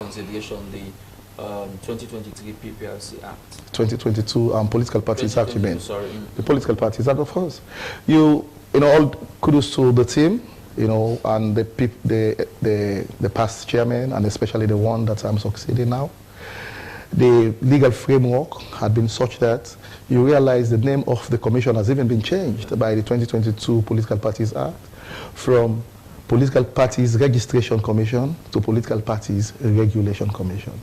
consideration the 2023 PPRC Act. 2022 Political Parties Act, you mean? Sorry. The Political Parties Act, of course. You know, all kudos to the team, you know, and the past chairman, and especially the one that I'm succeeding now. The legal framework had been such that you realize the name of the commission has even been changed by the 2022 Political Parties Act from Political Parties Registration Commission to Political Parties Regulation Commission.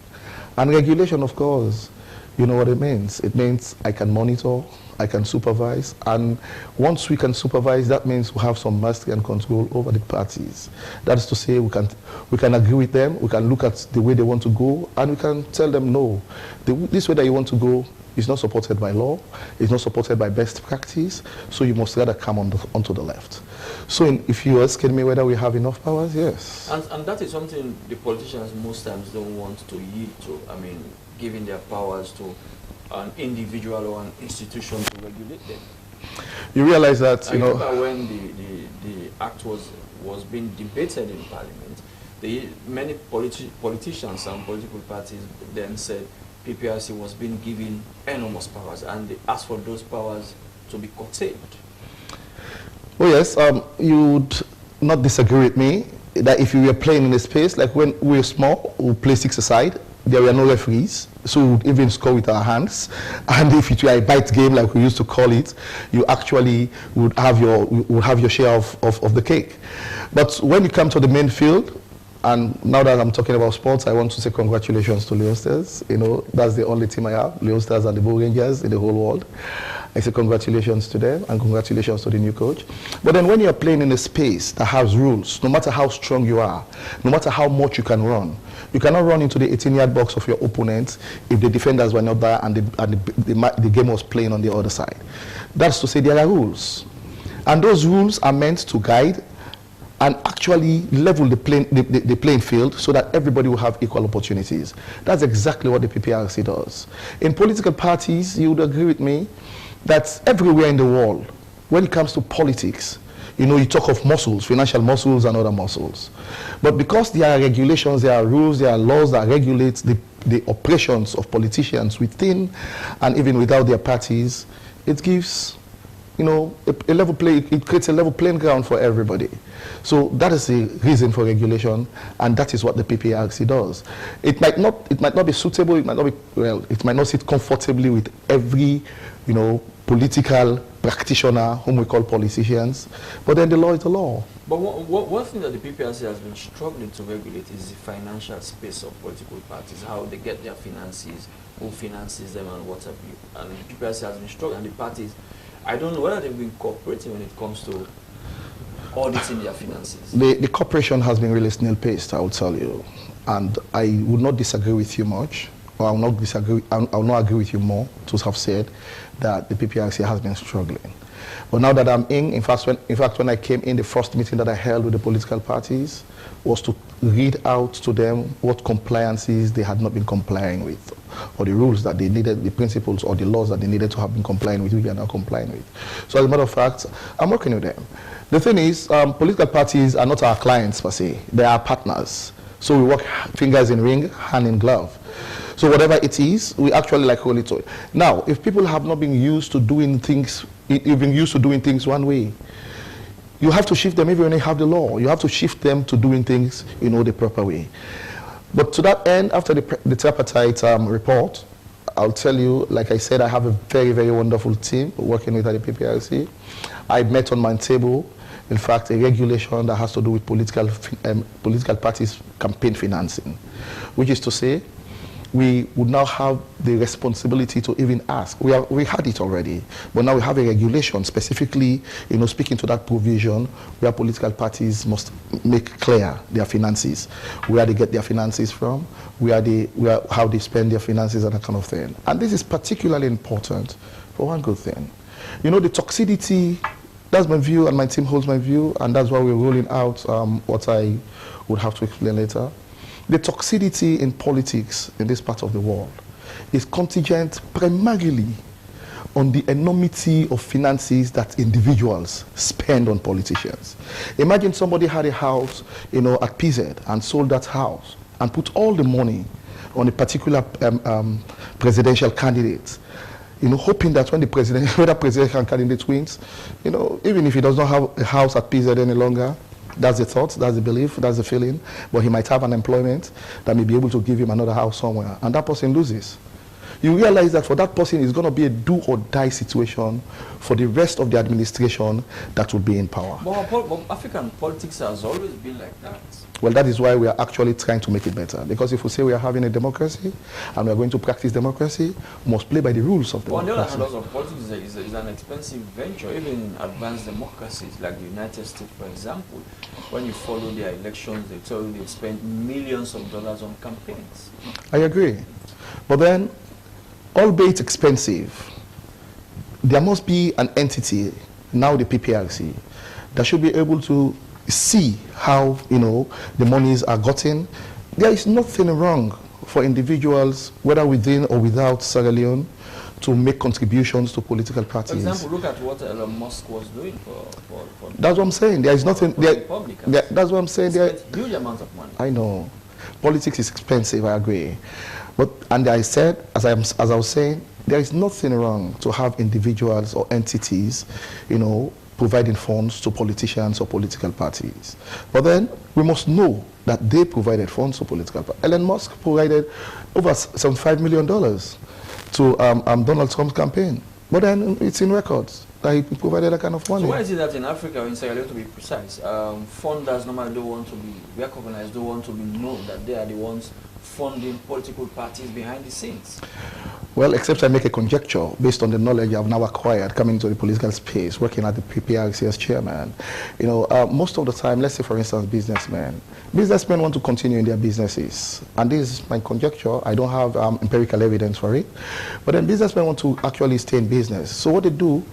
And regulation, of course, you know what it means. It means I can monitor, I can supervise, and once we can supervise, that means we have some mastery and control over the parties. That is to say, we can agree with them, we can look at the way they want to go, and we can tell them, no, this way that you want to go is not supported by law, it's not supported by best practice, so you must rather come onto the left. So if you're asking me whether we have enough powers, yes. And that is something the politicians most times don't want to yield to. I mean, giving their powers to an individual or an institution to regulate them. You realize that, you know, when the act was being debated in Parliament, many politicians and political parties then said PPRC was being given enormous powers, and they asked for those powers to be curtailed. Oh yes, you would not disagree with me that if you were playing in a space, like when we were small, we would play 6-a-side, there were no referees, so we would even score with our hands. And if it were a bite game, like we used to call it, you actually would have your share of the cake. But when you come to the main field, and now that I'm talking about sports, I want to say congratulations to Leon Stars. You know, that's the only team I have, Leon Stars and the Bull Rangers in the whole world. I say congratulations to them and congratulations to the new coach. But then when you're playing in a space that has rules, no matter how strong you are, no matter how much you can run, you cannot run into the 18-yard box of your opponent if the defenders were not there and the game was playing on the other side. That's to say there are rules. And those rules are meant to guide and actually level the playing field so that everybody will have equal opportunities. That's exactly what the PPRC does. In political parties, you would agree with me that everywhere in the world, when it comes to politics, you know, you talk of muscles, financial muscles and other muscles. But because there are regulations, there are rules, there are laws that regulate the operations of politicians within and even without their parties, it gives, you know, a level play, it creates a level playing ground for everybody. So that is the reason for regulation, and that is what the PPRC does. It might not be suitable, it might not be, well, it might not sit comfortably with every, you know, political practitioner whom we call politicians, but then the law is the law. But one thing that the PPRC has been struggling to regulate is the financial space of political parties, how they get their finances, who finances them and what have you. And the PPRC has been struggling, and the parties, I don't know whether they've been cooperating when it comes to auditing their finances. The cooperation has been really snail-paced, I will tell you. And I would not disagree with you much, or I will not agree with you more to have said that the PPRC has been struggling. But now that I'm in fact, when I came in, the first meeting that I held with the political parties was to read out to them what compliances they had not been complying with, or the rules that they needed, the principles or the laws that they needed to have been complying with, which we are now complying with. So as a matter of fact, I'm working with them. The thing is, political parties are not our clients per se, they are partners. So we work fingers in ring, hand in glove. So whatever it is, we actually like roll it. Now, if people have not been used to doing things, one way, you have to shift them even when you have the law. You have to shift them to doing things, you know, the proper way. But to that end, after the tripartite report, I'll tell you, like I said, I have a very, very wonderful team working with at the PPRC. I met on my table, in fact, a regulation that has to do with political parties' campaign financing, which is to say, we would now have the responsibility to even ask. We had it already, but now we have a regulation specifically, you know, speaking to that provision where political parties must make clear their finances, where they get their finances from, how they spend their finances and that kind of thing. And this is particularly important for one good thing. You know, the toxicity, that's my view, and my team holds my view, and that's why we're rolling out what I would have to explain later. The toxicity in politics in this part of the world is contingent primarily on the enormity of finances that individuals spend on politicians. Imagine somebody had a house, you know, at PZ and sold that house and put all the money on a particular presidential candidate, you know, hoping that when the presidential candidate wins, you know, even if he does not have a house at PZ any longer, that's the thought, that's the belief, that's the feeling, but he might have an employment that may be able to give him another house somewhere, and that person loses. You realize that for that person, it's going to be a do-or-die situation for the rest of the administration that will be in power. But African politics has always been like that. Well, that is why we are actually trying to make it better. Because if we say we are having a democracy and we are going to practice democracy, we must play by the rules of democracy. On the other hand, also, politics is an expensive venture, even in advanced democracies like the United States, for example. When you follow their elections, they tell you they spend millions of dollars on campaigns. I agree. But then, albeit expensive, there must be an entity, now the PPRC, that should be able to see how, you know, the monies are gotten. There is nothing wrong for individuals, whether within or without Sierra Leone, to make contributions to political parties. For example, look at what Elon Musk was doing for that's what I'm saying. There is nothing. That's what I'm saying. There huge amounts of money. I know. Politics is expensive, I agree. But, and I said, as I was saying, there is nothing wrong to have individuals or entities, you know, providing funds to politicians or political parties. But then we must know that they provided funds to political parties. Elon Musk provided over $75 million to Donald Trump's campaign. But then it's in records that he provided that kind of money. So why is it that in Africa, in Sierra Leone to be precise, funders normally don't want to be recognized, don't want to be known that they are the ones funding political parties behind the scenes? Well, except I make a conjecture based on the knowledge I've now acquired coming into the political space, working at the PPRC as chairman. You know, most of the time, let's say for instance, businessmen want to continue in their businesses. And this is my conjecture. I don't have empirical evidence for it. But then businessmen want to actually stay in business. So what they do,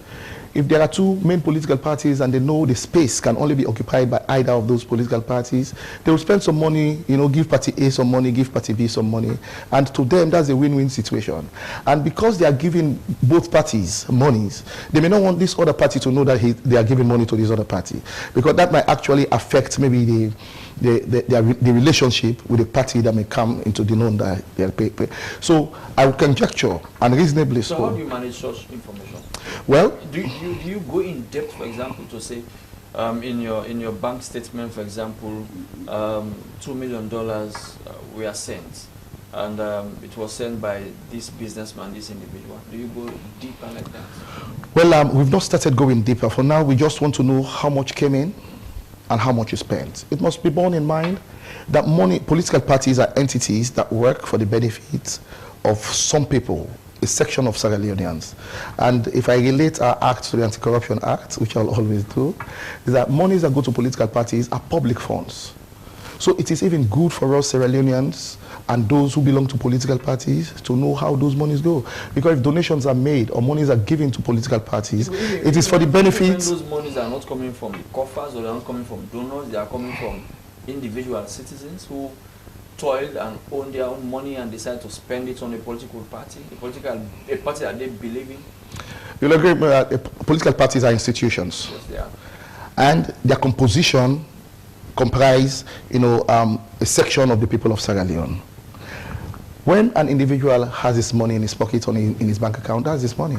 if there are two main political parties and they know the space can only be occupied by either of those political parties, they will spend some money, you know, give party A some money, give party B some money, and to them that's a win-win situation. And because they are giving both parties monies, they may not want this other party to know that they are giving money to this other party, because that might actually affect maybe the relationship with the party that may come into the known that they are pay. So I would conjecture, and reasonably so. So how do you manage such information? Well, do you go in depth, for example, to say in your bank statement, for example, $2 million were sent, and it was sent by this businessman, this individual? Do you go deeper like that? Well, we've not started going deeper. For now, we just want to know how much came in and how much is spent. It must be borne in mind that political parties are entities that work for the benefits of some people, a section of Sierra Leoneans. And if I relate our act to the Anti-Corruption Act, which I'll always do, is that monies that go to political parties are public funds. So it is even good for us Sierra Leoneans and those who belong to political parties to know how those monies go. Because if donations are made or monies are given to political parties, it is for the benefits. Those monies are not coming from the coffers, or they are not coming from donors, they are coming from individual citizens who toiled and own their own money and decide to spend it on a political party, a party that they believe in. You'll agree, political parties are institutions. Yes, they are. And their composition comprise, you know, a section of the people of Sierra Leone. When an individual has his money in his pocket or in his bank account, that's his money.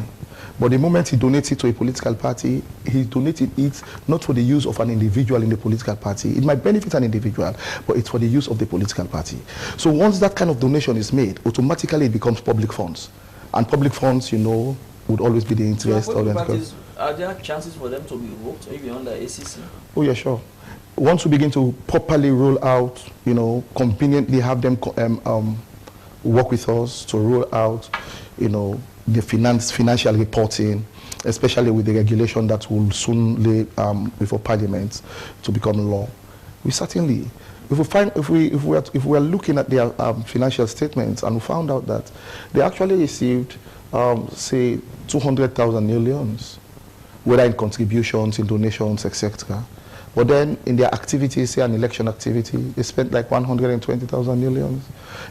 But the moment he donates it to a political party, he donated it not for the use of an individual in the political party. It might benefit an individual, but it's for the use of the political party. So once that kind of donation is made, automatically it becomes public funds. And public funds, you know, would always be the interest of the parties. Are there chances for them to be revoked, even under ACC? Oh, yeah, sure. Once we begin to properly roll out, you know, conveniently have them work with us to roll out, you know, the financial reporting, especially with the regulation that will soon lay before Parliament to become law. We certainly, if we are looking at their financial statements and we found out that they actually received, say, 200,000 millions, whether in contributions, in donations, etc. But then in their activities, say an election activity, they spent like 120,000 millions.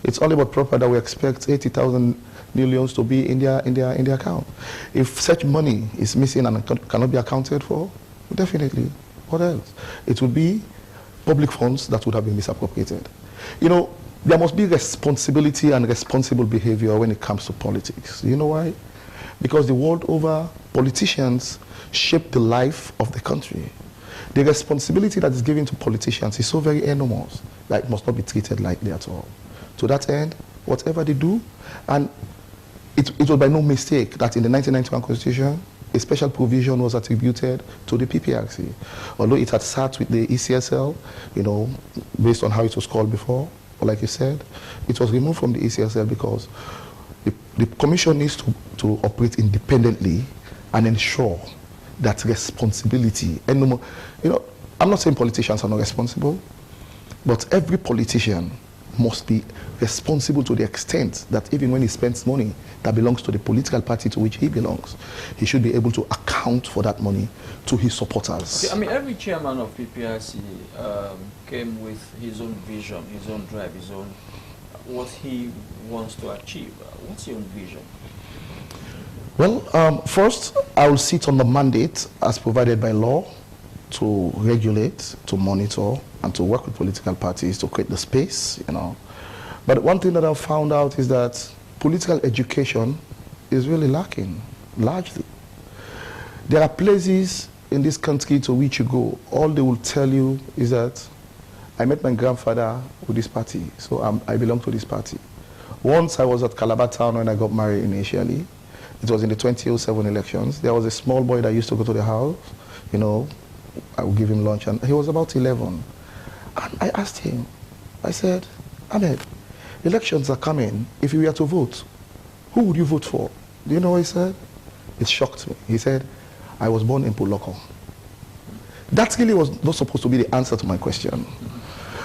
It's only but proper that we expect 80,000 millions to be in their account. If such money is missing and cannot be accounted for, definitely, what else? It would be public funds that would have been misappropriated. You know, there must be responsibility and responsible behavior when it comes to politics. You know why? Because the world over, politicians shape the life of the country. The responsibility that is given to politicians is so very enormous that it must not be treated lightly at all. To that end, whatever they do, and it was by no mistake that in the 1991 Constitution, a special provision was attributed to the PPRC. Although it had sat with the ECSL, you know, based on how it was called before, or like you said, it was removed from the ECSL because the commission needs to operate independently and ensure that responsibility, and no more, you know, I'm not saying politicians are not responsible, but every politician must be responsible to the extent that even when he spends money that belongs to the political party to which he belongs, he should be able to account for that money to his supporters. Okay, I mean, every chairman of PPRC came with his own vision, his own drive, his own, what he wants to achieve. What's your own vision? Well, first, I will sit on the mandate as provided by law to regulate, to monitor, and to work with political parties to create the space, you know. But one thing that I've found out is that political education is really lacking, largely. There are places in this country to which you go, all they will tell you is that I met my grandfather with this party, so I belong to this party. Once I was at Calabar Town when I got married initially. It was in the 2007 elections. There was a small boy that used to go to the house, you know, I would give him lunch, and he was about 11. And I asked him, I said, Ahmed, elections are coming. If you were to vote, who would you vote for? Do you know what he said? It shocked me. He said, I was born in Puloko. That really was not supposed to be the answer to my question.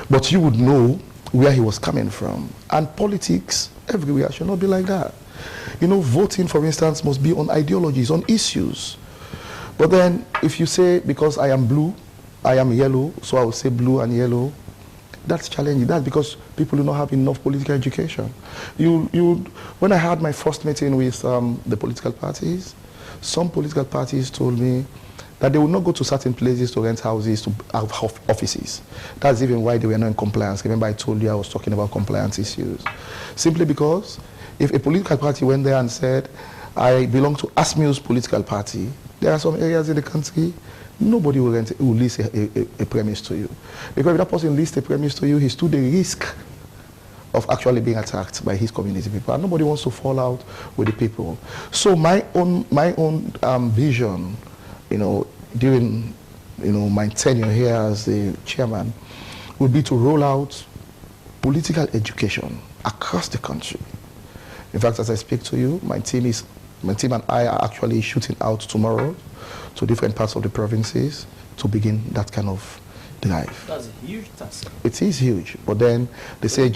But you would know where he was coming from. And politics everywhere should not be like that. You know, voting, for instance, must be on ideologies, on issues. But then, if you say, because I am blue, I am yellow, so I will say blue and yellow, that's challenging. That's because people do not have enough political education. When I had my first meeting with the political parties, some political parties told me that they would not go to certain places to rent houses, to have offices. That's even why they were not in compliance. Remember I told you I was talking about compliance issues. Simply because if a political party went there and said, I belong to ASMIU's political party, there are some areas in the country, nobody will lease a premise to you. Because if that person leased a premise to you, he stood the risk of actually being attacked by his community people. And nobody wants to fall out with the people. So my own vision, you know, during, you know, my tenure here as the chairman, would be to roll out political education across the country. In fact, as I speak to you, my team and I are actually shooting out tomorrow to different parts of the provinces to begin that kind of drive. That's a huge task. It is huge, but then they say...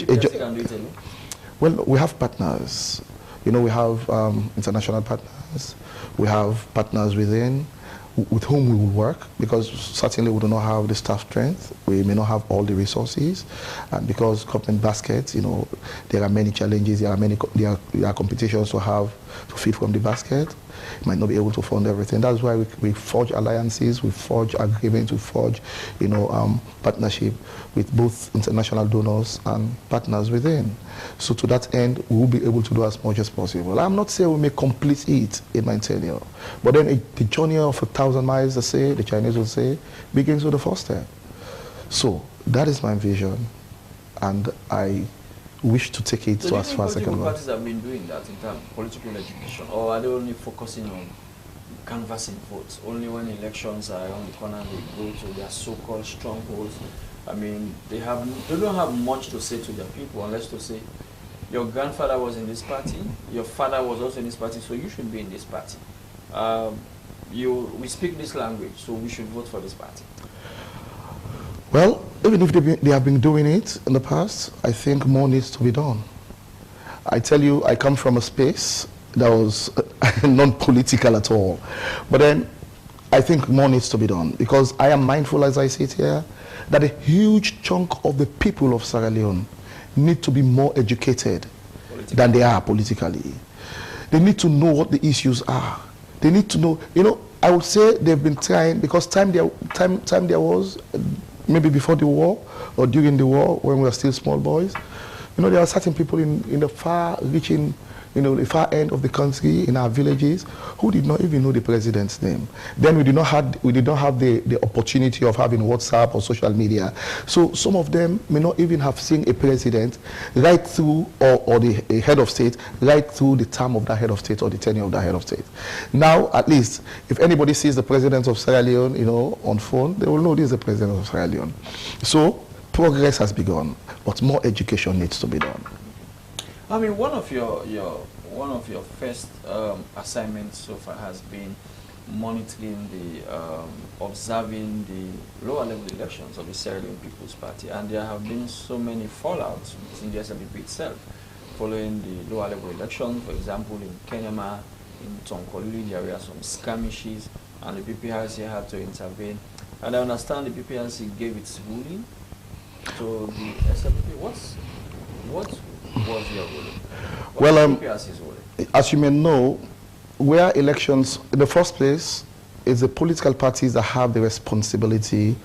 Well, we have partners. You know, we have international partners. We have partners within with whom we will work, because certainly we do not have the staff strength. We may not have all the resources, and because government baskets, you know, there are many challenges. There are competitions to feed from the basket. You might not be able to fund everything. That's why we forge alliances, we forge agreements, we forge, you know, partnership with both international donors and partners within. So to that end, we will be able to do as much as possible. I'm not saying we may complete it in my tenure, but then the journey of 1,000 miles, they say, the Chinese will say, begins with the first step. So that is my vision, and I wish to take it to as far as I can go. Parties have been doing that in terms of political education, or are they only focusing on canvassing votes? Only when elections are around the corner they go to their so-called strongholds. I mean, they don't have much to say to their people unless to say, your grandfather was in this party, your father was also in this party, so you should be in this party. We speak this language, so we should vote for this party. Well, even if they have been doing it in the past, I think more needs to be done. I tell you, I come from a space that was non-political at all. But then, I think more needs to be done, because I am mindful as I sit here that a huge chunk of the people of Sierra Leone need to be more educated than they are politically. They need to know what the issues are. They need to know, you know, I would say they've been trying, because time there was, maybe before the war or during the war when we were still small boys, You know, there are certain people in the far-reaching, you know, the far end of the country, in our villages, who did not even know the president's name. Then we did not have the opportunity of having WhatsApp or social media. So some of them may not even have seen a president right through, or a head of state, right through the term of that head of state or the tenure of that head of state. Now, at least, if anybody sees the president of Sierra Leone, you know, on phone, they will know this is the president of Sierra Leone. So progress has begun, but more education needs to be done. I mean, one of your first assignments so far has been monitoring observing the lower level elections of the Sierra Leone People's Party, and there have been so many fallouts in the SLBP itself following the lower level elections. For example, in Kenema, in Tonkolili, there were some skirmishes, and the PPRC had to intervene. And I understand the PPRC gave its ruling to the SLBP. What was your ruling? Well, PPRC's ruling? as you may know, where elections, in the first place, it's the political parties that have the responsibility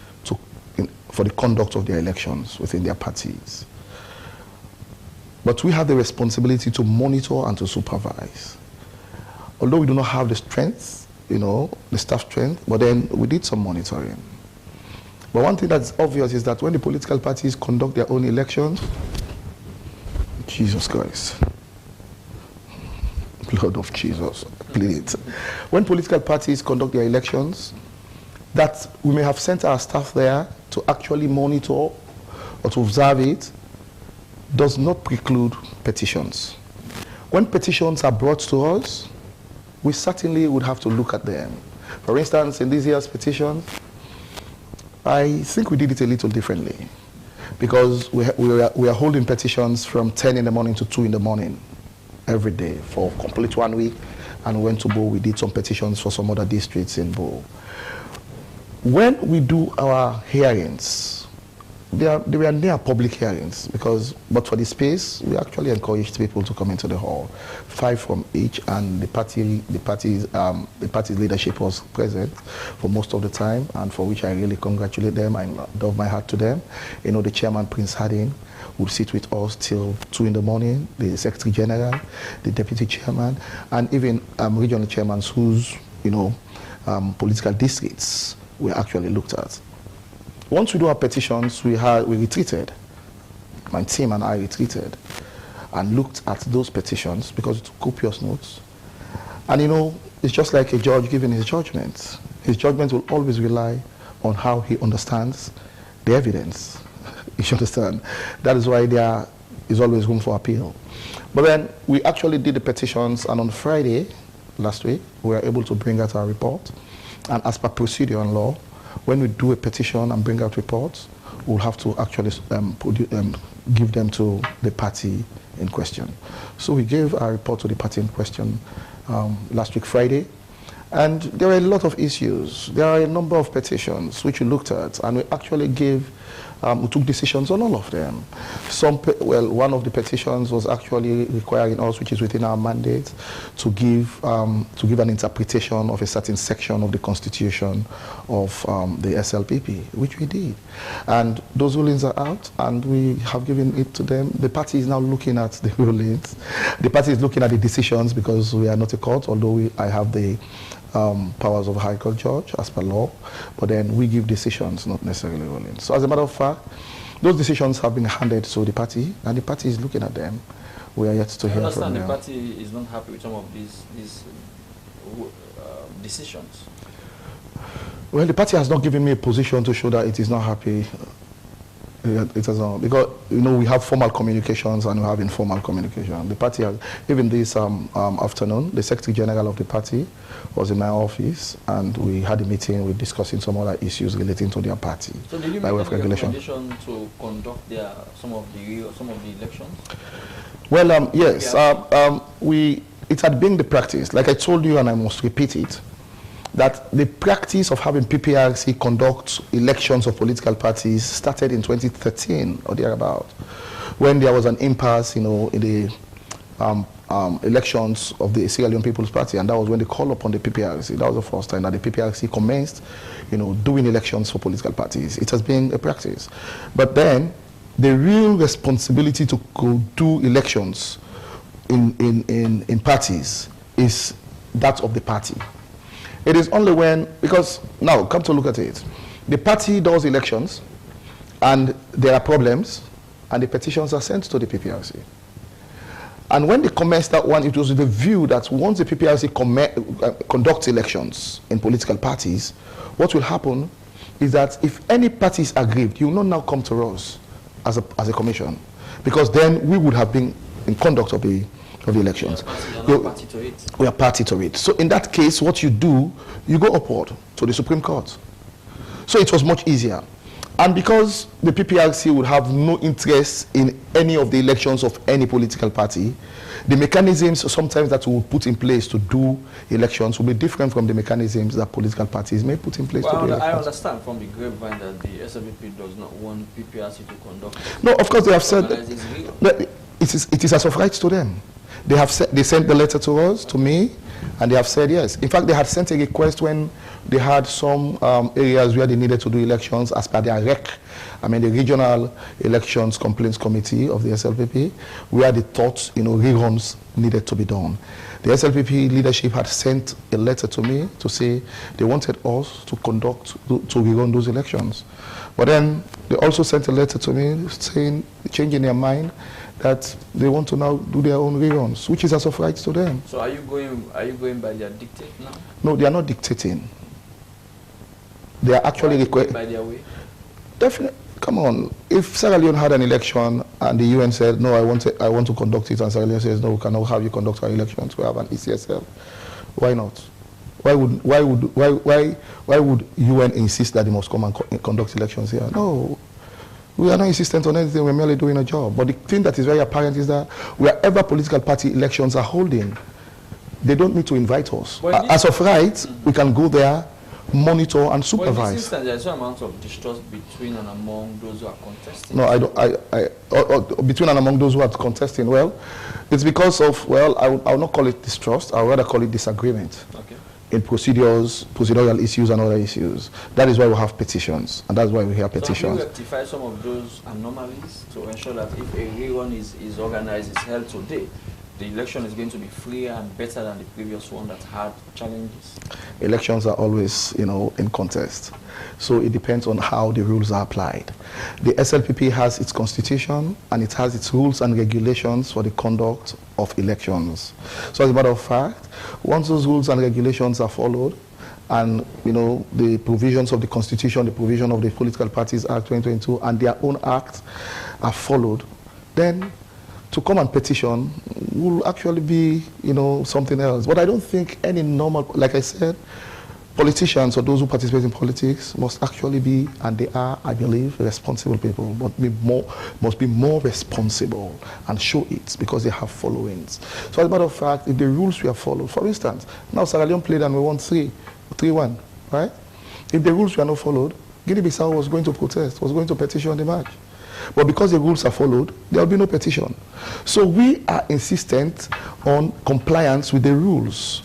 for the conduct of their elections within their parties. But we have the responsibility to monitor and to supervise. Although we do not have the strength, you know, the staff strength, but then we did some monitoring. But one thing that's obvious is that when the political parties conduct their own elections, Jesus Christ, blood of Jesus, please. When political parties conduct their elections, that we may have sent our staff there to actually monitor or to observe it, does not preclude petitions. When petitions are brought to us, we certainly would have to look at them. For instance, in this year's petition, I think we did it a little differently, because we are holding petitions from 10 in the morning to 2 in the morning every day for complete 1 week, and we went to Bo. We did some petitions for some other districts in Bo. When we do our hearings, they were near public hearings, but for the space, we actually encouraged people to come into the hall, 5 from each, and the party's leadership was present for most of the time, and for which I really congratulate them. I love my heart to them. You know, the chairman, Prince Harding, would sit with us till 2 in the morning, the Secretary General, the Deputy Chairman, and even regional chairmen whose, you know, political districts were actually looked at. Once we do our petitions, we retreated. My team and I retreated and looked at those petitions because it's copious notes. And you know, it's just like a judge giving his judgment. His judgment will always rely on how he understands the evidence. You understand? That is why there is always room for appeal. But then we actually did the petitions, and on Friday last week, we were able to bring out our report. And as per procedure and law, when we do a petition and bring out reports, we'll have to actually give them to the party in question. So we gave our report to the party in question last week, Friday. And there are a lot of issues. There are a number of petitions which we looked at, and we actually we took decisions on all of them. One of the petitions was actually requiring us, which is within our mandate, to give an interpretation of a certain section of the Constitution of the SLPP, which we did. And those rulings are out, and we have given it to them. The party is now looking at the rulings. The party is looking at the decisions, because we are not a court, although I have the powers of a High Court judge as per law, but then we give decisions, not necessarily rulings. So as a matter of fact, those decisions have been handed to the party, and the party is looking at them. We are yet to hear from them. I understand the party is not happy with some of these decisions. Well, the party has not given me a position to show that it is not happy. It has not, because you know, we have formal communications and we have informal communication. The party has, even this afternoon, the Secretary General of the party was in my office, and we had a meeting. We're discussing some other issues relating to their party. So did you by way of regulation to conduct some of the elections? Well, yes, it had been the practice, like I told you, and I must repeat it, that the practice of having PPRC conduct elections of political parties started in 2013 or thereabout, when there was an impasse, you know, in the elections of the Sierra Leone People's Party, and that was when they called upon the PPRC. That was the first time that the PPRC commenced, you know, doing elections for political parties. It has been a practice. But then, the real responsibility to go do elections in parties is that of the party. It is only when, because now come to look at it, the party does elections and there are problems and the petitions are sent to the PPRC. And when they commenced that one, it was with the view that once the PPRC conducts elections in political parties, what will happen is that if any party is aggrieved, you will not now come to us as a commission, because then we would have been in conduct of the elections. We are party to it. So in that case, what you do, you go upward to the Supreme Court. So it was much easier. And because the PPRC would have no interest in any of the elections of any political party, the mechanisms sometimes that we will put in place to do elections will be different from the mechanisms that political parties may put in place to do elections. I understand from the grapevine that the SLBP does not want PPRC to conduct. No, of course they have said that it is as of rights to them. They sent the letter to us, to me, and they have said yes. In fact, they had sent a request when they had some areas where they needed to do elections as per their REC, the Regional Elections Complaints Committee of the SLPP, where they thought, reruns needed to be done. The SLPP leadership had sent a letter to me to say they wanted us to rerun those elections. But then they also sent a letter to me saying, changing their mind, that they want to now do their own reruns, which is as of rights to them. So are you going by their dictate now? No, they are not dictating. They are actually requesting by their way. Definitely. Come on. If Sierra Leone had an election and the UN said, no, I want to conduct it, and Sierra Leone says, no, we cannot have you conduct our elections, we have an ECSL. Why not? Why would UN insist that they must come and conduct elections here? No. We are not insistent on anything, we're merely doing a job. But the thing that is very apparent is that wherever political party elections are holding, they don't need to invite us. As of right, we can go there, monitor and supervise. Well, in this instance, there's some amount of distrust between and among those who are contesting. No, I don't. Between and among those who are contesting, well, it's because of, well, I will not call it distrust, I would rather call it disagreement. Okay. In procedural issues and other issues. That is why we have petitions, and that's why we hear petitions. So have you rectify some of those anomalies to ensure that if a rerun is organized, is held today, the election is going to be freer and better than the previous one that had challenges? Elections are always, in contest. So it depends on how the rules are applied. The SLPP has its constitution and it has its rules and regulations for the conduct of elections. So as a matter of fact, once those rules and regulations are followed, and the provisions of the constitution, the provision of the Political Parties Act 2022 and their own acts are followed, then to come and petition will actually be, something else. But I don't think any normal, like I said, politicians or those who participate in politics must actually be, and they are, I believe, responsible people, but must be more responsible and show it because they have followings. So as a matter of fact, if the rules were followed, for instance, now Sierra Leone played and we won 3-1, right? If the rules were not followed, Guinea-Bissau was going to protest, was going to petition the match. But because the rules are followed, there will be no petition. So we are insistent on compliance with the rules.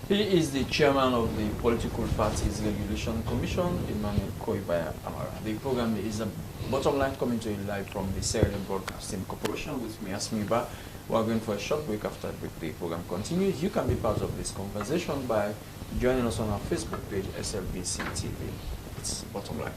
He is the chairman of the Political Parties Regulation Commission, Emmanuel Koibaya Amara. The program is a bottom line coming to you live from the Sierra Leone Broadcasting Corporation with me, Asmiba. We are going for a short break. After the program continues, you can be part of this conversation by joining us on our Facebook page, Slbc TV. It's bottom line.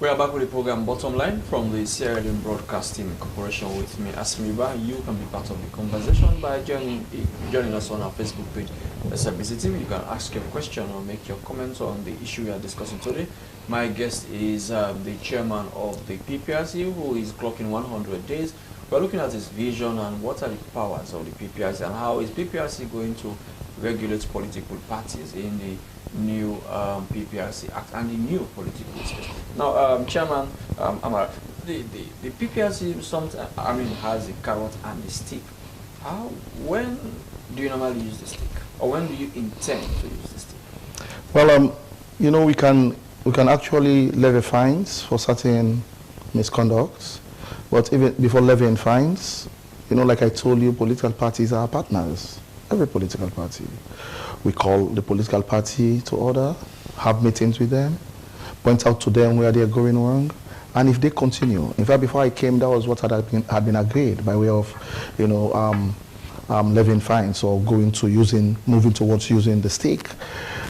We are back with the program Bottom Line from the Sierra Leone Broadcasting Corporation with me, Asmiba. You can be part of the conversation by joining us on our Facebook page, Slbc Tv. You can ask your question or make your comments on the issue we are discussing today. My guest is the chairman of the PPRC, who is clocking 100 days. We're looking at his vision and what are the powers of the PPRC and how is PPRC going to regulate political parties in the new PPRC Act and the new political space. Now, Chairman Amara, the PPRC has the carrot and the stick. When do you normally use the stick, or when do you intend to use the stick? Well, you know, we can actually levy fines for certain misconducts, but even before levying fines, you know, like I told you, political parties are partners. Every political party. We call the political party to order, have meetings with them, point out to them where they're going wrong, and if they continue. In fact, before I came, that was what had been agreed by way of, you know, levying fines or moving towards using the stick.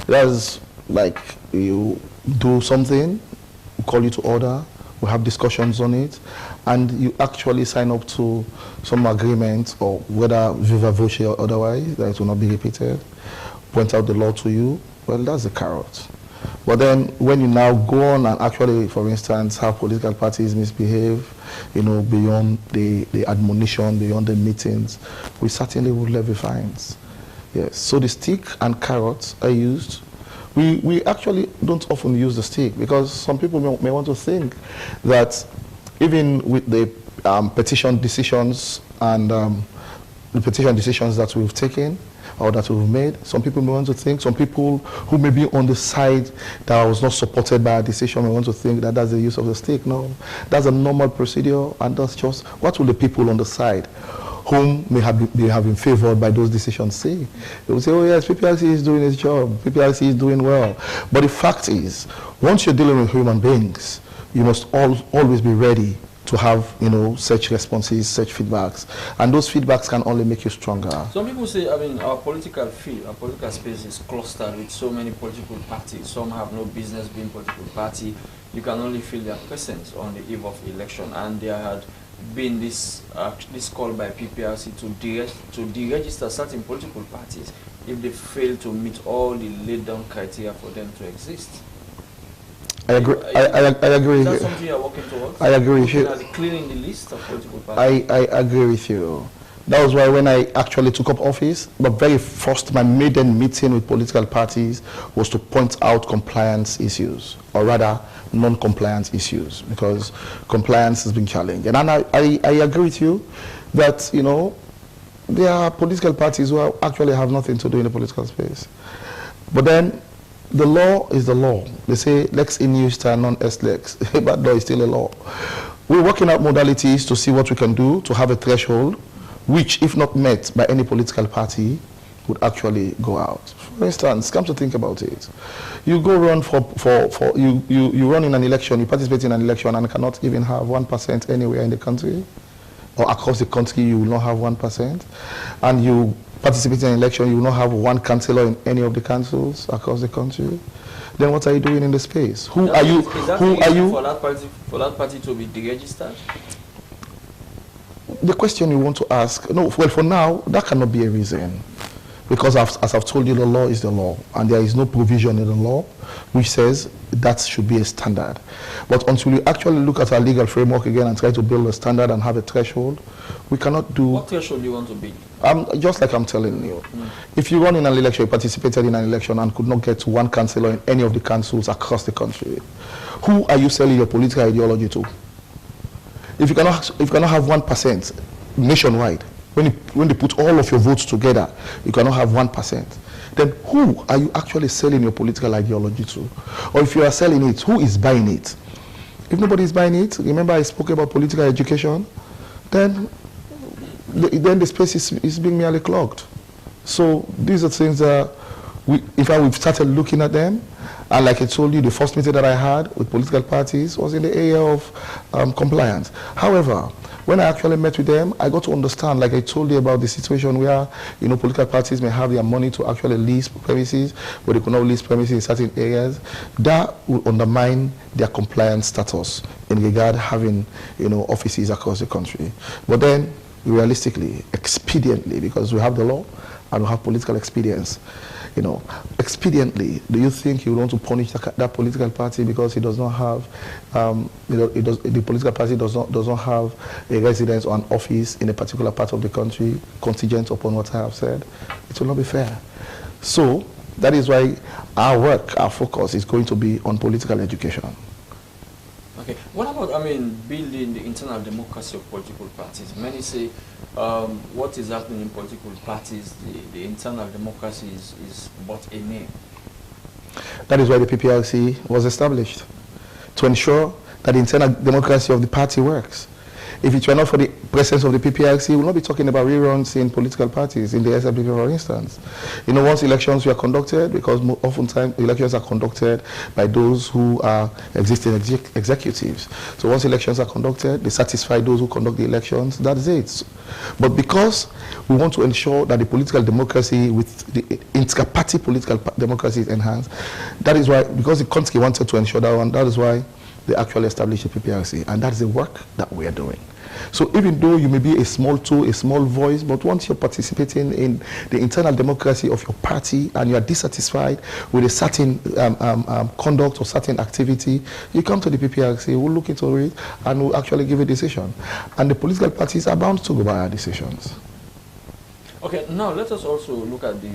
That's like you do something, we call you to order, we have discussions on it, and you actually sign up to some agreement, or whether viva voce or otherwise, that it will not be repeated, point out the law to you. Well, that's the carrot. But then when you now go on and actually, for instance, have political parties misbehave, you know, beyond the admonition, beyond the meetings, we certainly would levy fines. Yes, so the stick and carrots are used. We actually don't often use the stick because some people may want to think that even with the petition decisions and the petition decisions that we've taken or that we've made, some people may want to think, some people who may be on the side that was not supported by a decision may want to think that that's the use of the stick. No, that's a normal procedure, and that's just what will the people on the side whom may have been favored by those decisions say. They will say, oh yes, PPRC is doing its job, PPRC is doing well. But the fact is, once you're dealing with human beings, you must always be ready to have, you know, such responses, such feedbacks. And those feedbacks can only make you stronger. Some people say, I mean, our political space is clustered with so many political parties. Some have no business being political party. You can only feel their presence on the eve of election. And there had been this call by PPRC to deregister certain political parties if they fail to meet all the laid down criteria for them to exist. I agree. I agree. Is that something you're working towards? I agree with you. Clearing the list of political parties? I agree with you. That was why when I actually took up office, but very first, my maiden meeting with political parties was to point out compliance issues, or rather, non-compliance issues, because compliance has been challenged. And I agree with you that, you know, there are political parties who actually have nothing to do in the political space. But then, the law is the law. They say, lex in justa non est lex, but law is still a law. We're working out modalities to see what we can do to have a threshold, which, if not met by any political party, would actually go out. For instance, come to think about it. You go run you run in an election, you participate in an election and cannot even have 1% anywhere in the country, or across the country you will not have 1%, and you participate in an election, you will not have one councillor in any of the councils across the country. Then what are you doing in the space? Who are you? For that party to be deregistered? The question you want to ask, no, well, for now, that cannot be a reason. Because as I've told you, the law is the law, and there is no provision in the law which says that should be a standard. But until we actually look at our legal framework again and try to build a standard and have a threshold, we cannot do... What threshold do you want to be? Just like I'm telling you. If you run in an election, you participated in an election and could not get to one councillor in any of the councils across the country, who are you selling your political ideology to? If you cannot have 1% nationwide, when they put all of your votes together, you cannot have 1%. Then who are you actually selling your political ideology to? Or if you are selling it, who is buying it? If nobody is buying it, remember I spoke about political education, then the space is being merely clogged. So these are things that we've started looking at them, And like I told you, the first meeting that I had with political parties was in the area of compliance. However, when I actually met with them, I got to understand, like I told you, about the situation where, political parties may have their money to actually lease premises, but they could not lease premises in certain areas. That will undermine their compliance status in regard having, offices across the country. But then, realistically, expediently, because we have the law and we have political expedience, expediently, do you think you want to punish that political party because he does not have, the political party does not have a residence or an office in a particular part of the country, contingent upon what I have said? It will not be fair. So that is why our work, our focus is going to be on political education. Okay. What about, building the internal democracy of political parties? Many say what is happening in political parties, the internal democracy is but a name. That is why the PPRC was established, to ensure that the internal democracy of the party works. If it were not for the presence of the PPRC, we will not be talking about reruns in political parties, in the SLBP, for instance. Once elections were conducted, because oftentimes elections are conducted by those who are existing executives. So once elections are conducted, they satisfy those who conduct the elections, that's it. But because we want to ensure that the political democracy with the inter-party political democracy is enhanced, that is why, because the country wanted to ensure that one, that is why they actually established the PPRC, and that is the work that we are doing. So even though you may be a small tool, a small voice, but once you're participating in the internal democracy of your party and you are dissatisfied with a certain conduct or certain activity, you come to the PPRC, we'll look into it, and we'll actually give a decision. And the political parties are bound to go by our decisions. Okay, now let us also look at the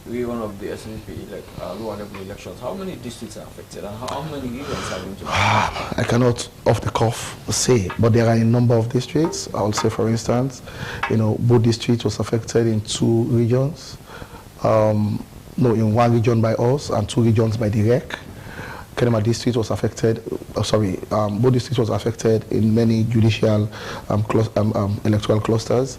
rerun of the SLP, like lower level elections. How many districts are affected, and how many reruns are going to be affected? I cannot off the cuff say, but there are a number of districts. I will say, for instance, both districts was affected in 2 regions. In 1 region by us and 2 regions by the REC. Kenema district was affected, both districts was affected in many judicial electoral clusters.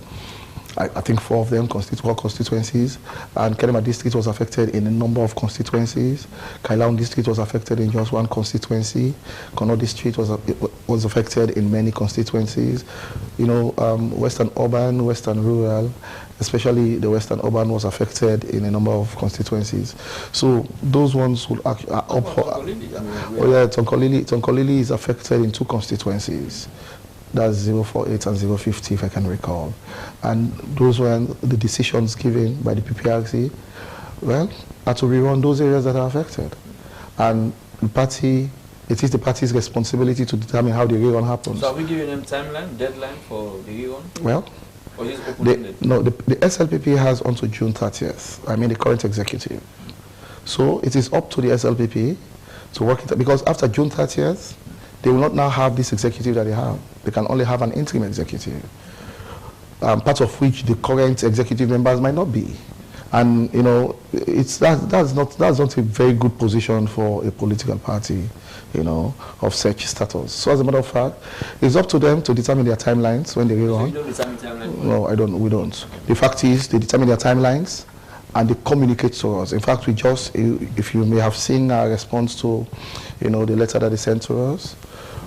I think 4 of them constitute constituencies, and Kenema district was affected in a number of constituencies. Kailaun district was affected in just 1 constituency. Kono district was affected in many constituencies. Western urban, western rural, especially the western urban was affected in a number of constituencies. So those ones would actually Tonkolili is affected in 2 constituencies. That's 048 and 050, if I can recall. And those were the decisions given by the PPRC, are to rerun those areas that are affected. And the party, it is the party's responsibility to determine how the rerun happens. So are we giving them deadline for the rerun? Well, or is it open-ended? No, the SLPP has until June 30th, the current executive. So it is up to the SLPP to work it, because after June 30th, they will not now have this executive that they have. They can only have an interim executive, part of which the current executive members might not be. And, that's not a very good position for a political party, of such status. So as a matter of fact, it's up to them to determine their timelines when they rerun. So you don't determine timelines? No, we don't. The fact is, they determine their timelines and they communicate to us. In fact, we just, if you may have seen our response to, the letter that they sent to us,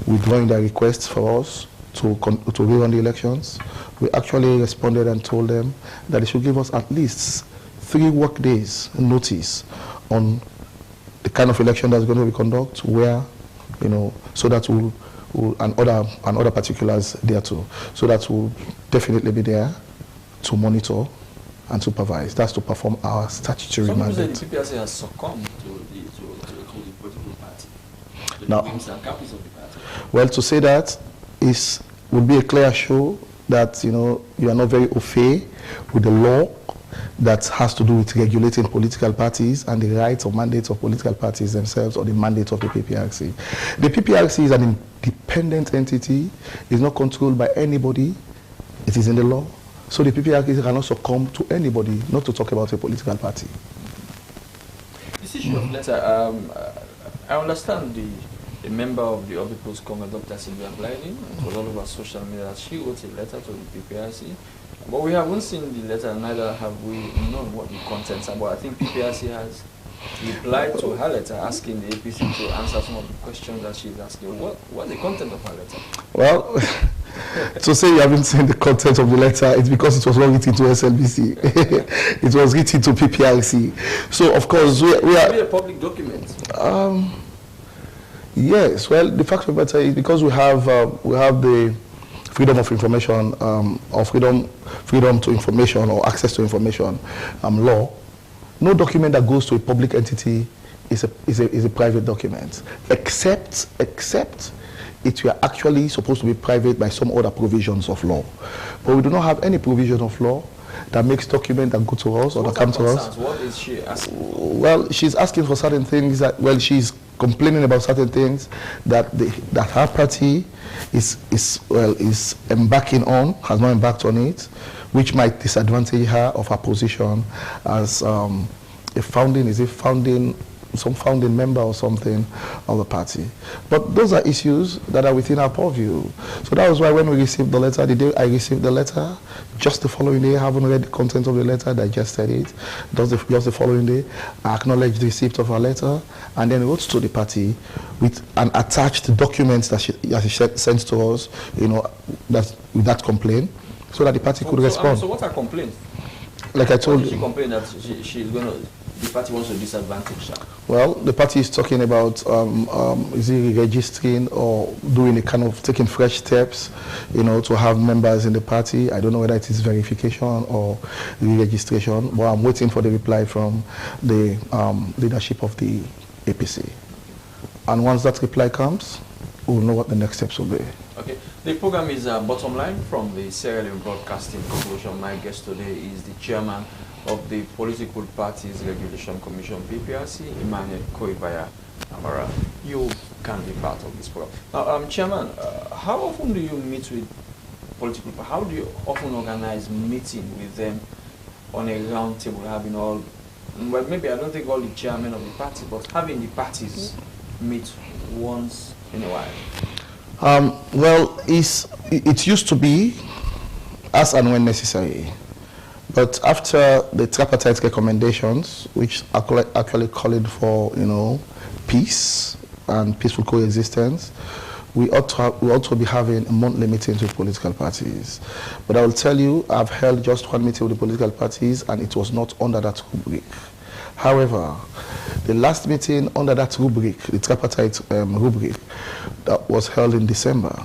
withdrawing their requests for us to rerun the elections, we actually responded and told them that they should give us at least 3 work days notice on the kind of election that's going to be conducted, where, so that and other particulars there too, so that we'll definitely be there to monitor and supervise. That's to perform our statutory mandate. Some people say the PPRC has succumbed to the political party, the now, aims and caprices of the party. Well, to say that would be a clear show that you are not very au fait with the law that has to do with regulating political parties and the rights or mandates of political parties themselves, or the mandate of the PPRC. The PPRC is an independent entity. It's not controlled by anybody. It is in the law. So the PPRC cannot succumb to anybody, not to talk about a political party. This issue of letter, I understand the member of the People's Congress, Dr. Sylvia Gliding, it was all over social media, she wrote a letter to the PPRC, but we haven't seen the letter, neither have we known what the contents are. But I think PPRC has replied to her letter asking the APC to answer some of the questions that she's asking. What's the content of her letter? Well, to say you haven't seen the content of the letter, it's because it was not written to SLBC. It was written to PPRC. So, of course, we are... a public document. Yes, well, the fact of the matter is because we have the freedom of information or freedom to information or access to information law. No document that goes to a public entity is a private document, except it were actually supposed to be private by some other provisions of law. But we do not have any provision of law that makes documents that go to us or that come to us. What is she asking for? Well, she's asking for certain things that, well, she's complaining about certain things that that her party is embarking on, has not embarked on it, which might disadvantage her of her position as some founding member or something of the party. But those are issues that are within our purview. So that was why when we received the letter, the day I received the letter, just the following day, I haven't read the content of the letter, digested it. Just the following day, I acknowledged the receipt of her letter and then wrote to the party with and attached the documents that she sent to us, with that complaint, so that the party could respond. So what's her complaint? Like I told you. She complained that the party wants to disadvantage her. Well, the party is talking about is it registering or doing a kind of taking fresh steps, to have members in the party. I don't know whether it is verification or re-registration, but I'm waiting for the reply from the leadership of the APC. And once that reply comes, we'll know what the next steps will be. Okay. The program is Bottom Line from the Sierra Leone Broadcasting Corporation. My guest today is the chairman of the Political Parties Regulation Commission, PPRC, Emmanuel Koibaya Amara. You can be part of this program. Now, Chairman, how often do you meet with political parties? How do you often organize meeting with them on a round table, having all, well, maybe I don't think all the chairmen of the party, but having the parties meet once in a while? Well, it used to be as and when necessary. But after the tripartite recommendations, which actually called for, peace and peaceful coexistence, we ought to be having monthly meetings with political parties. But I will tell you, I've held just one meeting with the political parties, and it was not under that rubric. However, the last meeting under that rubric, the tripartite rubric, that was held in December.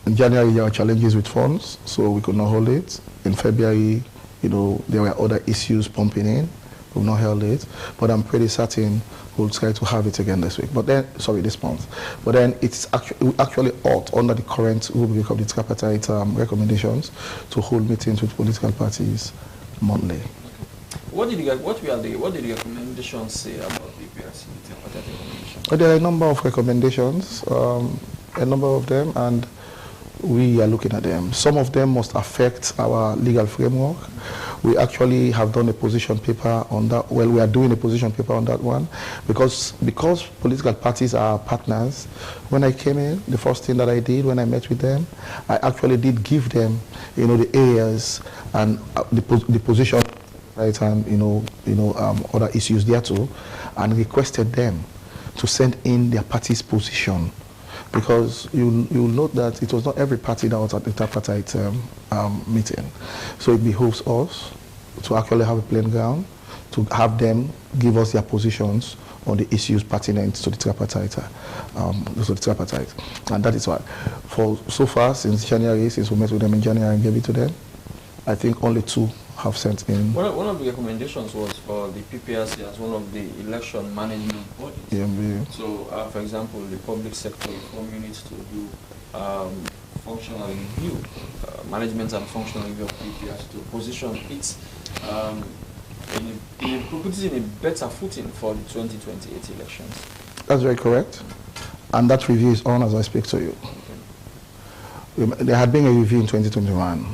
In January, there were challenges with funds, so we could not hold it. In February, there were other issues pumping in. We've not held it, but I'm pretty certain we'll try to have it again this week. But then, this month. But then it's actually ought, under the current rubric of the tripartite recommendations, to hold meetings with political parties monthly. What did the recommendations say about PPRC, the tripartite recommendations? There are a number of recommendations, a number of them, and we are looking at them. Some of them must affect our legal framework. We actually have done a position paper on that. Well, we are doing a position paper on that one because political parties are partners. When I came in, the first thing that I did when I met with them, I actually did give them, the areas and the position, right, and other issues there too, and requested them to send in their party's position. Because you'll note that it was not every party that was at the tripartite meeting. So it behoves us to actually have a plain ground, to have them give us their positions on the issues pertinent to the tripartite. And that is why, for so far, since January, since we met with them in January and gave it to them, I think only 2 have sent in. One of the recommendations was for the PPRC as one of the election management bodies. Yeah, so, for example, the public sector reform units to do functional review, management and functional review of PPRC to position it in a better footing for the 2028 elections. That's very correct. And that review is on as I speak to you. Okay. There had been a review in 2021.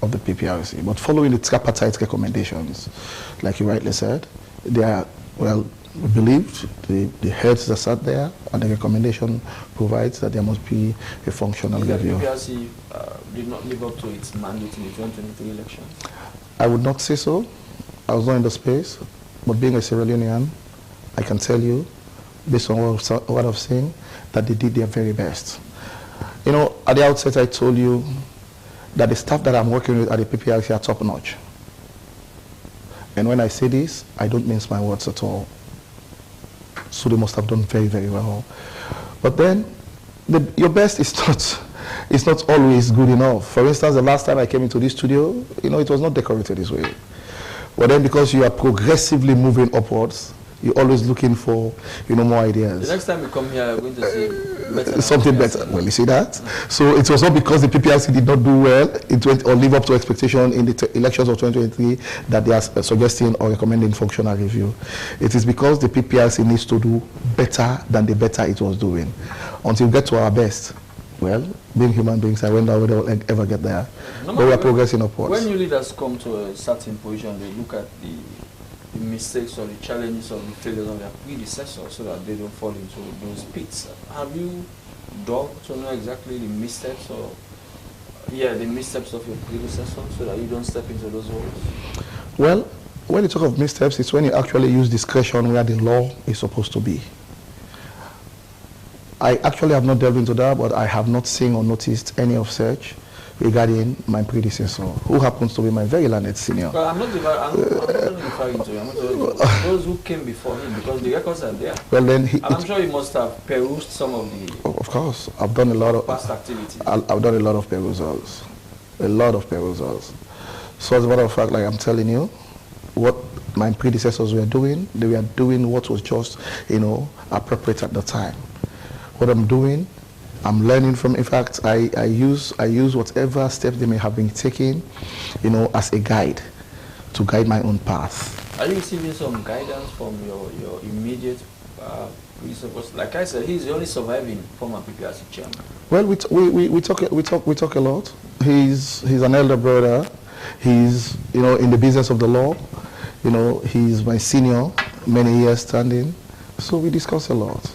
Of the PPRC, but following the tripartite recommendations, like you rightly said, they are, believed, the heads that sat there, and the recommendation provides that there must be a functional review. The PPRC did not live up to its mandate in the 2023 elections? I would not say so. I was not in the space. but being a Sierra Leonean, I can tell you, based on what I've seen, that they did their very best. You know, at the outset, I told you that the staff that I'm working with at the PPRC are top-notch. And when I say this, I don't mince my words at all. So they must have done very, very well. But then, your best is not always good enough. For instance, the last time I came into this studio, you know, it was not decorated this way. But then because you are progressively moving upwards, you're always looking for, you know, more ideas. The next time you come here, you're going to see better something better. Well, you see that? So it was not because the PPRC did not do well or live up to expectation in the elections of 2023 that they are suggesting or recommending functional review. It is because the PPRC needs to do better than the better it was doing. Until we get to our best, well, being human beings, I wonder whether we'll ever get there. But we are progressing upwards. When new leaders come to a certain position, they look at the mistakes or the challenges or the failures of their predecessors so that they don't fall into those pits. Have you dug to know exactly the missteps or the missteps of your predecessors so that you don't step into those holes? Well, when you talk of missteps, it's when you actually use discretion where the law is supposed to be. I actually have not delved into that, but I have not seen or noticed any of such regarding my predecessor, who happens to be my very learned senior. Well, I'm not only referring to you, I'm not those who came before him, because the records are there. Well, then I'm sure you must have perused some of the... Of course, I've done a lot of past activities. I've done a lot of perusals. A lot of perusals. So as a matter of fact, like I'm telling you, what my predecessors were doing, they were doing what was just, you know, appropriate at the time. What I'm doing, I'm learning from. In fact, I use whatever steps they may have been taking, you know, as a guide to guide my own path. Are you receiving some guidance from your immediate predecessors? Like I said, he's the only surviving former PPRC chairman. Well, we talk a lot. He's an elder brother. He's, you know, in the business of the law. You know, he's my senior, many years standing. So we discuss a lot.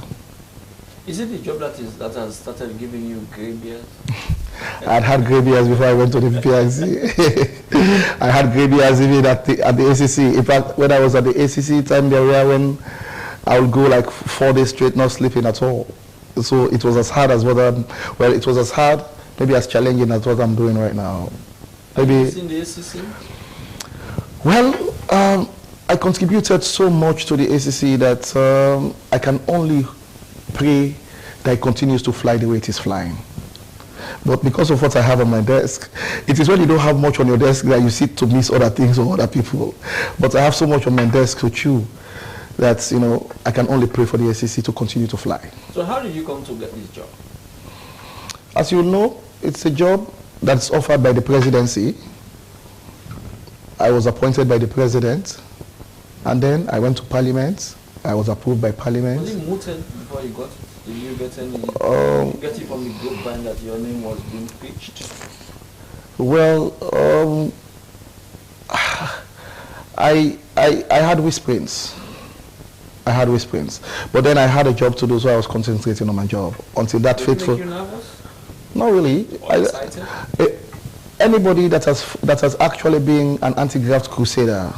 Is it the job that has started giving you gray bears? I'd had gray bears before I went to the PPRC. I had gray bears even at the ACC. In fact, when I was at the ACC time there were when I would go like 4 days straight not sleeping at all. So it was as hard as it was as hard, maybe as challenging as what I'm doing right now. Maybe. Have you seen the ACC? Well, I contributed so much to the ACC that I can only pray that it continues to fly the way it is flying. But because of what I have on my desk, it is when you don't have much on your desk that you sit to miss other things or other people. But I have so much on my desk to chew that, you know, I can only pray for the SEC to continue to fly. So how did you come to get this job? As you know, it's a job that's offered by the presidency. I was appointed by the president, and then I went to Parliament. I was approved by Parliament. Was it mooted before you got it? Did you get any? Did you get it from the grapevine that your name was being pitched? Well, I had whisperings. But then I had a job to do, so I was concentrating on my job until that fateful. Did it make you nervous? Not really. Or excited? Anybody that has actually been an anti-graft crusader,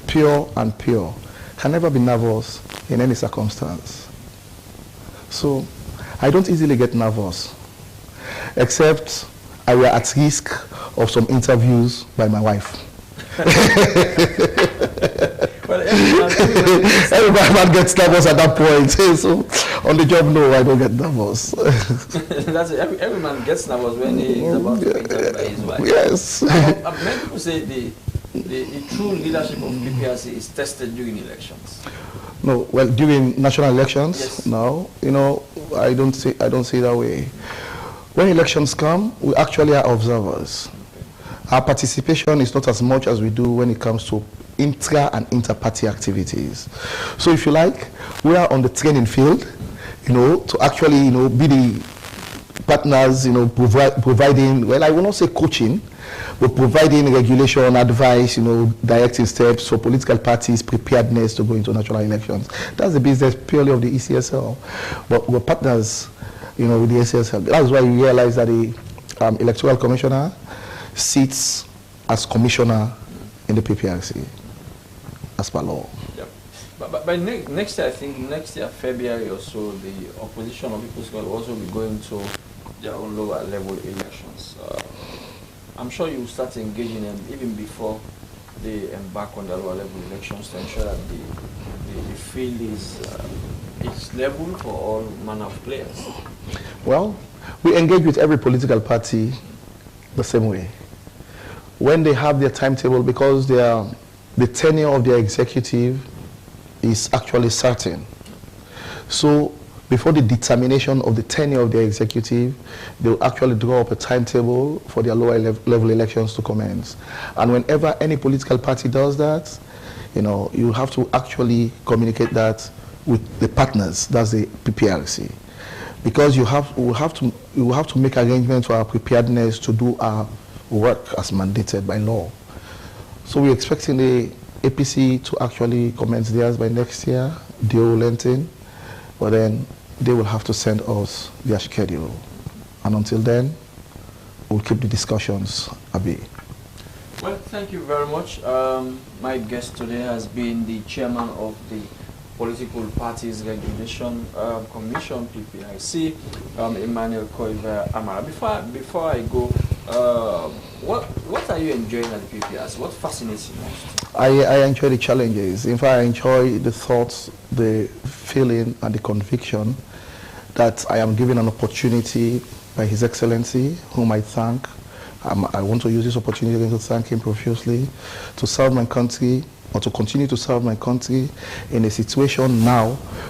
pure, can never be nervous in any circumstance. So I don't easily get nervous, except I were at risk of some interviews by my wife. Well, everybody gets nervous at that point. So on the job, no, I don't get nervous. That's it. Every man gets nervous when he is about to be interviewed by his wife. Yes. Many people say the true leadership of PPRC is tested during elections. No, well, during national elections, yes. No, you know, I don't see it that way. When elections come, we actually are observers. Okay. Our participation is not as much as we do when it comes to intra and inter-party activities. So if you like, we are on the training field, you know, to actually, you know, be the partners, you know, providing, well, I will not say coaching, but providing regulation, advice, you know, directing steps for political parties' preparedness to go into national elections. That's the business purely of the ECSL. But we're partners, you know, with the ECSL. That's why you realize that the electoral commissioner sits as commissioner in the PPRC. as per law. Yep. But by next year, I think next year, February or so, the opposition of People's Court will also be going to their own lower level elections. I'm sure you will start engaging them even before they embark on the lower level elections to ensure that the field is level for all manner of players. Well, we engage with every political party the same way. When they have their timetable, because the tenure of their executive is actually certain. So before the determination of the tenure of their executive, they will actually draw up a timetable for their lower level elections to commence. And whenever any political party does that, you have to actually communicate that with the partners, that's the PPRC. Because we have to make arrangements for our preparedness to do our work as mandated by law. So we're expecting the APC to actually commence theirs by next year, due Lentin, but then they will have to send us their schedule. And until then, we'll keep the discussions at bay. Well, thank you very much. My guest today has been the chairman of the Political Parties Regulation Commission, PPIC, Emmanuel Koiva Amara. Before I go, what are you enjoying at the PPIC? What fascinates you most? I enjoy the challenges. In fact, I enjoy the thoughts, the feeling, and the conviction that I am given an opportunity by His Excellency, whom I thank. I want to use this opportunity to thank him profusely, to serve my country, or to continue to serve my country in a situation now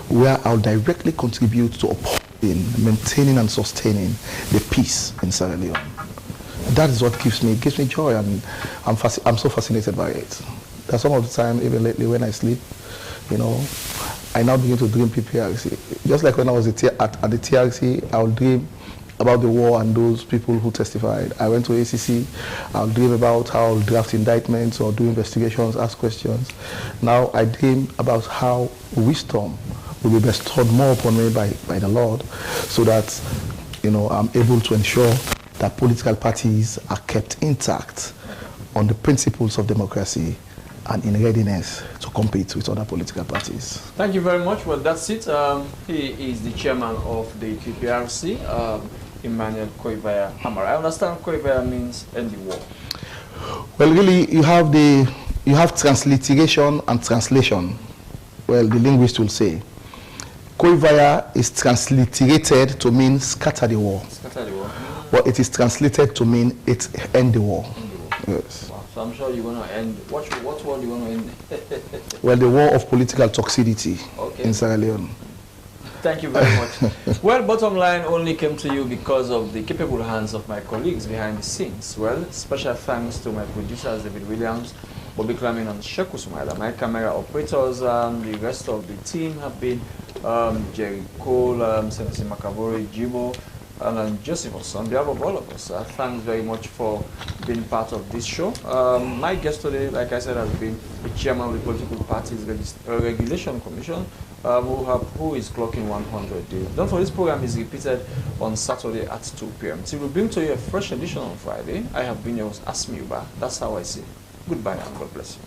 where I'll directly contribute to upholding, maintaining, and sustaining the peace in Sierra Leone. That is what gives me joy, and I'm so fascinated by it. That some of the time, even lately when I sleep, I now begin to dream PPRC. Just like when I was at the TRC, I'll dream about the war and those people who testified. I went to ACC, I'll dream about how I'll draft indictments or do investigations, ask questions. Now I dream about how wisdom will be bestowed more upon me by the Lord, so that I'm able to ensure that political parties are kept intact on the principles of democracy and in readiness to compete with other political parties. Thank you very much. Well, that's it. He is the chairman of the PPRC, Emmanuel Koivaya Amara. I understand Koivaya means end the war. Well, really, you have transliteration and translation. Well, the linguist will say. Koivaya is transliterated to mean scatter the war. Scatter the war. But it is translated to mean it end the war. Yes. Wow. So I'm sure you're going to end. What war do you want to end? Well, the war of political toxicity in Sierra Leone. Thank you very much. Well, bottom line only came to you because of the capable hands of my colleagues behind the scenes. Well, special thanks to my producers, David Williams, Bobby Klamin, and Sheku Sumaila. My camera operators and the rest of the team have been Jerry Cole, Senesi Makabori, Jibo, and Josephus. On behalf of all of us, thanks very much for being part of this show. My guest today, like I said, has been the chairman of the Political Parties Regulation Commission, who is clocking 100 days. Don't forget, this program is repeated on Saturday at 2 p.m. Till we bring to you a fresh edition on Friday, I have been your host, Asmi Uba. That's how I say goodbye and God bless you.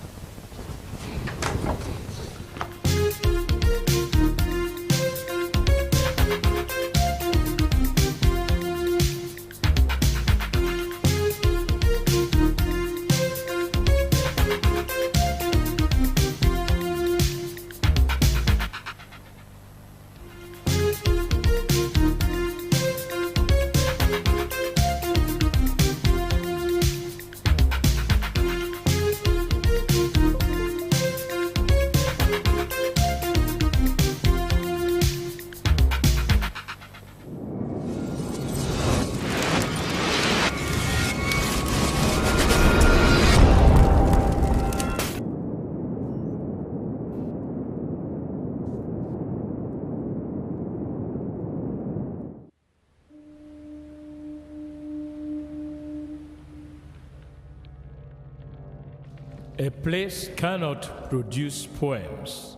A place cannot produce poems.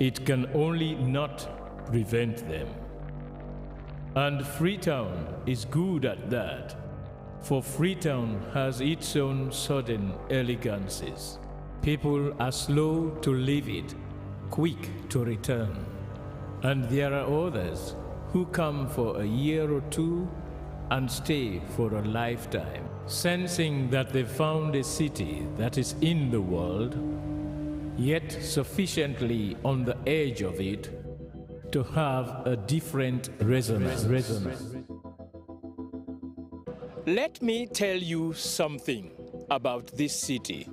It can only not prevent them. And Freetown is good at that, for Freetown has its own sudden elegances, People are slow to leave it, quick to return. And there are others who come for a year or two and stay for a lifetime, sensing that they've found a city that is in the world, yet sufficiently on the edge of it to have a different resonance. Let me tell you something about this city.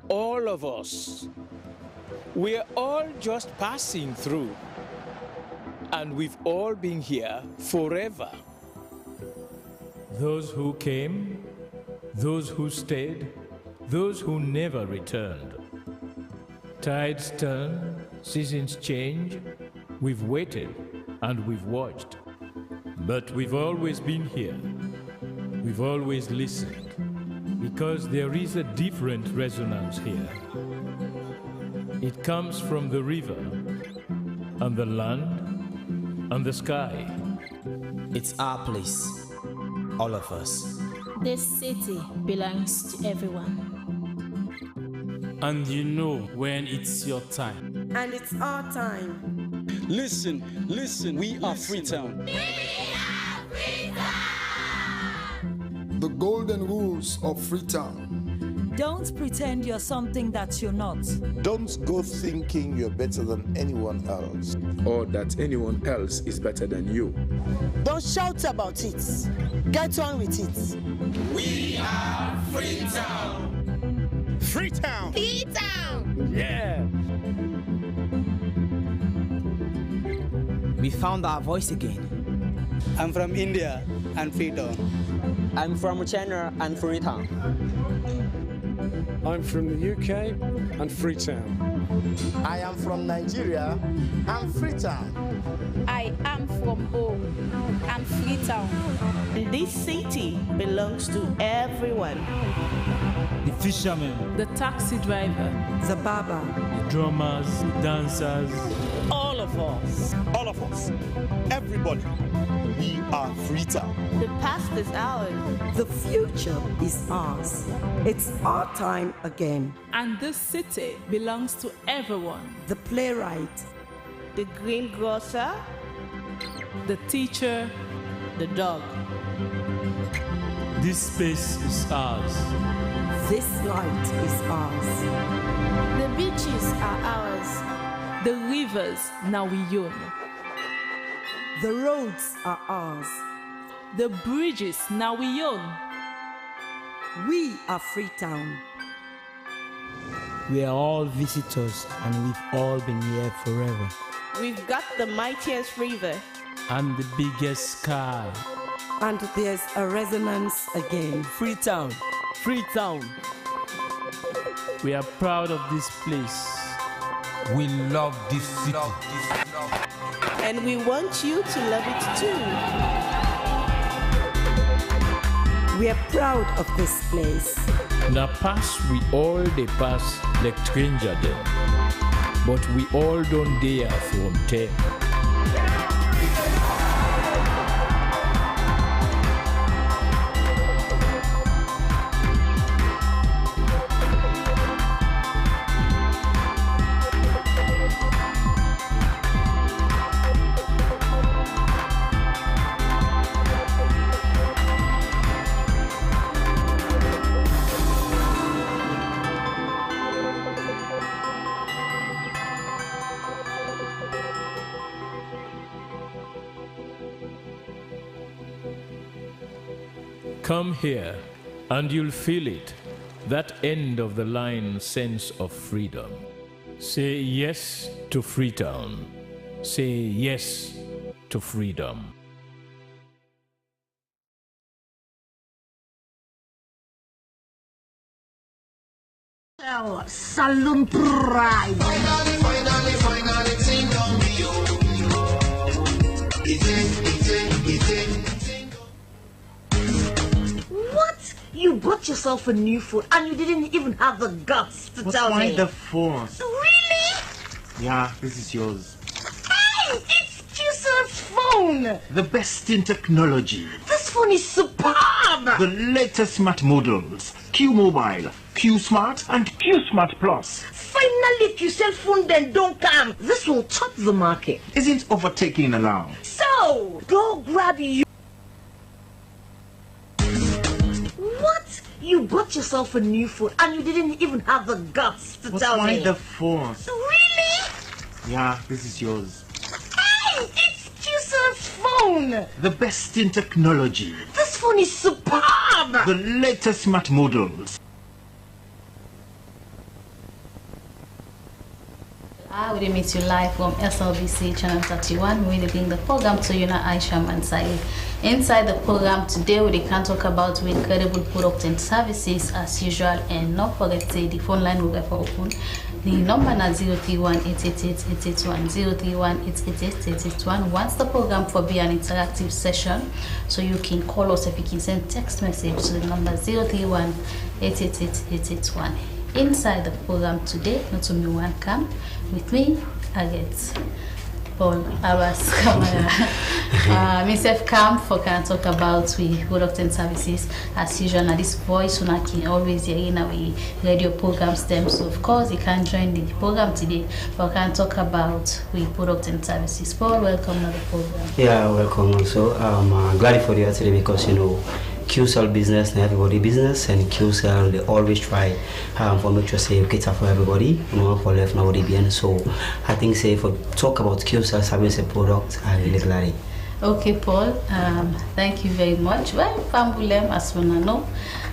All of us, we're all just passing through, and we've all been here forever. Those who came, those who stayed, those who never returned. Tides turn, seasons change, we've waited and we've watched. But we've always been here. We've always listened, because there is a different resonance here. It comes from the river, and the land, and the sky. It's our place, all of us. This city belongs to everyone. And you know when it's your time. And it's our time. Listen, we are Freetown. The golden rules of Freetown. Don't pretend you're something that you're not. Don't go thinking you're better than anyone else, or that anyone else is better than you. Don't shout about it. Get on with it. We are Freetown. Freetown! Freetown! Yeah! We found our voice again. I'm from India and Freetown. I'm from China and Freetown. I'm from the UK and Freetown. I am from Nigeria and Freetown. I am from home and Freetown. This city belongs to everyone. The fishermen, the taxi driver, the barber, the drummers, the dancers. All of us. All of us. Everybody. We are Freetown. The past is ours. The future is ours. It's our time again. And this city belongs to everyone. The playwright, the greengrocer, the teacher, the dog. This space is ours. This light is ours. The beaches are ours. The rivers now we own. The roads are ours. The bridges now we own. We are Freetown. We are all visitors and we've all been here forever. We've got the mightiest river. And the biggest sky. And there's a resonance again. Freetown. Freetown. We are proud of this place. We love this city. And we want you to love it too. We are proud of this place. Now pass we all they pass like stranger them, but we all don't dare from them. Come here, and you'll feel it, that end of the line sense of freedom. Say yes to Freetown. Say yes to freedom. Saloon Pride. Finally, ting on me, What? You bought yourself a new phone and you didn't even have the guts to tell me. Why the phone? Really? Yeah, this is yours. Hey, it's Q-Cert's phone. The best in technology. This phone is superb. The latest smart models. Q Mobile, Q Smart and Q Smart Plus. Finally, if you sell phone, then don't come. This will top the market. Isn't overtaking allowed? So, go grab you. What? You bought yourself a new phone and you didn't even have the guts to tell me. Why the force? Really? Yeah, this is yours. Hey, it's QCell's phone. The best in technology. This phone is superb. The latest smart models. I will meet you live from SLBC Channel 31. We will bring the program to you now, Aisha Mansai. Inside the program today, we can talk about incredible products and services as usual, and not forget to say the phone line will get open. The number is 031-888-881, 031-888-881. Once the program for be an interactive session, so you can call us if you can send text message to the number 031-888-881. Inside the program today, not only one cam with me, I get Paul Abbas camera. Myself Cam for can talk about we product and services as usual. Now this voice una can always hear in our radio programs them. So of course you can join the program today, but can talk about we product and services. Paul, welcome to the program. Yeah, welcome also. I'm glad for you today because you know QCell business and everybody business, and QCell they always try for make sure say cater for everybody, you know, for left nobody behind. So I think say for talk about QCell service and product, I really glad. Okay, Paul. Thank you very much. Well, Fambulem, as we know,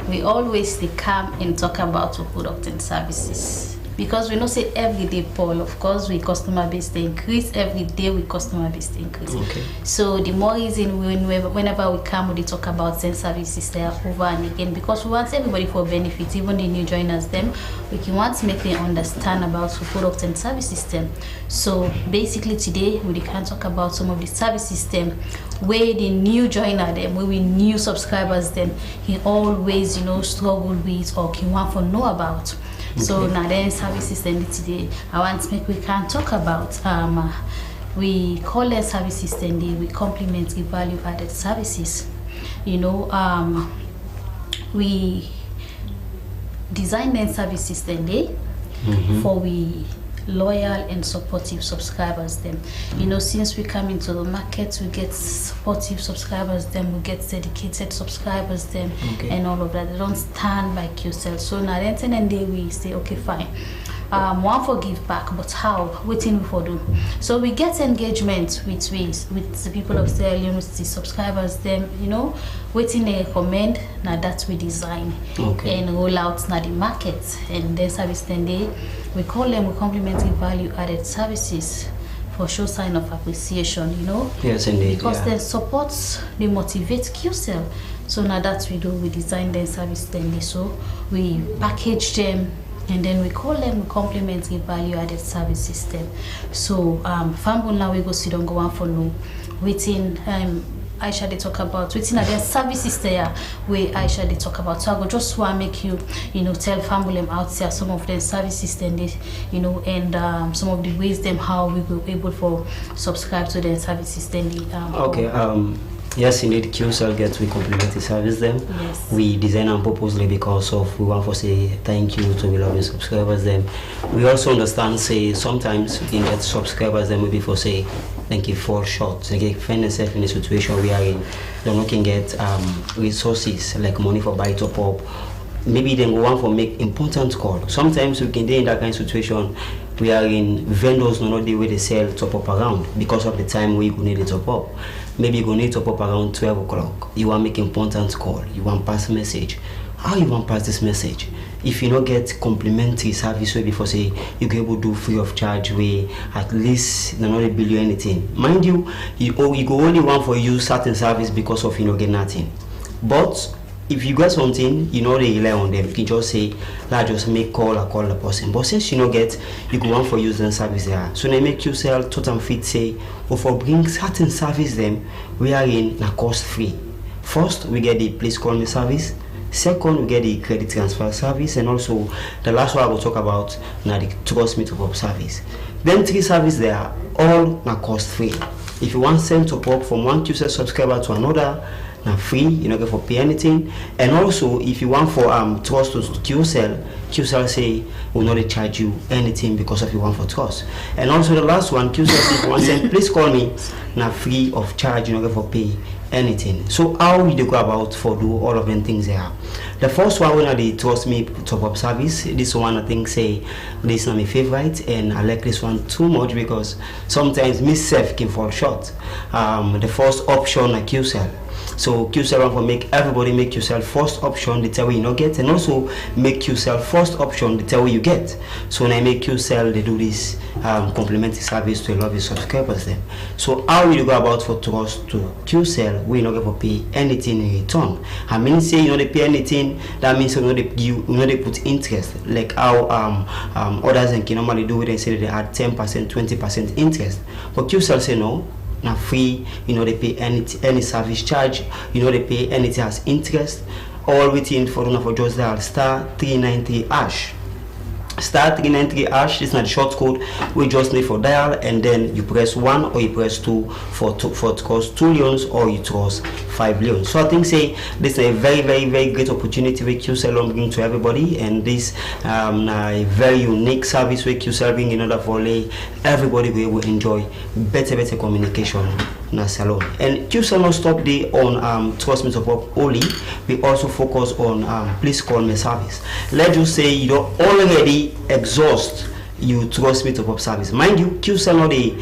we always come and talk about our product and services. Because we know say every day, Paul, of course, we customer base they increase. Every day we customer base they increase. Okay. So the more reason whenever we come, we talk about send services there over and again, because we want everybody for benefit, even the new joiners them. We can want to make them understand about the product and service system. So basically today we can talk about some of the service system where the new joiner them, where we new subscribers them, he always struggle with or can want to know about. So now then service system today I want to make we can talk about we call it service system day, we complement the value added services. We design then service system day for we loyal and supportive subscribers them. Since we come into the market, we get supportive subscribers them, we get dedicated subscribers them, and all of that. They don't stand by QCell. So now then and day we say okay fine, one for give back, but how? Waiting for do. So we get engagement with the people of Sierra Leone, with the subscribers them, waiting they recommend now that we design and roll out now the market, and then service then they we call them we complementing value added services for show sign of appreciation, Yes, indeed. Because they support, they motivate QCell. So now that we do, we design them service then so we package them, and then we call them we complementing value added service system. So Fambo now we go sit on go on for no waiting Aisha they talk about waiting again services there where Aisha they talk about. So I go just want to make you tell family out there some of the services then they and some of the ways them how we will able for subscribe to the services then yes, indeed, QCell gets we complementary service them. Yes. We design and purposely because of we want to say thank you to we loving subscribers them. We also understand say sometimes we can get subscribers them maybe for say thank you fall short. They get find themselves in a situation we are in. They not can get resources like money for buy top up. Maybe they go want for make important call. Sometimes we can be in that kind of situation. We are in vendors not the way they sell top up around because of the time we need it top up. Maybe you go need top up around 12 o'clock. You want make important call. You want pass message. How you want pass this message? If you not get complimentary service way before say you can able to do free of charge way at least they not bill you anything. Mind you, you go only want for you certain service because of get nothing. But if you got something, they rely on them. You can just say, "Let's just make call or call the person." But since you not get, you go want for use the service there. So they make you sell total fit say, or for bring certain service them, we are in a cost free. First, we get the please call me service. Second, we get the credit transfer service, and also the last one I will talk about now the trust me top up service. Then 3 services they are all na cost free. If you want send top up from one QCell subscriber to another, now free, you know, get for pay anything. And also if you want for trust to QCell say will not charge you anything because of you want for trust. And also the last one, QCell say if you want to please call me, now free of charge, you know, get for pay anything. So how will they go about for do all of them things there? The first one when they trust me top up service, this one I think say this is not my favorite, and I like this one too much because sometimes myself can fall short. The first option at QCell. So QCell want for make everybody make QCell first option the tell you not get, and also make QCell first option the tell you get. So when I make QCell they do this complimentary service to a lot of subscribers them. So how will you go about for trust to QCell? We not going to pay anything in return. I mean say you know they pay anything, that means you know they give, you know they put interest like how others and can normally do it and say they add 10%, 20% interest. But QCell say no. Now free, you know they pay any service charge, you know they pay anything as interest, all within for just dial *393#. *393#, this is not the short code we just need for dial, and then you press 1 or you press 2 for cost 2 leons or you trust 5 leons. So I think say this is a very great opportunity with QCell bring to everybody, and this a very unique service with QCell bring in order for everybody will enjoy better communication na salon. And QCell not stop there on trust me support only, we also focus on please call me service. Let's just say you don't already exhaust you trust me top up service. Mind you, QCell not the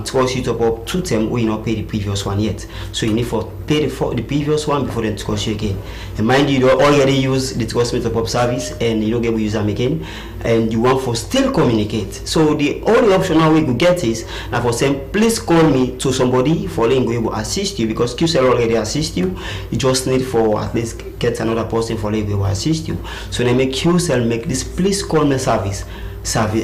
trust you top up 2 term or you not pay the previous one yet. So you need for pay the previous one before then trust you again. And mind you don't already use the trust me top up service and you don't get to use them again, and you want for still communicate. So the only option now we could get is now for saying please call me to somebody for letting go will assist you, because QCell already assist you. You just need for at least get another person for letting go will assist you. So they make QCell make this please call me service free,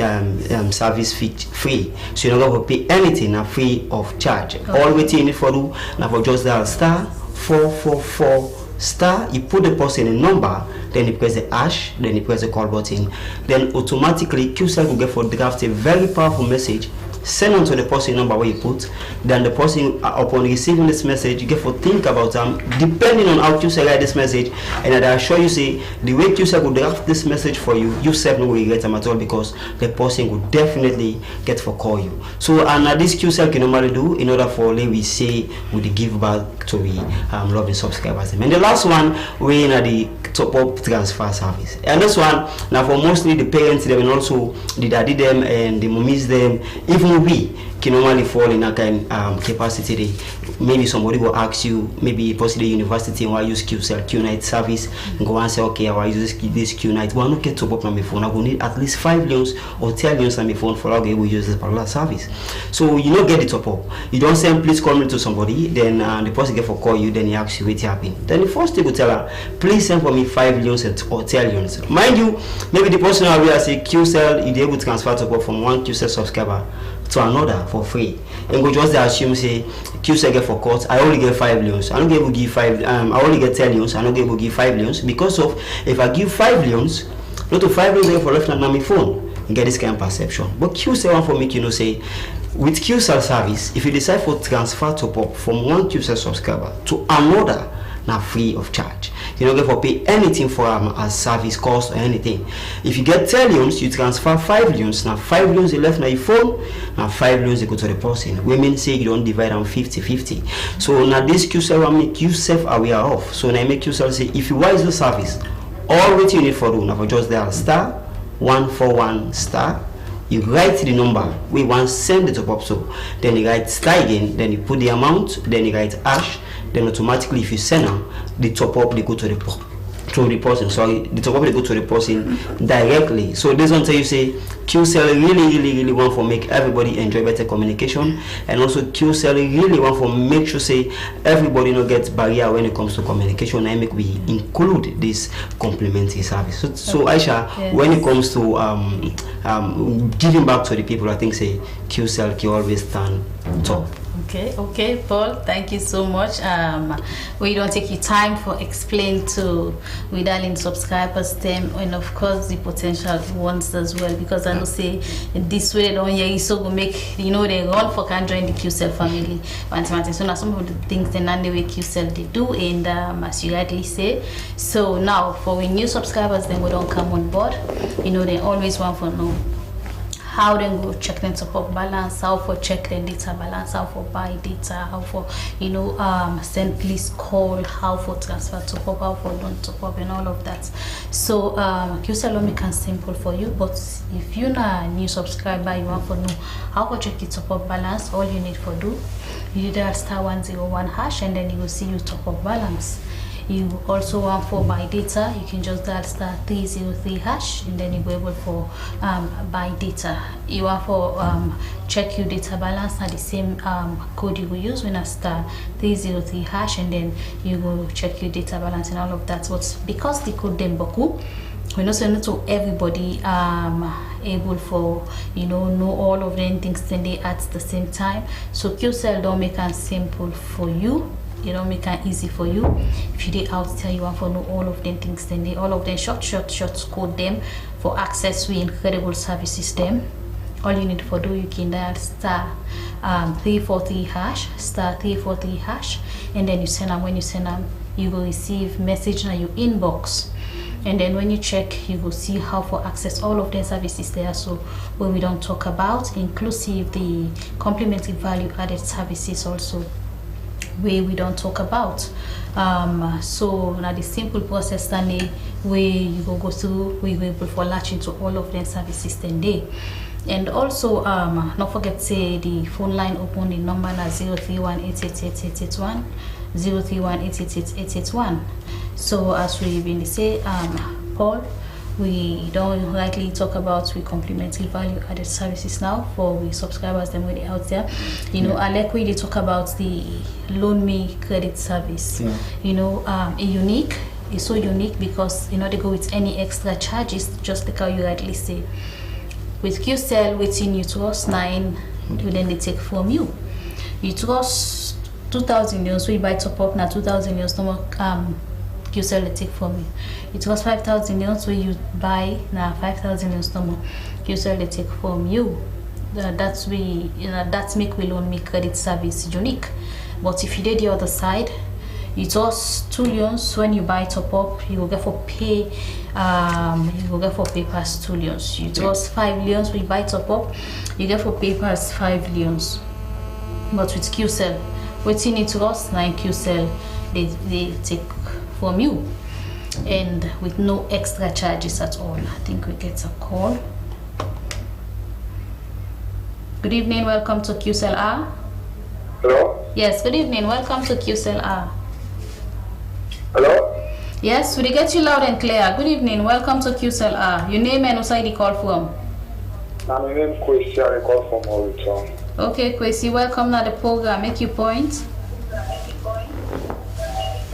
so you're not going to pay anything now free of charge. All we need for do now for just dial *444#, you put the person in number, then you press the hash, then you press the call button, then automatically QCell will get for draft a very powerful message, send on to the person number where you put. Then the person upon receiving this message, you get to think about them depending on how QCell write this message, and I assure you say the way QCell will draft this message for you, you self no regret them at all, because the person will definitely get for call you. So and this QCell can normally do in order for we say we give back to we loving subscribers. And the last one we in the top up transfer service, and this one now for mostly the parents them and also the daddy them and the mummies them, even we can normally fall in a kind capacity. Maybe somebody will ask you, maybe possibly university, and I use QCell Q-Night service, and go and say, okay, I will use this Q-Night. Well, I don't get top up on my phone. I will need at least 5 leons or 10 leons on my phone for I will use this particular service. So you don't get it top up. You don't say please call me to somebody, then the person get for call you, then he asks you what happened. Then the first thing will tell her, please send for me 5 leons or 10 leons. Mind you, maybe the person will say QCell, you're able to transfer top up from one QCell subscriber to another for free, and go just assume say QCell get for court, I only get 5 leons, I don't get to give 5 I only get 10 leons, I don't get to give 5 leons, because of if I give 5 leons, not to 5 leons for left on my phone, and get this kind of perception. But QCell want for me, you know, say with QCell service, if you decide for transfer top up from one QCell subscriber to another, now free of charge. You don't get for pay anything for as service cost or anything. If you get 10 leons, you transfer 5 leons. Now 5 leons you left on your phone, now 5 leons you go to the person. Women say you don't divide them 50-50. So now this QCell will make you self-aware of. So now make QCell say if you wise the service, all what you need for do now for just dial *141#. You write the number we want send it up, so then you write star again, then you put the amount, then you write hash, then automatically if you send them, the top up they go to the person. Sorry, the top up they go to the person directly. So this one tell you say QCell really want to make everybody enjoy better communication, and also QCell really want to make sure say everybody no get barrier when it comes to communication, and make we include this complimentary service. So Aisha, yes, when it comes to giving back to the people, I think say QCell can always stand top. Okay, Paul, thank you so much. We don't take your time for explain to we darling subscribers them and of course the potential ones as well, because I know say this way they don't hear you so go make they run for can join the QCell family. So now some of the things the way QCell they do, and as you rightly say. So now for we new subscribers then we don't come on board, they always want to know how then go check them top-up balance, how for check the data balance, how for buy data, how for send please call, how for transfer top-up, how for don't top-up, and all of that. So QCell make it simple for you, but if you're not a new subscriber, you want to know how to check the top-up balance, all you need for do, you dial *101# and then you will see your top-up balance. You also want for buy data, you can just dial *303# and then you go able for buy data. You want for check your data balance at the same code you will use when I *303# and then you go check your data balance and all of that. But because the code them boku, we know so not to everybody able for know all of them things then they at the same time. So QCell don't make it simple for you. You don't make it easy for you. If you did out there, you want to know all of them things, then they all of them short code them for access to incredible services them. All you need for do, you can dial *343# *343#, and then you send them. When you send them, you will receive message in your inbox, and then when you check, you will see how for access all of the services there. So when we don't talk about inclusive the complementary value added services also where we don't talk about. So now the simple process then where you go through, we will able for latch into all of them services then day. And also don't forget say the phone line open, the number na 031-888-881 031-888-881. So as we been say Paul, we don't likely talk about we complementary value added services now for we subscribers them way out there. I like we talk about the loan me credit service. Unique. It's so unique because they go with any extra charges, just like how you rightly say. With QCell within you trust 9, then they take from you. You trust 2,000 euros, so you buy top up now 2,000 euros no more QCell they take from you. It was 5,000 euros, so you buy now 5,000 euros no more QCell they take from you. That's that's make we loan me credit service unique. But if you did the other side, it was 2 loans. When you buy top up, you will get for pay past 2 loans. It was 5 loans. We buy top up, you get for pay past 5 loans. But with QCell, within it was 9 QCell they take from you, and with no extra charges at all. I think we get a call. Good evening, welcome to QCell. Hello? Yes, good evening, welcome to QCell. Hello? Yes, we get you loud and clear. Good evening, welcome to QCell. Your name and who side you call from? My name is Kwesi, I call from Freetown. Okay, Kwesi, welcome to the program. Make your point.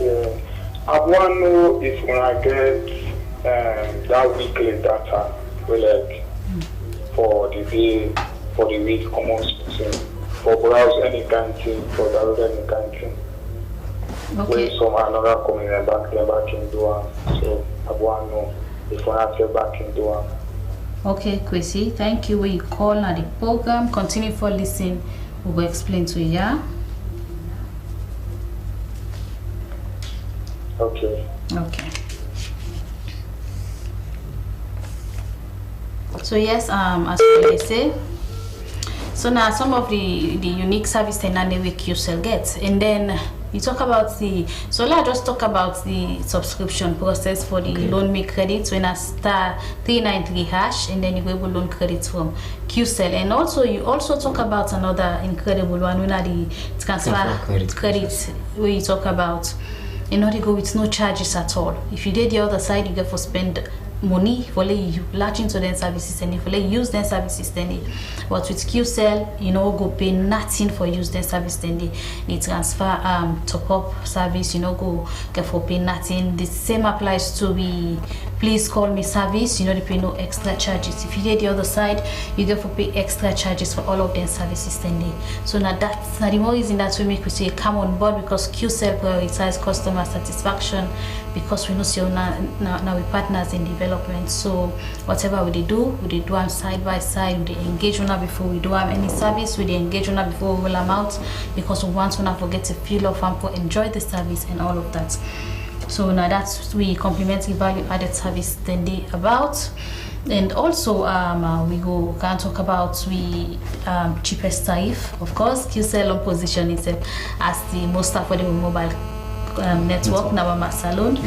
Yeah. I want to know if when I get that weekly data, for the day, for the week, for browse any kind of thing, for download any kind of thing. Okay. When some another coming back in Duan, so I want to know if I have to back in Duan. Okay, Kwesi, thank you. When you call on the program, continue for listening. We will explain to you. Yeah? Okay. Okay. So yes, as we say, so now some of the unique service and the way QCell gets, and then you talk about the. So let's just talk about the subscription process for the loan me credits when I start *393#, and then you will loan credits from QCell, and also you also talk about another incredible one when the transfer credits where you talk about. They go with no charges at all. If you did the other side, you get for spend money for you latch into them services and if you use them services then but with QCell you know go pay nothing for use them service then they transfer top up service you know go get for pay nothing. The same applies to the please call me service, you know they pay no extra charges. If you get the other side you get for pay extra charges for all of them services then so now that's the more reason that we make we say come on board because QCell prioritize customer satisfaction because we know so now we partners in development. So whatever we do them side by side. We engage on before we do have any service. We engage on before we roll them out because we want to not forget to feel of and enjoy the service and all of that. So now that's we complementary value added service then they about. And also we can talk about we cheapest tariff. Of course QCell on position itself as the most affordable mobile network now salon.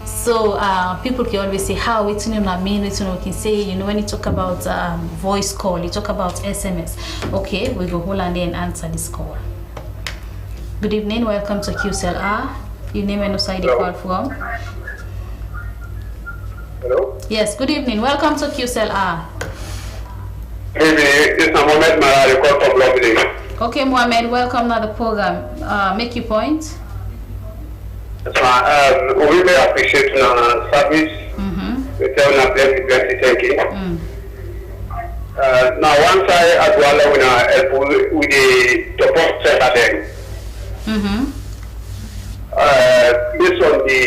So people can always say how it's you know mean it's you know can say you know when you talk about voice call you talk about SMS. Okay, we go hold and then answer this call. Good evening, welcome to QCell. Your name and side you call from. Hello? Yes, good evening, welcome to QCell. Good evening, this is Mohammed Mara, call from Lovely. Okay, Mohammed, welcome to the program. Make your point. We really appreciate the service. We tell you plenty, thank you. Now, once I as well with the support center then. Based on the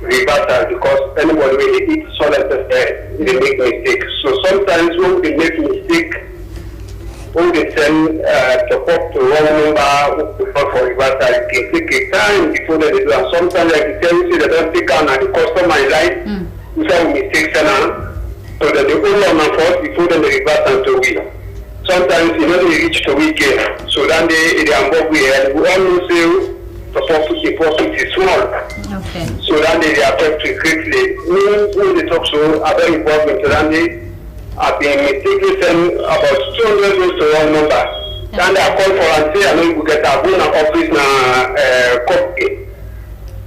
reversal, because anybody when they eat solid they make mistakes. So sometimes when they make mistake, when they send support to wrong number for reversal, it can take a time before they do. And sometimes like you tell you they don't take on the customer line, without mistakes so that they only on fault before they reverse and to we. Sometimes you know they reach to weekend, so then they involve we and we all say the profit is small. Okay. So then they affect it quickly. When they talk so are very important, so then they have been mistakenly sent about 200 to one number. Then they are called for and say, I know we get a bonus office na copy.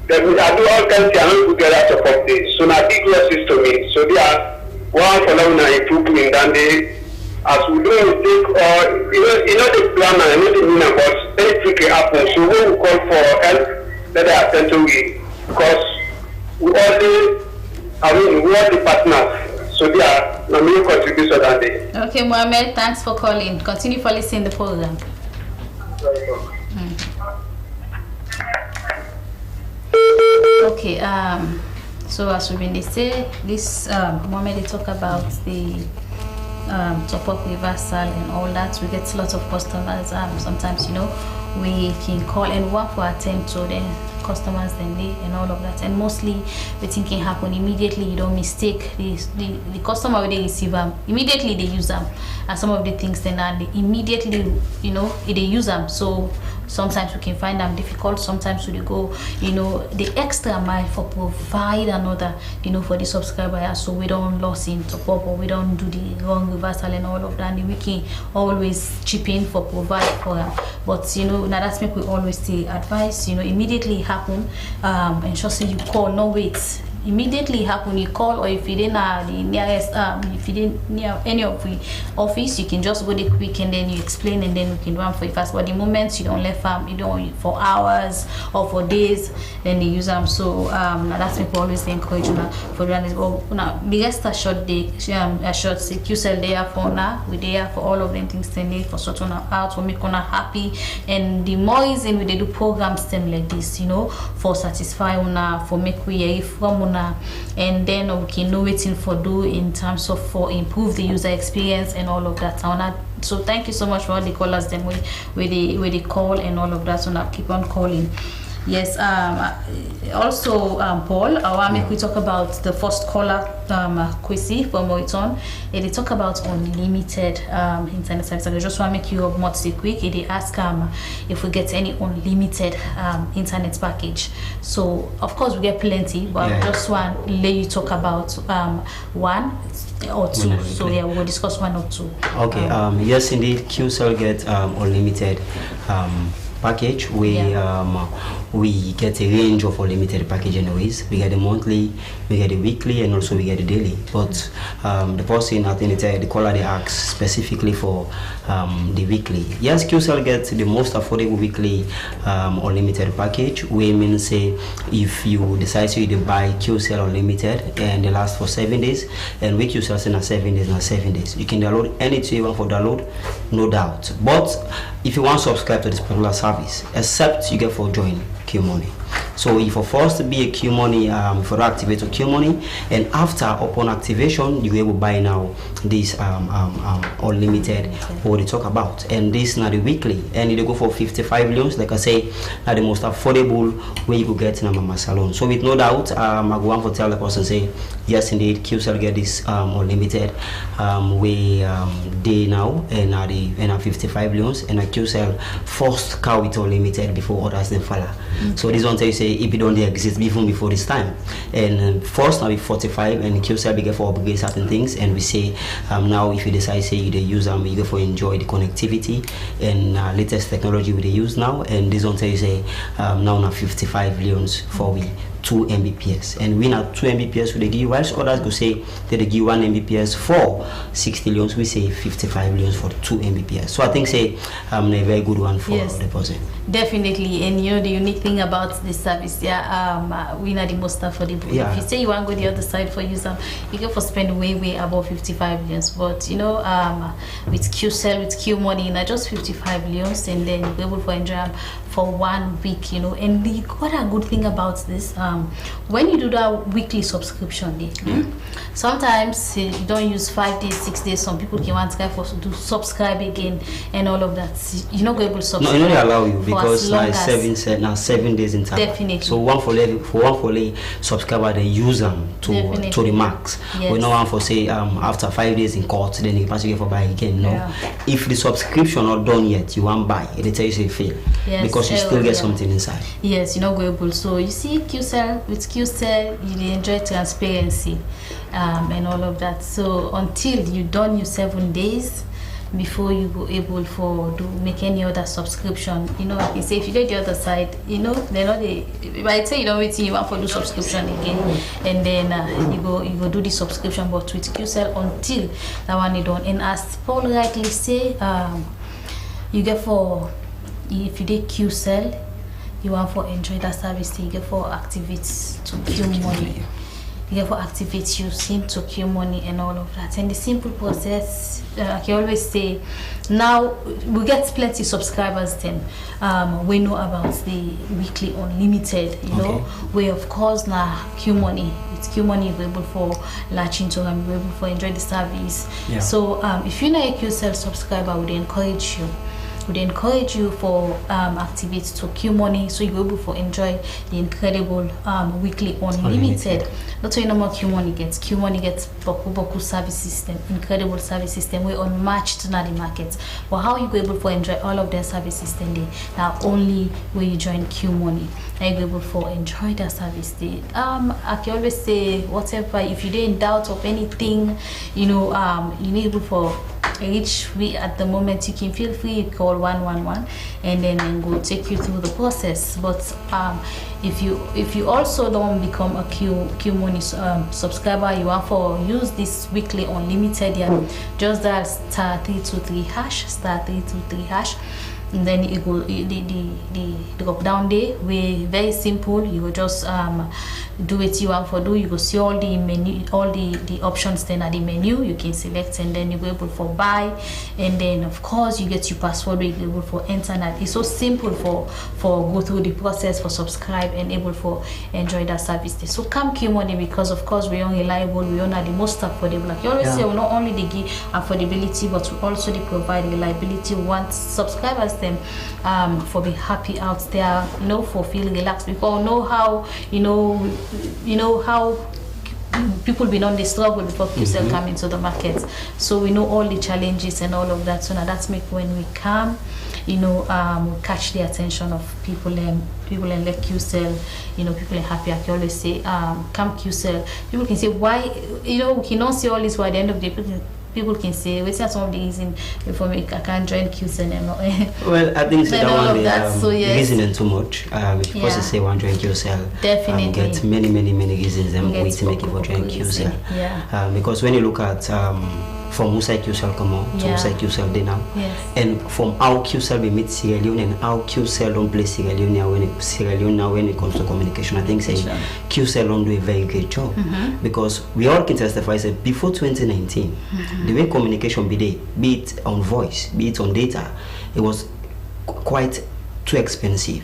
Then I do all kinds of things, we get out of updates. So now big losses to me. So they are one for now improvement, then they as we do mistake or you know the plan and you know the meaning about anything can happen. So when we call for help, let us attend to it because we all the partners. So they are the main contribution that day. Okay, Mohammed, thanks for calling. Continue for listening to the program. Okay, so as we've been say this Mohammed they talk about the top up reversal and all that. We get a lot of customers sometimes you know we can call and work for attend to the customers then they and all of that, and mostly the thing can happen immediately. You don't mistake the customer when they receive them immediately they use them, and some of the things then they immediately you know they use them. So sometimes we can find them difficult. Sometimes we go you know the extra mile for provide another you know for the subscriber, so we don't lose in top up or we don't do the wrong reversal and all of that. And we can always chip in for provide for them. But you know now that's make we always say advice you know immediately happen. Ensure say you call, no wait. Immediately happen you call, or if you didn't the nearest if you didn't near any of the office you can just go the quick and then you explain and then we can run for you fast. But the moment you don't let you don't for hours or for days then they use them. So that's me always encourage you for run this. But now biggest assured day assured say QCell there for now we there for all of them things then for sort of out for make una happy. And the more reason we they do programs them like this you know for satisfy una for make we from and then we can know waiting for do in terms of for improve the user experience and all of that. So thank you so much for all the callers then with the call and all of that. So now keep on calling. Yes, also Paul, I want to make we talk about the first caller, Kwesi from Moriton. They talk about unlimited internet service. I just want to make you up more quick. They ask if we get any unlimited internet package. So of course we get plenty, but I just want to let you talk about one or two. So yeah, we will discuss one or two. Okay. Yes, indeed, QCell get unlimited package. we get a range of unlimited package anyways. We get the monthly, we get the weekly, and also we get the daily. But the person, I think the caller they asked specifically for the weekly. Yes, QCell gets the most affordable weekly unlimited package. We mean say if you decide to buy QCell unlimited and they last for 7 days, and with QCell in 7 days, not 7 days, you can download anything you want for download, no doubt. But if you want to subscribe to this particular service, except you get for join Q Money. So if you're forced to be a Q Money, if you activate a Q Money, and after upon activation, you will buy now this unlimited what they talk about, and this now the weekly, and they go for 55 millions. Like I say, now the most affordable way you could get in a mama salon. So with no doubt, I go on for tell the person say yes indeed, QCell get this unlimited way day now, and at 55 millions, and a QCell first car with unlimited before others then follow. So this one tell you say if it don't exist even before this time, and first now with 45, and QCell be get for upgrade certain things, and we say now if you decide say you use them, you go for enjoy the connectivity and latest technology we use now, and this one tell you say now 55 millions for we 2 Mbps, and we now 2 Mbps with the give, whilst others go say they give 1 Mbps for 60 millions, we say 55 millions for 2 Mbps. So I think say a very good one for the person. Definitely, and you know the unique thing about this service, we are the most affordable. If you say you want to go the other side for use you can for spend way above 55 millions, but you know with QCell, with Q Money, not just 55 millions, and then you're able to enjoy for 1 week, you know. And the other good thing about this, when you do that weekly subscription day, sometimes you don't use 5 days, 6 days. Some people can want to subscribe again and all of that. You're not able to subscribe. No, they allow you because now 7 days in time. Definitely. So one for subscriber they use them to the max. We no one for say after 5 days in court then you pass you for buy again. No, if the subscription not done yet, you won't buy. They tell you say fail because you still get something inside. Yes, you're not able. So you see QCell, with QCell you enjoy transparency and all of that. So until you done your 7 days before you go able for to make any other subscription, you know, like you say if you go the other side, you know, they're not the I say you don't wait till you want for do subscription again, and then you go do the subscription. But with QCell until that one is done, and as Paul rightly say, you get for if you did QCell, you want for enjoy that service, you get for activate to Q Money. You get for activate using to Q Money and all of that. And the simple process, I can always say, now we get plenty subscribers then. We know about the weekly unlimited, you know, where of course now Q Money. With Q Money you're able for latch into and you're able for enjoy the service. So if you're not a QCell subscriber, I would encourage you for activate to Q Money, so you're able to enjoy the incredible weekly unlimited. Not only normal Q Money gets boku service system, incredible service system, we're unmatched in the market. But how you go able to enjoy all of their service system day now only when you join Q Money. Are you able to enjoy their service day? I can always say whatever, if you're in doubt of anything, you know, you need able for reach we at the moment, you can feel free to call 111 and then go take you through the process. But if you also don't become a Q Money subscriber, you want for use this weekly unlimited, just dial *323# *323#, and then it go the drop down there. We very simple. You will just do what you want for do. You go see all the menu, all the options then at the menu. You can select and then you go able for buy, and then of course you get your password. You go able for enter. And it's so simple for go through the process for subscribe and able for enjoy that service. So come Q Money, because of course we are reliable. We are the most affordable. Like you always say, we not only they give affordability, but we also they provide reliability. We want subscribers them for be happy out there, you know, for feel relaxed, because know how you know how people been on the struggle before QCell come into the market. So we know all the challenges and all of that. So now that's make when we come, you know, we catch the attention of people and let QCell, you know, people are happy. I can always say, come QCell. People can say why, you know, we cannot see all this. By the end of the day, people can say, we see some of the reason before I can't join QCell and well, I think so that one reasoning too much. If you say one join QCell, definitely get many reasons and way to make it for join QCell. Because when you look at from who side QCell come on to who side QCell they now, and from how QCell we meet Sierra Leone and how QCell don't play Sierra Leone when it comes to communication, I think QCell don't do a very great job because we all can testify that before 2019, the way communication be it on voice, be it on data, it was quite too expensive.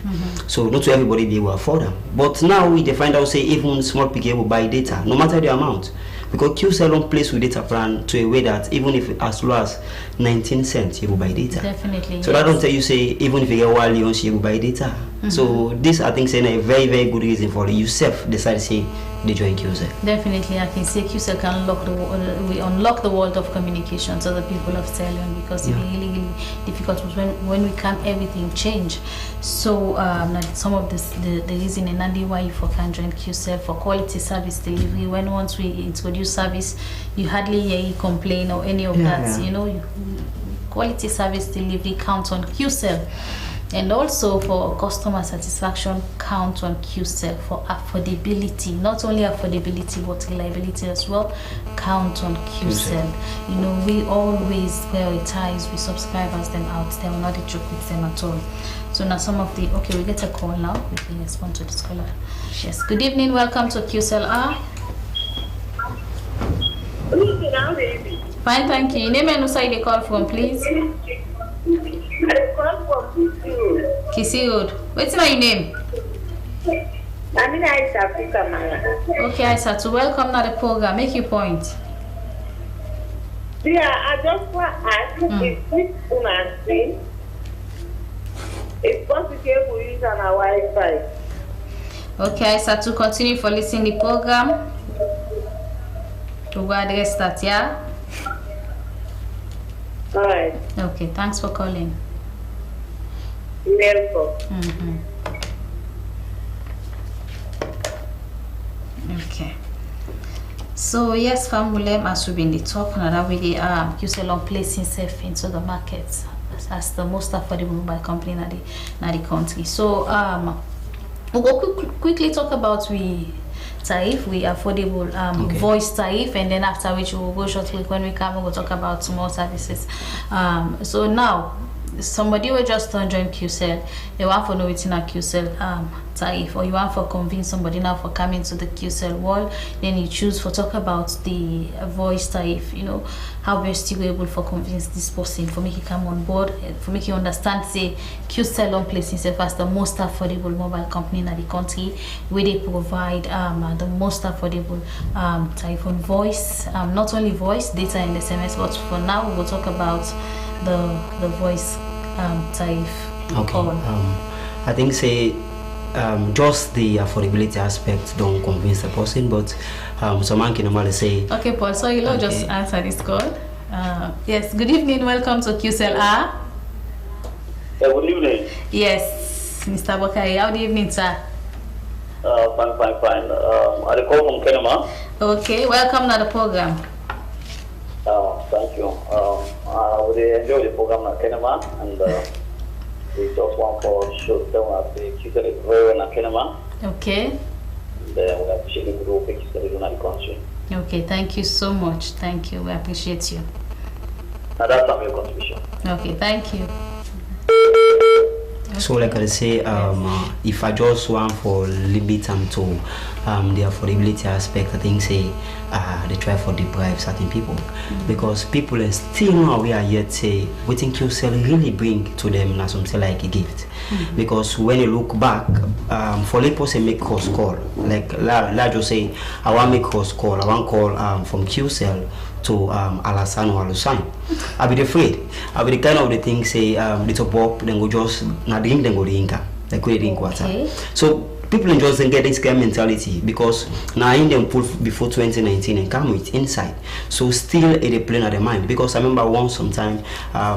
So not to everybody they will afford them. But now we find out say even small people will buy data, no matter the amount. Because QCell don't place with data plan to a way that even if as low as 19 cents you will buy data. Definitely. So that don't tell you say even if you get 1 million you will buy data. So this I think is a very good reason for you self decide say they join QCell. Definitely, I can say QCell can unlock the world of communication to the people of Sierra Leone because it's really difficult when we can everything change. So some of the reason and why you can join QCell for quality service delivery. When once we introduce service, you hardly hear you complain or any of that. You know, quality service delivery counts on QCell. And also for customer satisfaction, count on QCell. For affordability, not only affordability but reliability as well, count on QCell. You know, we always prioritize with subscribers them out there, we're not a joke with them at all. So now some of the we get a call now, we can respond to this caller. Yes, good evening, welcome to QCell. Fine, thank you. Your name and who side you call from, please? I come from Kisi Road. What's my name? My name is Africa Maya. Okay, Aisatu, welcome to the program. Make your point. Yeah, I just want to ask if this woman thing is possible to use on our Wi-Fi. Okay, Aisatu, continue for listening to the program. To go address that, yeah? Alright. Okay, thanks for calling. Welcome. Okay. So yes, family, as we've been talking about, we QCell on placing safe into the market as the most affordable mobile company in the country. So we'll quickly talk about tariff, we affordable voice tariff, and then after which we'll go shortly when we come we'll talk about some more services. So now somebody will just join QCell, they want to know it's in a QCell tariff, or you want to convince somebody now for coming to the QCell world, then you choose for talk about the voice tariff. You know, how best you able for convince this person for make you come on board, for make you understand say QCell on place itself as the most affordable mobile company in the country, where they provide the most affordable tariff on voice, not only voice, data and SMS, but for now we'll talk about the voice tariff. Okay. I think say just the affordability aspect don't convince the person, but someone can normally say. Okay, Paul. So you'll just answer this call. Yes. Good evening. Welcome to QCell. Good evening. Yes, Mr. Bakari. How do evening, sir? Fine. I call from Kenema. Okay. Welcome to the program. Thank you. I really enjoy the program at Kenema, and we just want for show them at the QCell is very well at Kenema. Okay. And we appreciate the good work QCell is in the country. Okay, thank you so much. Thank you. We appreciate you. And that's our contribution. Okay, thank you. So like I say, if I just want for limit them to the affordability aspect, I think say they try for deprive certain people, because people are still not aware yet say what QCell really bring to them now something like a gift. Because when you look back, for a person make cross call, like let's just say I want make cross call, I want call from QCell to Alasan or Alusan. I be afraid. I be the kind of the thing say the top up then go just not drink then go the income like we drink water. So people just get this kind of mentality, because now in them pull before 2019 and come with inside. So still it plain at the mind, because I remember once sometime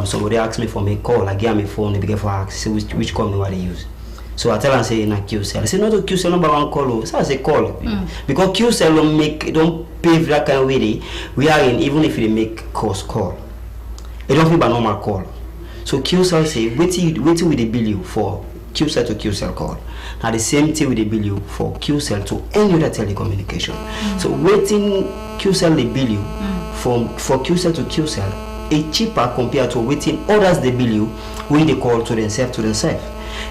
somebody asked me for my call, I gave me phone, they began for ask which company what they use. So I tell them say na QCell. I say no to QCell number one call. So I say call because QCell don't pave that kind of way. We are in even if they make cost call. It don't feel by normal call. So QCell say waiting with the bill you for QCell to QCell call. Now the same thing with the bill you for QCell to any other telecommunication. So waiting QCell the bill you for QCell to QCell is cheaper compared to waiting others the bill you when they call to themselves.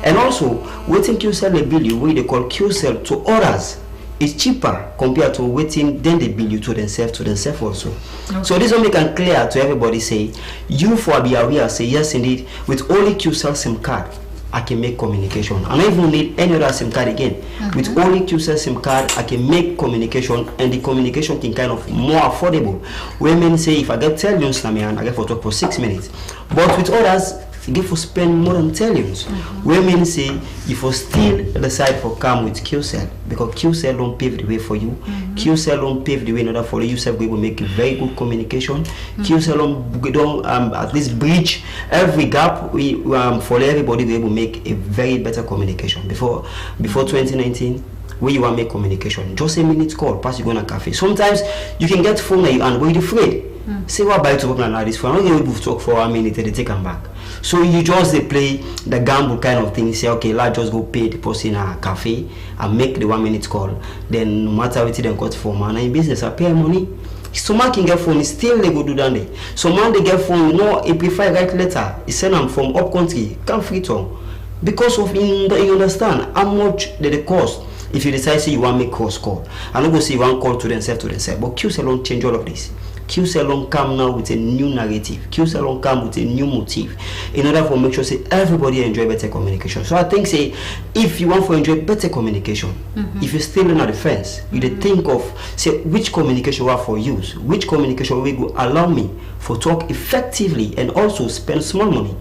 And also waiting QCell the bill you when they call QCell to others is cheaper compared to waiting then they bill you to themselves also. Okay. So this will make it clear to everybody say you for be aware say yes indeed with only QCell SIM card I can make communication. I don't even need any other SIM card again. With only QCell SIM card I can make communication and the communication can kind of more affordable. Women say if I get tellions I get for talk for 6 minutes. But with others you get for spend more than tellions. Women say if you still decide for come with QCell because QCell don't pave the way for you. QCell don't pave the way in order for you to be able to make very good communication. QCell don't at least bridge every gap for everybody to be able to make a very better communication. Before 2019 where you want to make communication, just a minute call, pass you go to a cafe. Sometimes you can get phone and where you afraid. Say what buy to open this phone. I'm not able to talk for 1 minute and they take them back. So you just play the gamble kind of thing. Say okay, let's just go pay the person in a cafe and make the 1 minute call. Then no matter what they got for man in business, I pay money. Some man can get phone, still they go do that day. Some man they get phone, he prefer write letter. He send them from up country, come Freetown. Because of you understand how much they cost. If you decide say you want to make cost call, I'm not going to say you want call to themselves. But QCell don't change all of this. QCell don't come now with a new narrative. QCell don't come with a new motive in order for make sure say everybody enjoy better communication. So I think say if you want to enjoy better communication, if you're still in the fence, you think of say which communication will for use, which communication will allow me for talk effectively and also spend small money.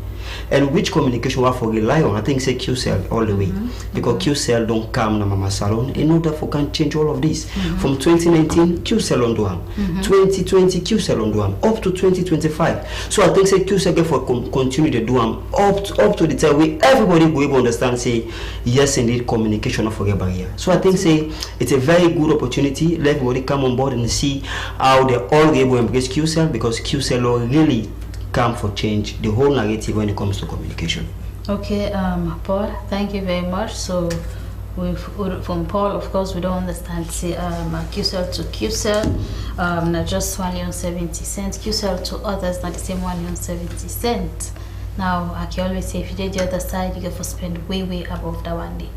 And which communication we for rely on, I think say QCell all the way. Because QCell don't come na mama salon in order for can change all of this. From 2019, QCell on doam. 2020, QCell on doam. Up to 2025. So I think say QCell get for continue to do them up to the time where everybody will able to understand say yes indeed communication of a barrier. So I think say it's a very good opportunity. Let everybody come on board and see how they all able to embrace QCell because QCell really come for change the whole narrative when it comes to communication. Okay, Paul, thank you very much. So from Paul, of course, we don't understand say QCell to QCell, not just $1.70. QCell to others, not the same $1.70. Now I can always say if you did the other side, you get for spend way above that one day.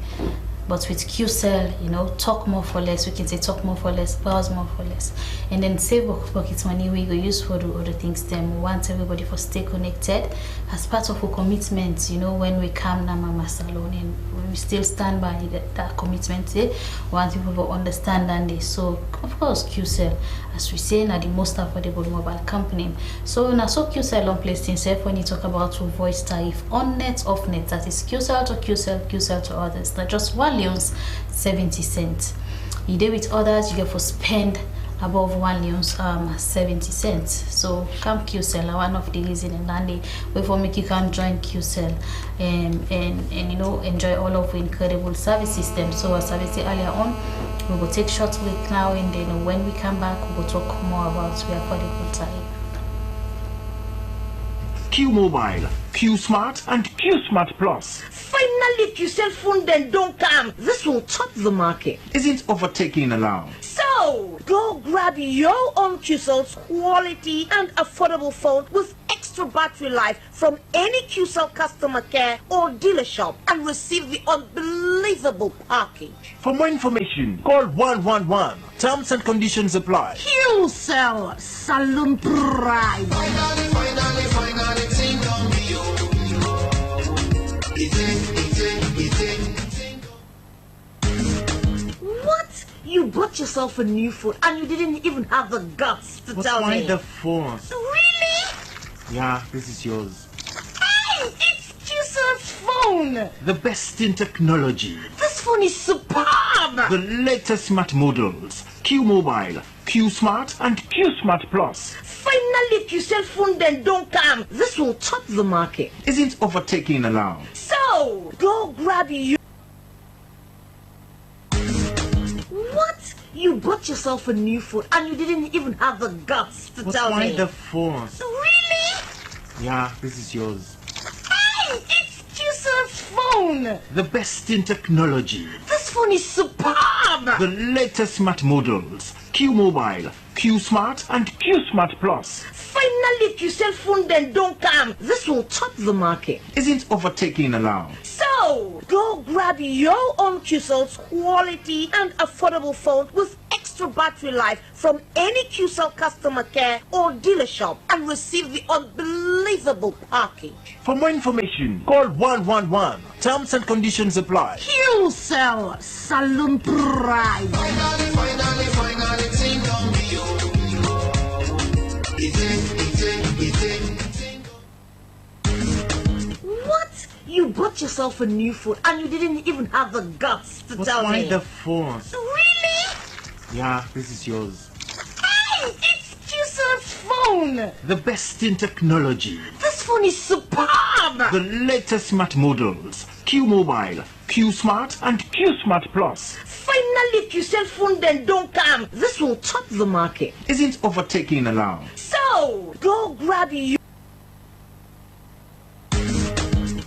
But with QCell, talk more for less. We can say talk more for less, browse more for less, and then save pocket money we go use for the other things. Then we want everybody for stay connected as part of our commitment. When we come to Mama Salon and we still stand by that commitment. We want people to understand and so of course QCell, as we say, now the most affordable mobile company. So now so QCell on place itself when you talk about your voice tariff on net, off net, that is QCell to QCell to others. Not just $1.70. You do with others, you get for spend above $1.70. So come QCell, one of the reasons and then we for make you can join QCell and enjoy all of the incredible service system. So as I said earlier on, we will take short break now and then when we come back we will talk more about the affordable tariff. Q Mobile, Q Smart and Q Smart Plus. Finally, QCell phone then don't come. This will top the market. Isn't overtaking allowed? So, go grab your own QCell's quality and affordable phone with extra battery life from any QCell customer care or dealer shop and receive the unbelievable package. For more information, call 111. Terms and conditions apply. QCell Salon Pride. Finally, think on me, What? You bought yourself a new phone and you didn't even have the guts to tell me. The phone. Really? Yeah, this is yours. Hey, it's QCell's phone. The best in technology. This phone is superb. The latest smart models. Q Mobile, Q Smart and Q Smart Plus. Finally, QCell phone then don't come. This will top the market. Isn't overtaking allowed? So, go grab your you bought yourself a new phone and you didn't even have the guts to tell me? Why the phone? Really? Yeah, this is yours. Hey, it's QCell's phone. The best in technology. This phone is superb. The latest smart models. Q Mobile, Q Smart and Q Smart Plus. Finally, QCell phone then don't come. This will top the market. Isn't overtaking allowed? So, go grab your own QCell's quality and affordable phone with extra battery life from any QCell customer care or dealer shop and receive the unbelievable package. For more information, call 111. Terms and conditions apply. QCell Saloon Pride. Finally, ting on me, yo. What? You bought yourself a new phone and you didn't even have the guts to tell Why me? the phone? Really? Yeah, this is yours. Hey, it's QCell's phone. The best in technology. This phone is superb. The latest smart models. Q Mobile, Q Smart and Q Smart Plus. Finally, QCell phone then don't come. This will top the market. Isn't overtaking allowed? So, go grab your...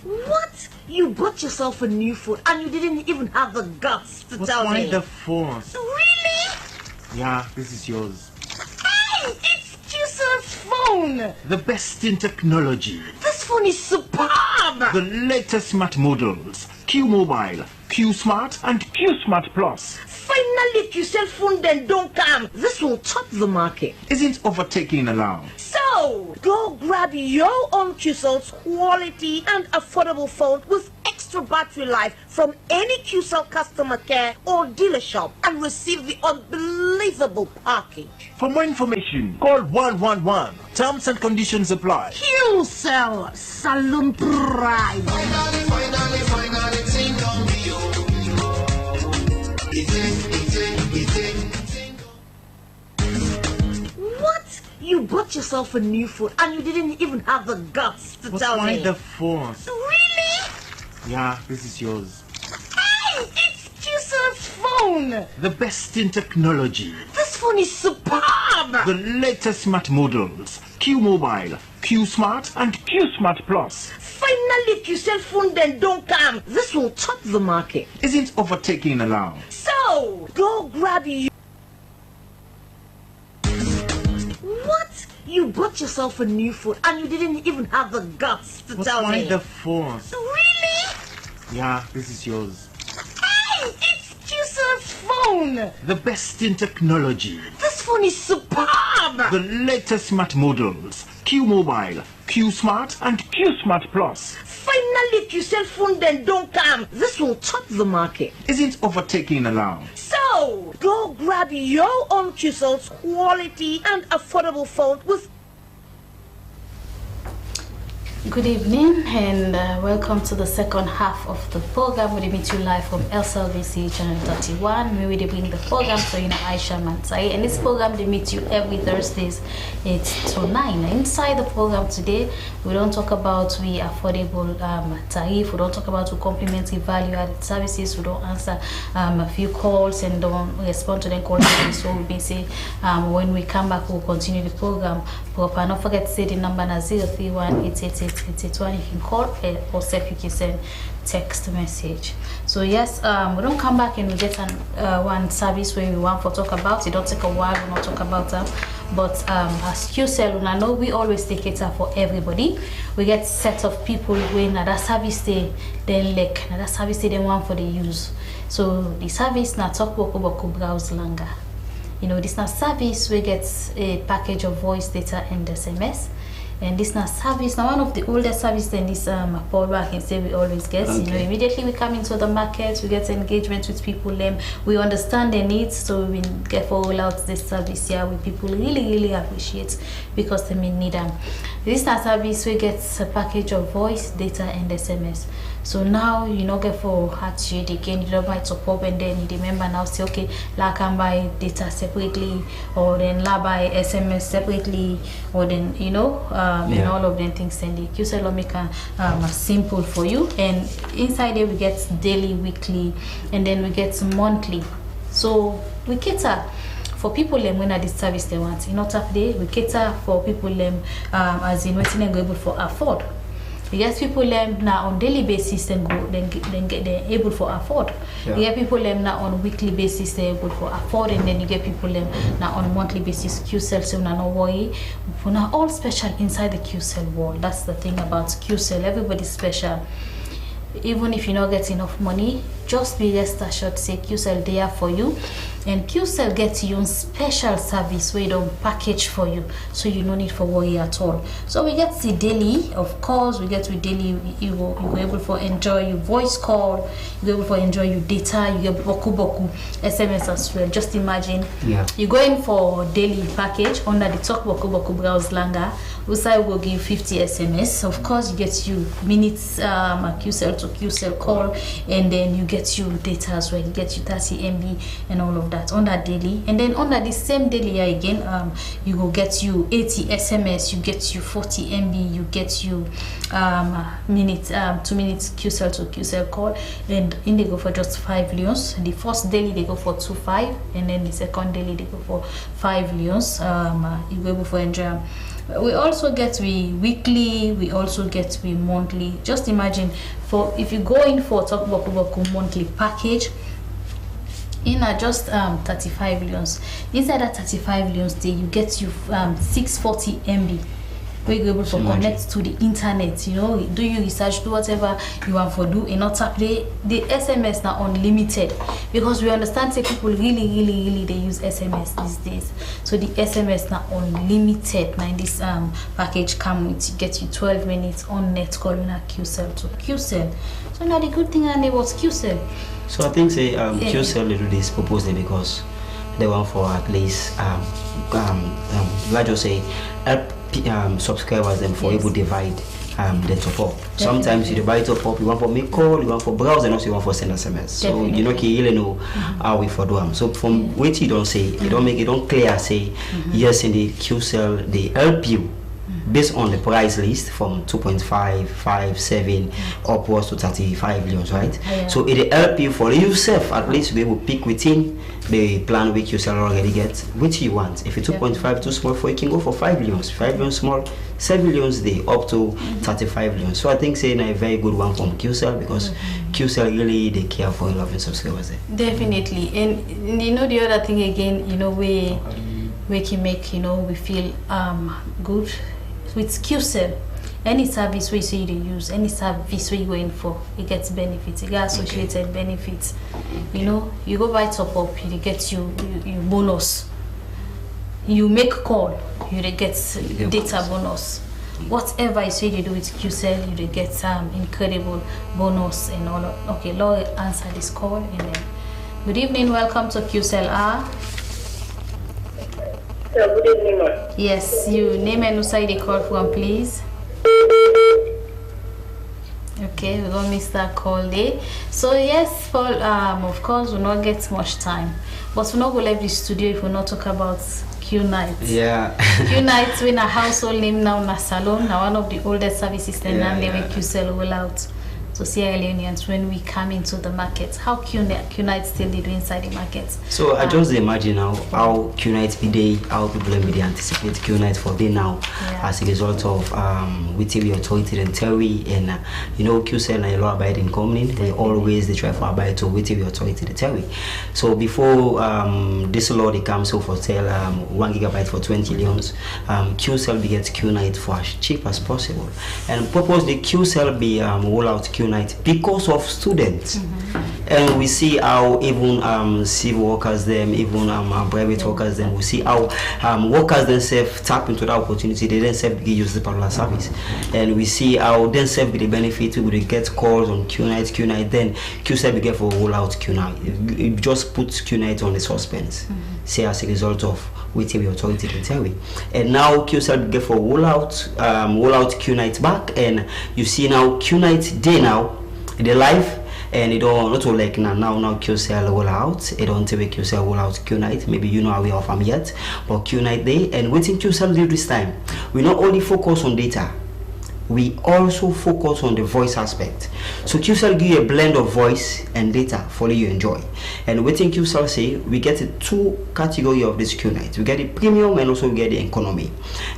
What? You bought yourself a new phone and you didn't even have the guts to tell me? Why the phone? Really? Yeah, this is yours. Hey, it's QCell's phone. The best in technology. This phone is superb. The latest smart models. Q Mobile, Q Smart and Q Smart Plus. Finally, QCell phone then don't come. This will top the market. Isn't overtaking allowed? So, go grab your own QCell's quality and affordable phone with extra battery life from any QCell customer care or dealer shop and receive the unbelievable package. For more information, call 111. Terms and conditions apply. QCell Saloon Pride. Finally, ting on me, yo. What? You bought yourself a new phone and you didn't even have the guts to tell Why me? the phone? Really? Yeah, this is yours. Hey, it's QCell's phone. The best in technology. This phone is superb. The latest smart models. Q Mobile, Q Smart and Q Smart Plus. Finally, QCell phone then don't come. This will top the market. Isn't overtaking allowed? So, go grab your... What? You bought yourself a new phone and you didn't even have the guts to tell Why me? the phone? Really? Yeah, this is yours. Hey, it's QCell's phone. The best in technology. This phone is superb. The latest smart models. Q Mobile, Q Smart and Q Smart Plus. Finally, QCell phone then don't come. This will top the market. Isn't overtaking allowed? So, go grab your own QCell's quality and affordable phone with... Good evening and welcome to the second half of the program. We meet you live from Slbc Channel 31. We will bring the program to Aisha Mansai, and this program they meet you every Thursdays 8 to 9. Inside the program today, we don't talk about we affordable tariff. We don't talk about we complimentary value-added services. We don't answer a few calls and don't respond to the calls. So we been say when we come back, we'll continue the program proper. Don't forget to say the number na 031-888-881. You can call or you can send text message. So yes, we don't come back and we get one service where we want to talk about it. Don't take a while, we not talk about them. But as QCell, I know we always take it for everybody. We get sets of people when that service they like, that service they want for the use. So the service na talk about browse longer. You know, this na service we get a package of voice data and SMS. And this now service, now one of the oldest service than this Paul I can say we always get. Okay. You know, immediately we come into the market, we get engagement with people, we understand their needs, so we get for roll out this service here with people really appreciate because they may need them. This now service we get a package of voice, data and SMS. So now you know get for heart shade again, you don't buy top up and then you remember now say okay, la can buy data separately or then la buy SMS separately or then you know and all of them things and the QCell make simple for you. And inside there we get daily, weekly, and then we get monthly. So we cater for people when at this service they want. In other day, we cater for people as in waiting and go able for afford. You get people now on daily basis then they're able for afford. You get people now on weekly basis they're able for afford, and then you get people now on monthly basis. QCell, so no worry, we're now all special inside the QCell world. That's the thing about QCell. Everybody's special. Even if you not get enough money, just be rest assured say QCell there for you, and QCell gets you on special service where you don't package for you, so you no need for worry at all. So we get the daily, of course, we get with daily. You go able for enjoy your voice call, you go able for enjoy your data, you get boku SMS as well. Just imagine you go in for daily package under the talk boku browse langa. We say we'll give 50 SMS. Of course, you get you minutes QCell to QCell call, and then you get you data as well. You get you 30 MB and all of that on that daily. And then under the same daily again, you go get you 80 SMS. You get you 40 MB. You get you 2 minutes QCell to QCell call, and in they go for just 5 leons. The first daily they go for 2.5, and then the second daily they go for 5 leons. You go able for enjoy. We also get we weekly, we also get we monthly. Just imagine, for if you go in for talk boku monthly package, in just 35 leons. Inside that 35 leons day, you get you 640 MB. Where you're able to connect to the internet, you know, do your research, do whatever you want for do. In not the SMS now unlimited, because we understand that people really they use SMS these days. So the SMS now unlimited. Now this package come with, you get you 12 minutes on net calling a QCell to QCell. So now the good thing and it was QCell. So I think say QCell do this purposely because they want for at least let's just say help subscribers them for able to divide the top up. Sometimes you divide top up, you want for make call, you want for browse, and also you want for send SMS. So you know you really know how we for do them. So from what you don't say, you don't make it don't clear say yes in the QCell they help you based on the price list from 2.5, 5, 7 upwards to 35 millions, right? So it help you for yourself at least to be able to pick within the plan which you shall already get which you want. If it's 2.5 too small for, you can go for 5 millions, 5 millions small, 7 millions day up to 35 millions. So I think saying a very good one from QCell, because QCell really they care for your loving subscribers there. Definitely. And you know the other thing again, you know, we can make, you know, we feel good with QCell. Any service we say you use, any service we going for, it gets benefits, it gets associated benefits. You know, you go buy top up, you get you bonus. You make call, you get data bonus. Whatever you say you do with QCell, you get some incredible bonus and all. Okay, Lord, answer this call and then. Good evening, welcome to QCell. Good evening, ma'am. Yes, you name and who side the call from, please. Okay, we're gonna miss that call there. So yes, for of course we'll not get much time, but we're not gonna leave the studio if we not talk about Q Night. Q Night when a household name now na salon, now one of the oldest services and they make QCell roll out to Sierra Leoneans when we come into the market. How Q Night still did inside the market? So I just imagine now how Q Night be day, how people be anticipate Q Night for day now as a result of with the authority and Terry and you know QCell and law abiding company, they always they try for abide to with the authority the Terry. So before this law they come so for sale 1 gigabyte for 20 leons, QCell be get Q Night for as cheap as possible. And purpose the QCell be roll out Q Night because of students. And we see how even civil workers them, even private workers them, we see how workers themselves tap into that opportunity, they themselves use the particular service. And we see how themselves be the benefit, we will get calls on Q Night, then QCell be get for roll out Q Night. It just puts Q Night on the suspense. Say as a result of waiting the authority to tell me. And now QCell get for roll out Q Night back, and you see now Q Night day now, the live, and it don't not like now QCell roll out. It don't take QCell roll out Q Night. Maybe you know how we of them yet, but Q Night day and waiting QCell do this time. We not only focus on data. we also focus on the voice aspect. So QCell give you a blend of voice and data for you enjoy. And within QCell say we get a two category of this Q night. We get the premium and also we get the economy.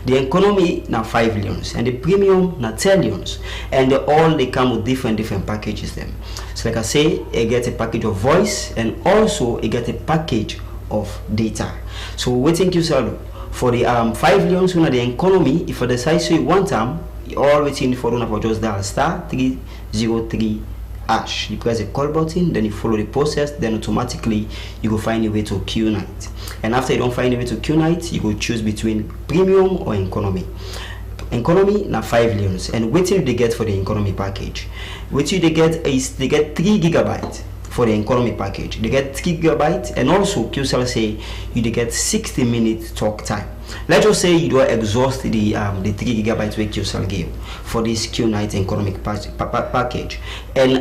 The economy now 5 leons and the premium now 10 leons, and they come with different packages them. So like I say, it get a package of voice and also it get a package of data. So within QCell for the 5 leons when the economy, if I decide to one time, all waiting for one for just dial *303#. You press the call button, then you follow the process, then automatically you go find a way to Q night. And after you don't find a way to Q night, you go choose between premium or economy. Economy now 5 leons, and what they get for the economy package? What they get is they get 3 gigabytes for the economy package. They get 3 gigabytes, and also QCell say you they get 60-minute talk time. Let's just say you don't exhaust the 3 gigabytes where QCell gave for this Q night economic package, and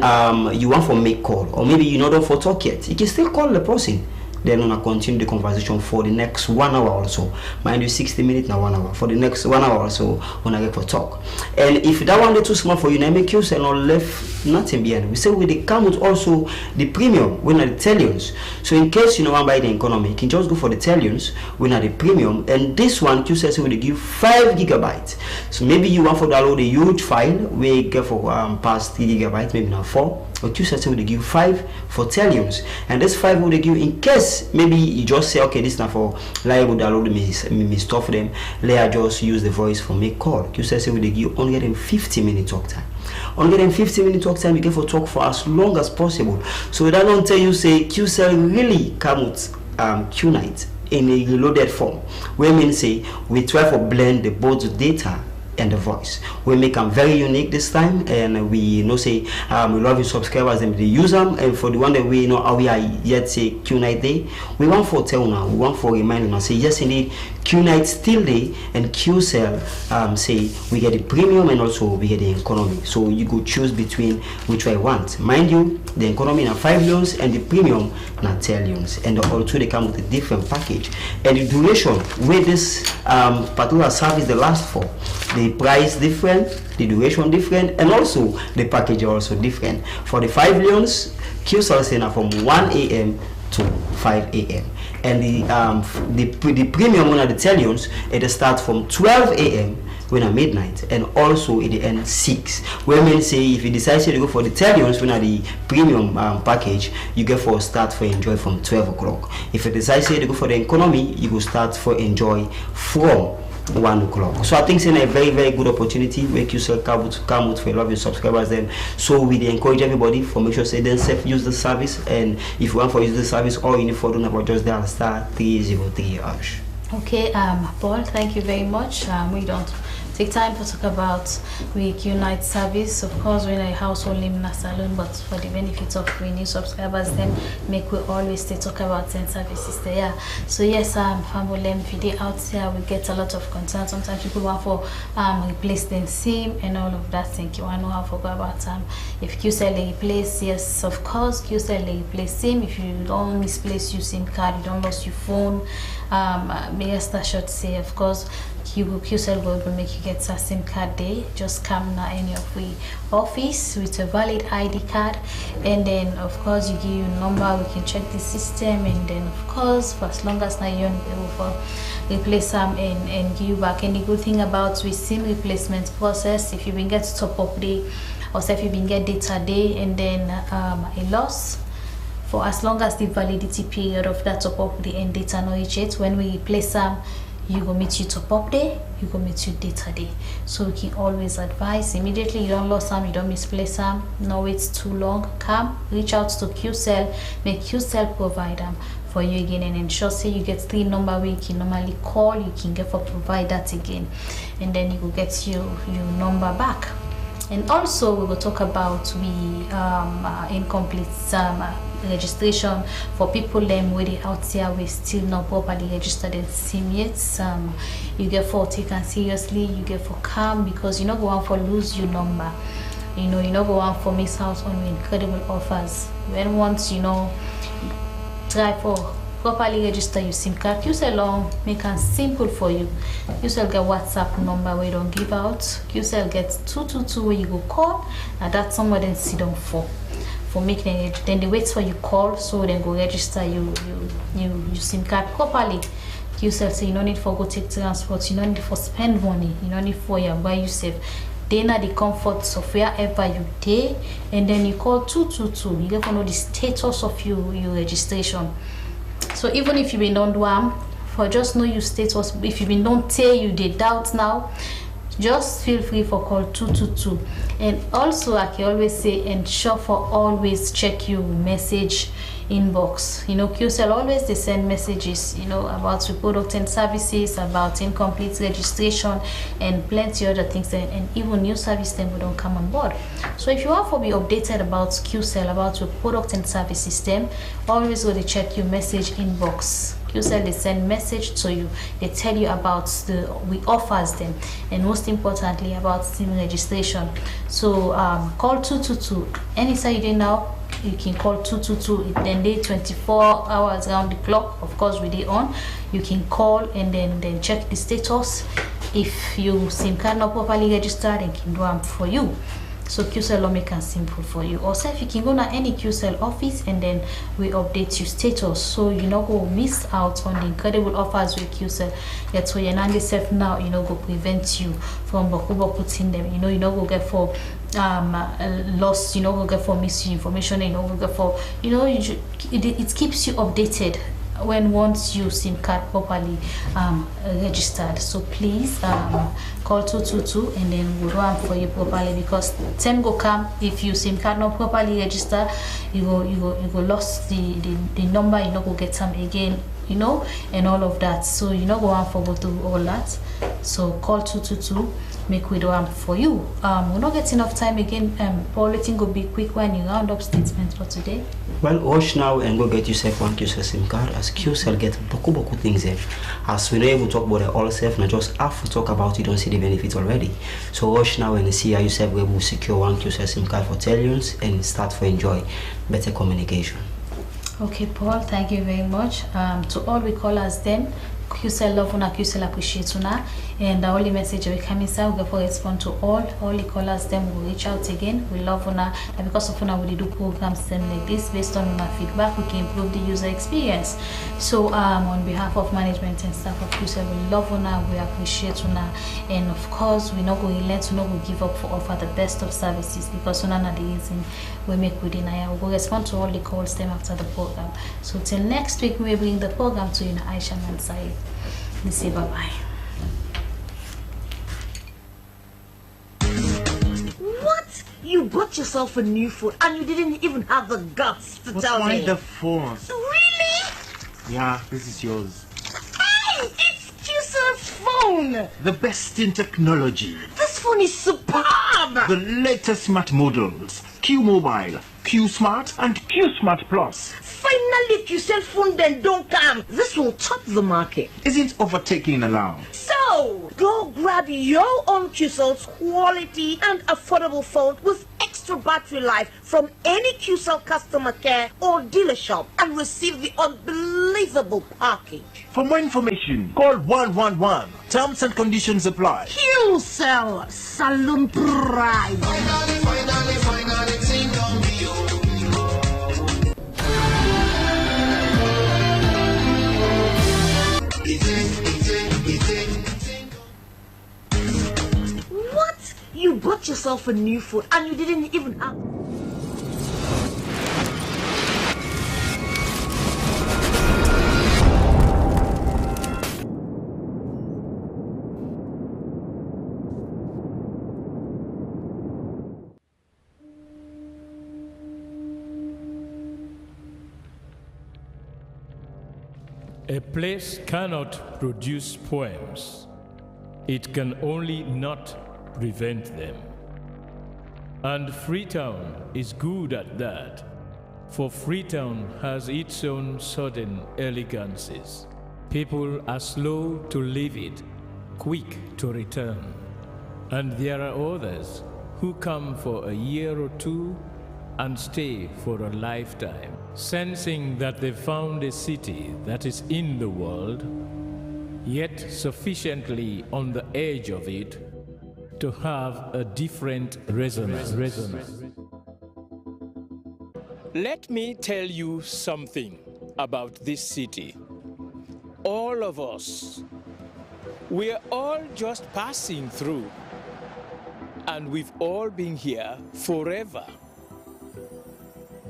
you want for make call, or maybe you not for talk yet, you can still call the person. Then we're gonna continue the conversation for the next 1 hour or so. Mind you, 60 minutes now 1 hour. For the next 1 hour or so, when I get for talk. And if that one is too small for you, now make use and not left nothing behind. We say with the come with also the premium, when are the tellions. So in case you know one buy the economy, you can just go for the tellions, when are the premium, and this one QCell will give 5 gigabytes. So maybe you want for download a huge file where you get for past 3 gigabytes, maybe now 4. Or QCell will give 5 for tellions, and this 5 will give in case maybe you just say okay, this now for liable download me stuff them. Let just use the voice for make call. QCell will give only getting 50-minute talk time. Only getting 50-minute talk time, you get for talk for as long as possible. So that don't tell you say QCell really come with Q night in a reloaded form. We mean say we try for blend the both data and the voice. We make them very unique this time, and we know say we love your subscribers and they use them. And for the one that we know how we are yet say Q night day, we want for tell now, we want for remind now say yes indeed Q night still day, and QCell say we get the premium and also we get the economy. So you could choose between which I want. Mind you, the economy now 5 leons and the premium now 10 leons, and all two they come with a different package. And the duration where this particular service the last for, the price different, the duration different, and also the package also different. For the 5 leons, QCell say now from 1 a.m. to 5 a.m. and the premium one of the tellions it starts from 12 a.m. when at midnight, and also it ends 6. Where men say if you decide to go for the tellions when at the premium package, you get for start for enjoy from 12 o'clock. If you decide to go for the economy, you go start for enjoy from 1 o'clock. So I think it's a very good opportunity where QCell come out for a lot of your subscribers then. So we encourage everybody for make sure say then self use the service, and if you want for use the service, all you need for doing about just dial *303#. Okay, Paul, thank you very much. We don't take time to talk about we Q night service. Of course, we're in a household name in a salon, but for the benefit of we new subscribers, then make we always talk about 10 services there. So yes, family video out there, we get a lot of concern. Sometimes people want for replace the SIM and all of that. Thank you. I know how to go about if QCell replace, yes, of course, QCell replace SIM. If you don't misplace your SIM card, you don't lose your phone. Yes, that should say, of course, QCell will make you get a SIM card day. Just come now any of the office with a valid ID card, and then of course you give your number, we can check the system, and then of course for as long as now you're able for replace them and give you back. And the good thing about with SIM replacement process, if you been get top up day or say if you been get data day and then a loss, for as long as the validity period of that top up day and data no reach it, when we replace them, you go meet you top up day, you go meet you data day. So we can always advise immediately. You don't lose some, you don't misplace some, no wait too long, come reach out to QCell, make QCell provide them for you again, and ensure say you get 3 number where you can normally call, you can get for provide that again, and then you will get your number back. And also we will talk about the incomplete registration for people them where they out there we still not properly registered in SIM yet. You get for taken seriously, you get for calm, because you not go on for lose your number, you know, you not go on for miss out on your incredible offers. When once you know try for properly register your SIM card, QCell make it simple for you. QCell get WhatsApp number we don't give out. QCell gets 222 where you go call, and that's somebody sit down for making it. Then they wait for you call, so then go register you SIM card properly. QCell say you don't need for go take transport, you don't need for spend money, you don't need for buy yourself. Then at the comforts of wherever you day, and then you call 222. You get to know the status of your registration. So even if you been done do for just know your status. If you been don't tell you the doubt now, just feel free for call 222. And also I can always say ensure for always check your message inbox. You know, QCell always they send messages, you know, about your product and services, about incomplete registration and plenty other things, and even new service them will don't come on board. So if you want to be updated about QCell, about your product and service system, always go to check your message inbox. QCell they send message to you, they tell you about we offers them, and most importantly about SIM registration. So call 222 anytime you do now. You can call 222, then they 24 hours around the clock. Of course we dey on. You can call and then check the status. If you SIM card not properly registered, they can do them for you. So QCell make it simple for you. Also, if you can go to any QCell office and then we update your status, so you know go miss out on the incredible offers with QCell. That's why you're not yourself now, you know, go prevent you from putting them. You know go get for loss, you know go get for misinformation, you know go get for, you know, it keeps you updated when once you SIM card properly registered. So please call 222 and then we'll run for you properly, because time go come if you SIM card not properly registered, you go lost the number, you know go get some again, you know, and all of that. So you know go on for go through all that. So call 222, make we do for you. We're not getting enough time again. Paul, letting go be quick when you round up statement for today. Well, watch now and go get yourself one QCell SIM card, as QCell get boku things there. As we know, able to talk about it all self, not just have to talk about it, don't see the benefits already. So watch now and see how yourself will able to secure one QCell SIM card for 10 years and start to enjoy better communication. Okay, Paul, thank you very much. To all we callers then, QCell love una, QCell appreciate una, and the only message we come inside, we go for respond to all the callers. Them will reach out again. We love una, and because of una we do programs them like this based on our feedback, we can improve the user experience. So on behalf of management and staff of QCell, we love una, we appreciate una, and of course we not going to let, we not going to give up for offer the best of services, because una na the reason we make within I will go respond to all the calls them after the program. So till next week, we bring the program to you, Aisha and Said. We say bye bye. What? You bought yourself a new phone and you didn't even have the guts to tell me? Why the phone? Really? Yeah, this is yours. Hey, it's QCell's phone. The best in technology. This phone is superb. The latest smart models. Q Mobile, Q Smart, and Q Smart Plus. Finally, QCell phone then don't come. This will top the market. Isn't overtaking allowed? So, go grab your own QCell's quality and affordable phone with extra battery life from any QCell customer care or dealer shop and receive the unbelievable package. For more information, call 111. Terms and conditions apply. QCell Saloon Pride. Finally, ting dong me, yo. What? You bought yourself a new phone and you didn't even have... A place cannot produce poems. It can only not prevent them. And Freetown is good at that, for Freetown has its own sudden elegances. People are slow to leave it, quick to return. And there are others who come for a year or two and stay for a lifetime. sensing that they found a city that is in the world, yet sufficiently on the edge of it to have a different resonance. Let me tell you something about this city. All of us, we're all just passing through, and we've all been here forever.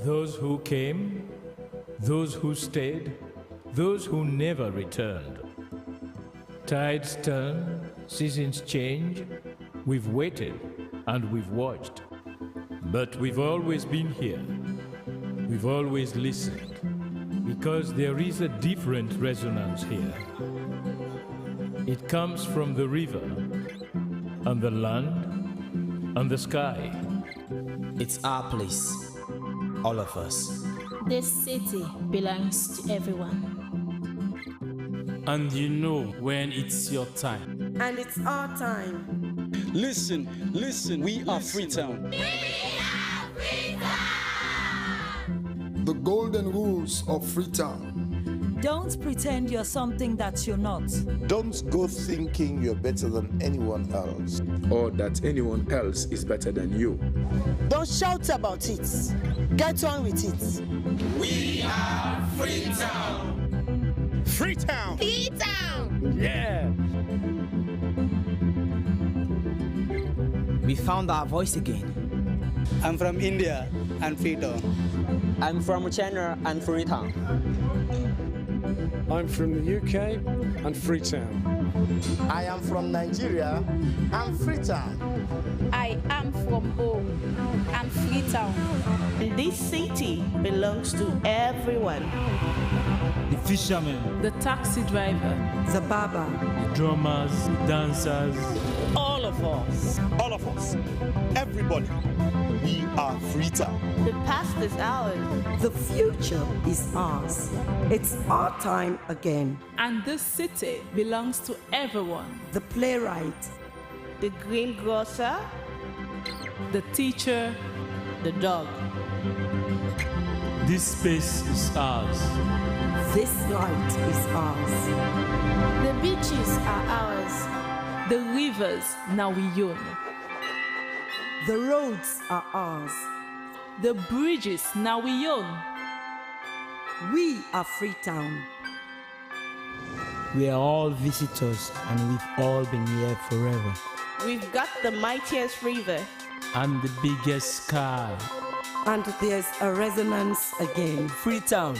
Those who came, those who stayed, those who never returned. Tides turn, seasons change, we've waited and we've watched. But we've always been here. We've always listened, because there is a different resonance here. It comes from the river, and the land, and the sky. It's our place, all of us. This city belongs to everyone. And you know when it's your time. And it's our time. Listen, we are Freetown. The golden rules of Freetown. Don't pretend you're something that you're not. Don't go thinking you're better than anyone else. Or that anyone else is better than you. Don't shout about it. Get on with it. We are Freetown. Freetown. Freetown. Yeah. We found our voice again. I'm from India and Freetown. I'm from China and Freetown. I'm from the UK and Freetown. I am from Nigeria and Freetown. I am from home and Freetown. This city belongs to everyone. The fishermen, The taxi driver, The barber. the drummers, the dancers. All of us. All of us, everybody, we are Freetown. The past is ours. The future is ours. It's our time again. and this city belongs to everyone. The playwright. The greengrocer. The teacher, The dog. This space is ours. This light is ours. The beaches are ours. the rivers now we own. The roads are ours. The bridges now we own. We are Freetown. We are all visitors and we've all been here forever. We've got the mightiest river. And the biggest sky. And there's a resonance again. Freetown.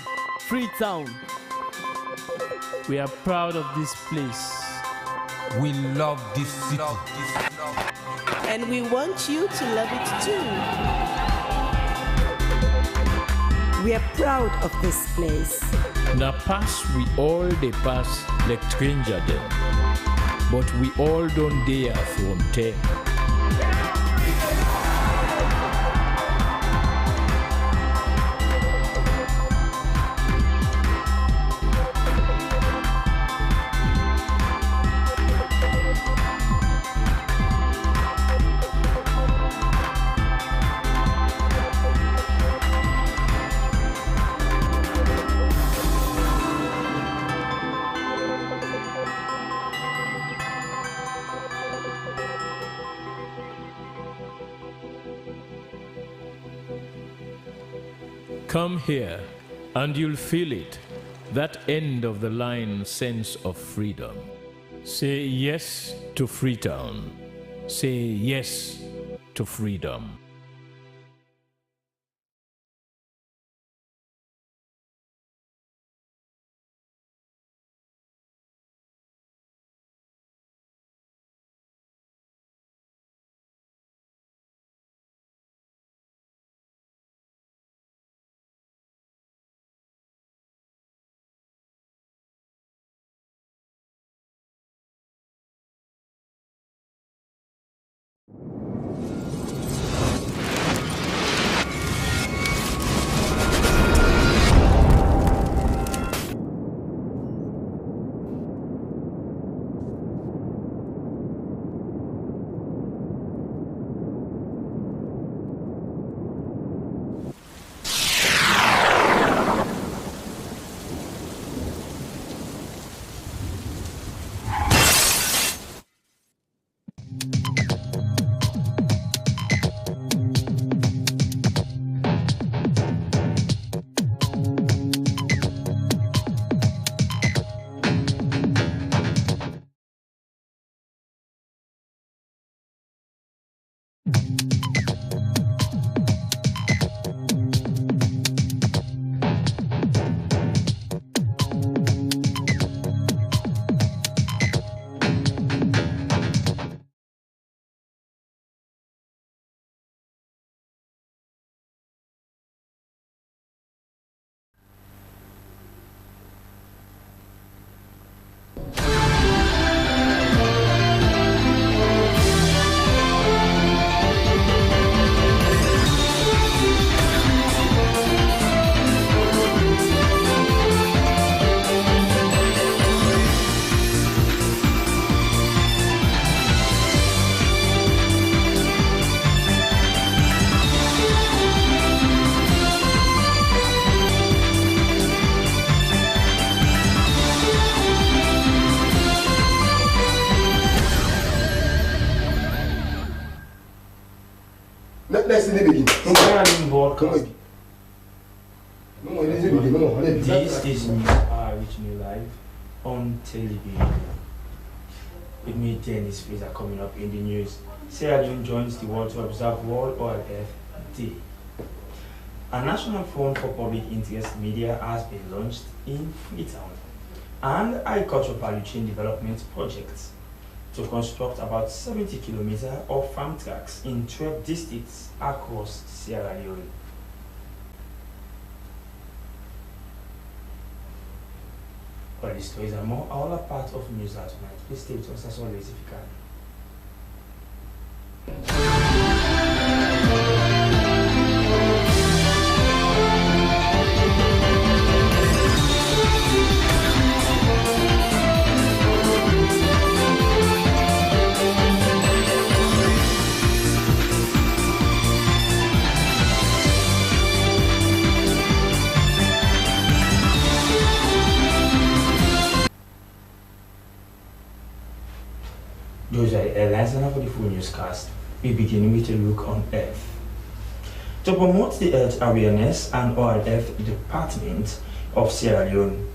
Freetown. We are proud of this place. We love this city. And we want you to love it too. We are proud of this place. Na pass we all dey pass like stranger dem, but we all don dey here from ten. Come here, and you'll feel it, that end of the line sense of freedom. Say yes to Freetown. Say yes to freedom. Let's begin. Sierra Leone Broadcasting. This is news reaching you live on television. With me, Dennis Fraser, coming up in the news. Sierra Leone joins the world to observe World Oil Earth Day. A national fund for public interest media has been launched in Freetown, and agricultural value chain development projects to construct about 70 kilometers of farm tracks in 12 districts across Sierra Leone. All these stories and more are all a part of news tonight. Please stay with us as always if you can. Those are the headlines, and for the full newscast, we begin with a look on Earth. To promote the Earth awareness, and ORF Department of Sierra Leone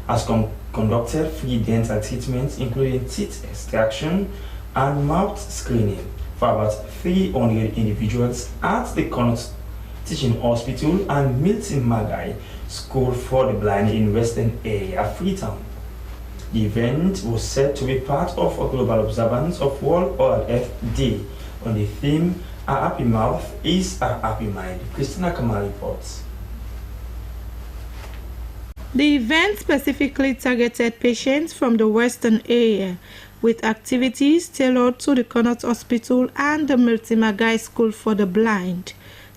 has conducted free dental treatments, including teeth extraction and mouth screening, for about 300 individuals at the Connaught Teaching Hospital and Milton Magai School for the Blind in Western Area, Freetown. The event was said to be part of a global observance of World Oral Earth Day on the theme, A Happy Mouth is a Happy Mind. Christina Kamal reports. The event specifically targeted patients from the Western area, with activities tailored to the Connaught Hospital and the Milton Magai School for the Blind.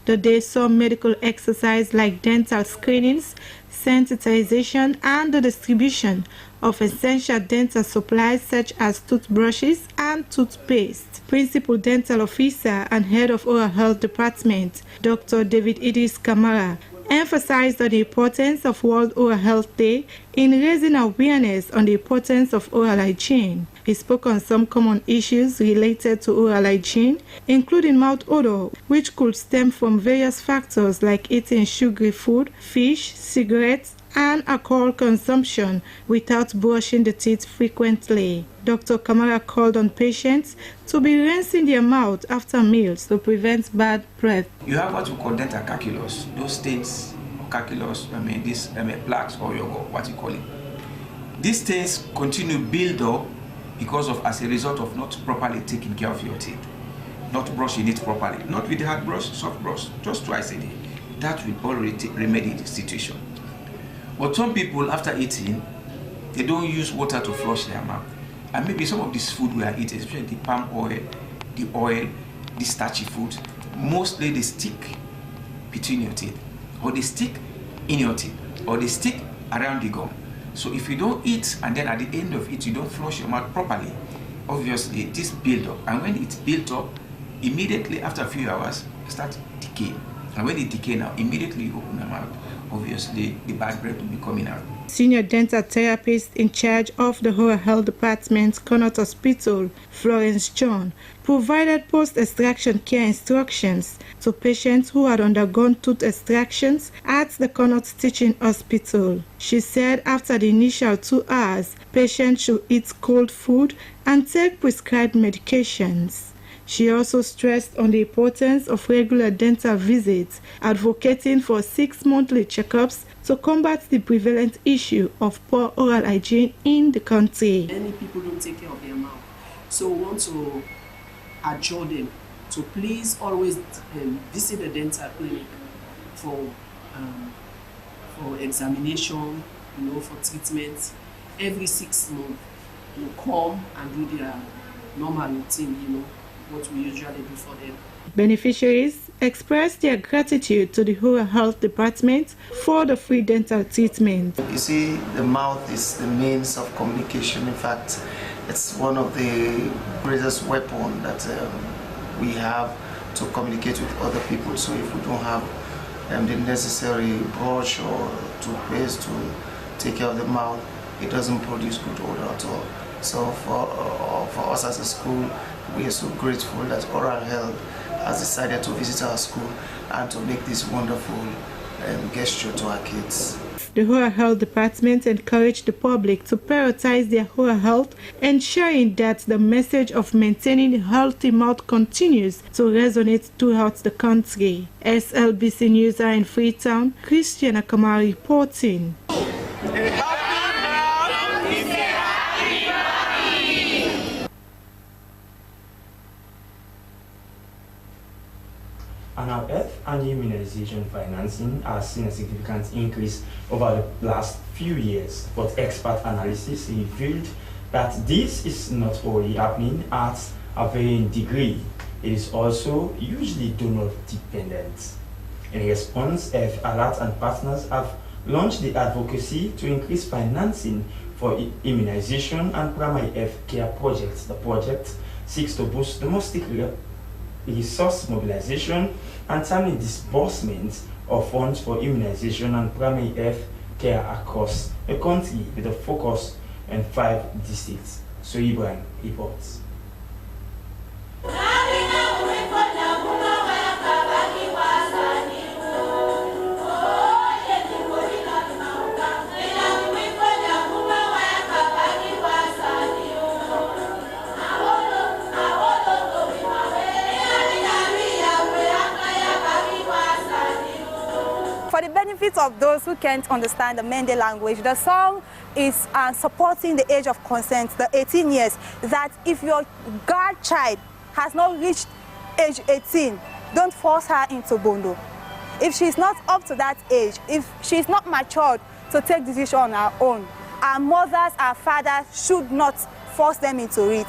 The day saw medical exercise like dental screenings, sensitization, and the distribution of essential dental supplies such as toothbrushes and toothpaste. Principal Dental Officer and Head of Oral Health Department, Dr. David Idris Kamara, emphasized on the importance of World Oral Health Day in raising awareness on the importance of oral hygiene. He spoke on some common issues related to oral hygiene, including mouth odor, which could stem from various factors like eating sugary food, fish, cigarettes, and alcohol consumption without brushing the teeth frequently. Dr. Kamara called on patients to be rinsing their mouth after meals to prevent bad breath. You have what we call dental calculus, those stains or calculus, these plaques or what you call it. These stains continue to build up because of as a result of not properly taking care of your teeth, not brushing it properly, not with the hard brush, soft brush, just twice a day. That will already remedy the situation. But some people, after eating, they don't use water to flush their mouth. And maybe some of this food we are eating, especially the palm oil, the starchy food, mostly they stick between your teeth, or they stick in your teeth, or they stick around the gum. So if you don't eat, and then at the end of it, you don't flush your mouth properly, obviously this build up. And when it's built up, immediately after a few hours, it starts decaying. And when it decay now, immediately you open your mouth, obviously the bad breath will be coming out. Senior dental therapist in charge of the Oral Health Department, Connaught Hospital, Florence John, provided post-extraction care instructions to patients who had undergone tooth extractions at the Connaught Teaching Hospital. She said after the initial 2 hours, patients should eat cold food and take prescribed medications. She also stressed on the importance of regular dental visits, advocating for 6 monthly checkups to combat the prevalent issue of poor oral hygiene in the country. Many people don't take care of their mouth, so we want to adjure them to please always visit the dental clinic for examination, for treatment. Every 6 months, come and do their normal routine, what we usually do for them. Beneficiaries expressed their gratitude to the Oral Health Department for the free dental treatment. You see, the mouth is the means of communication. In fact, it's one of the greatest weapons that we have to communicate with other people. So if we don't have the necessary brush or toothpaste to take care of the mouth, it doesn't produce good odor at all. So for us as a school, we are so grateful that Oral Health has decided to visit our school and to make this wonderful gesture to our kids. The Oral Health Department encouraged the public to prioritize their oral health, ensuring that the message of maintaining a healthy mouth continues to resonate throughout the country. SLBC News in Freetown, Christian Akamari reporting. NRF and immunization financing has seen a significant increase over the last few years, but expert analysis revealed that this is not only happening at a varying degree, it is also usually donor dependent. In response, Alert and partners have launched the advocacy to increase financing for immunization and primary health care projects. The project seeks to boost domestic resource mobilization and timely disbursement of funds for immunization and primary health care across the country with a focus on 5 districts. So Ibrahim reports. Of those who can't understand the Mende language, the song is supporting the age of consent, the 18 years, that if your godchild has not reached age 18, don't force her into Bondo. If she's not up to that age, if she's not matured to take decision on her own, our mothers, our fathers should not force them into it.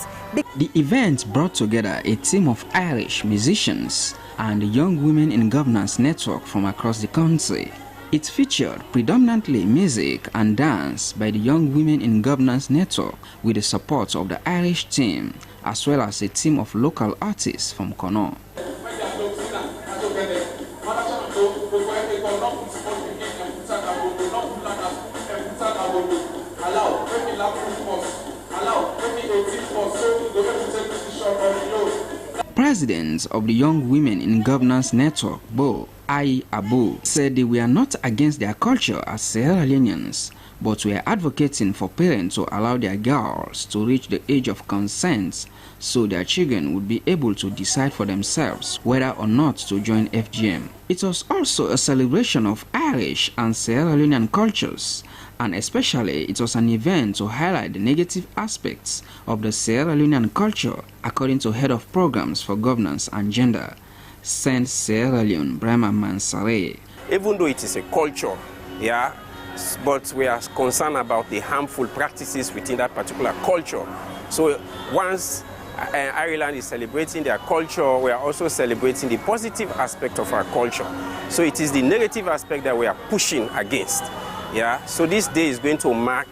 The event brought together a team of Irish musicians and young women in governance network from across the country. It featured predominantly music and dance by the Young Women in Governance Network with the support of the Irish team, as well as a team of local artists from Kenema. President of the Young Women in Governance Network, Bo Abu, said they were not against their culture as Sierra Leoneans, but were advocating for parents to allow their girls to reach the age of consent so their children would be able to decide for themselves whether or not to join FGM. It was also a celebration of Irish and Sierra Leonean cultures, and especially it was an event to highlight the negative aspects of the Sierra Leonean culture, according to Head of Programs for Governance and Gender, Saint Sierra Leone, Brahma Mansare. Even though it is a culture, but we are concerned about the harmful practices within that particular culture. So once Ireland is celebrating their culture, we are also celebrating the positive aspect of our culture. So it is the negative aspect that we are pushing against. So this day is going to mark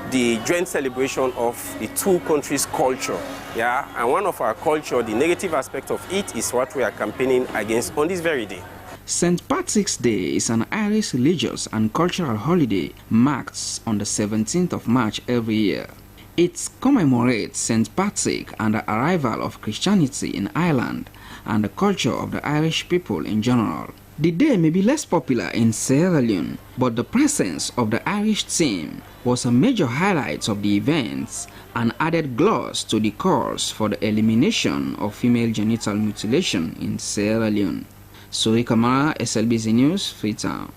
the joint celebration of the 2 countries' culture. And one of our culture, the negative aspect of it is what we are campaigning against on this very day. St. Patrick's Day is an Irish religious and cultural holiday marked on the 17th of March every year. It commemorates St. Patrick and the arrival of Christianity in Ireland and the culture of the Irish people in general. The day may be less popular in Sierra Leone, but the presence of the Irish team was a major highlight of the events and added gloss to the calls for the elimination of female genital mutilation in Sierra Leone. Suri Kamara, SLBC News, Freetown.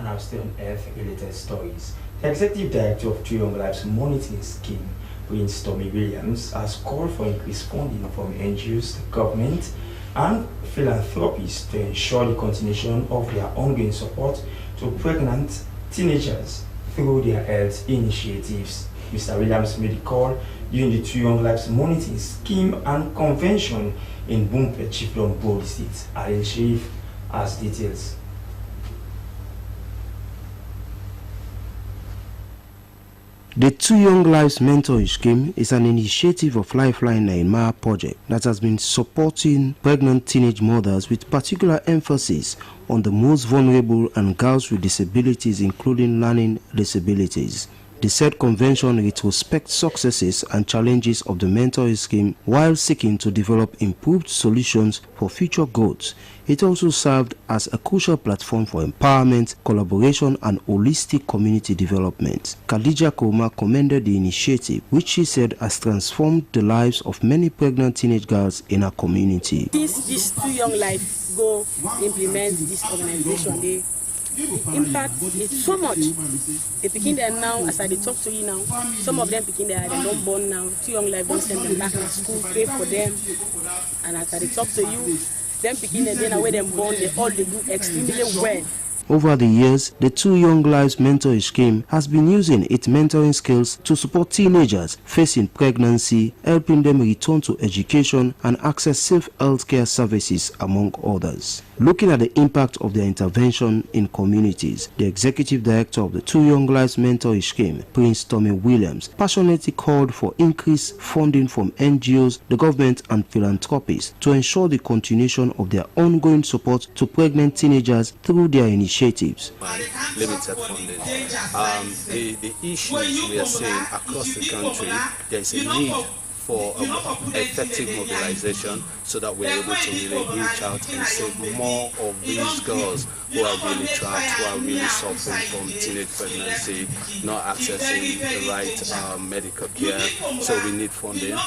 And I'm still on Earth-related stories. The Executive Director of Two Young Lives Monitoring Scheme, Prince Tommy Williams, has called for increased funding from NGOs, the government, and philanthropists to ensure the continuation of their ongoing support to pregnant teenagers through their health initiatives. Mr. Williams made the call during the Two Young Lives Monitoring Scheme and Convention in Bumpe, Chiflon, Bode State. Allen Chief has details. The Two Young Lives Mentoring Scheme is an initiative of Lifeline Naima project that has been supporting pregnant teenage mothers with particular emphasis on the most vulnerable and girls with disabilities, including learning disabilities. The said convention retrospects successes and challenges of the mentoring scheme while seeking to develop improved solutions for future growth. It also served as a crucial platform for empowerment, collaboration, and holistic community development. Khadija Koma commended the initiative, which she said has transformed the lives of many pregnant teenage girls in her community. Since these Two Young Lives go implement this organization, the impact is so much. They picking them now, as I talk to you now, some of them picking there, they don't born now. Two Young Lives don't send them back to school, pay for them. And as I talk to you, them picking them, then away them born, they do extremely well. Over the years, the Two Young Lives Mentoring Scheme has been using its mentoring skills to support teenagers facing pregnancy, helping them return to education and access safe healthcare services, among others. Looking at the impact of their intervention in communities, the Executive Director of the Two Young Lives Mentoring Scheme, Prince Tommy Williams, passionately called for increased funding from NGOs, the government, and philanthropists to ensure the continuation of their ongoing support to pregnant teenagers through their initiatives. Limited funding. The issues we are seeing across the country, there is a need for effective mobilization so that we're able to really reach out and save more of these girls who are really trapped, who are really suffering from teenage pregnancy, not accessing the right medical care. So we need funding.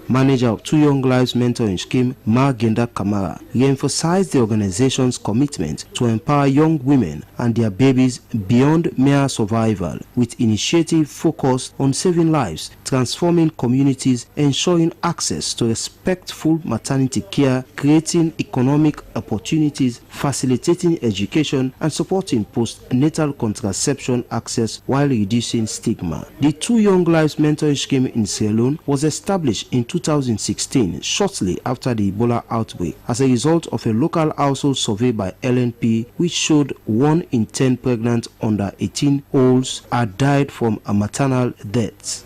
Manager of Two Young Lives Mentoring Scheme, Margenda Kamara, re-emphasized the organization's commitment to empower young women and their babies beyond mere survival, with initiative focused on saving lives, transforming communities, ensuring access to respectful maternity care, creating economic opportunities, facilitating education, and supporting postnatal contraception access while reducing stigma. The Two Young Lives Mentoring Scheme in Sierra Leone was established in 2016, shortly after the Ebola outbreak, as a result of a local household survey by LNP, which showed 1 in 10 pregnant under 18-olds had died from a maternal death.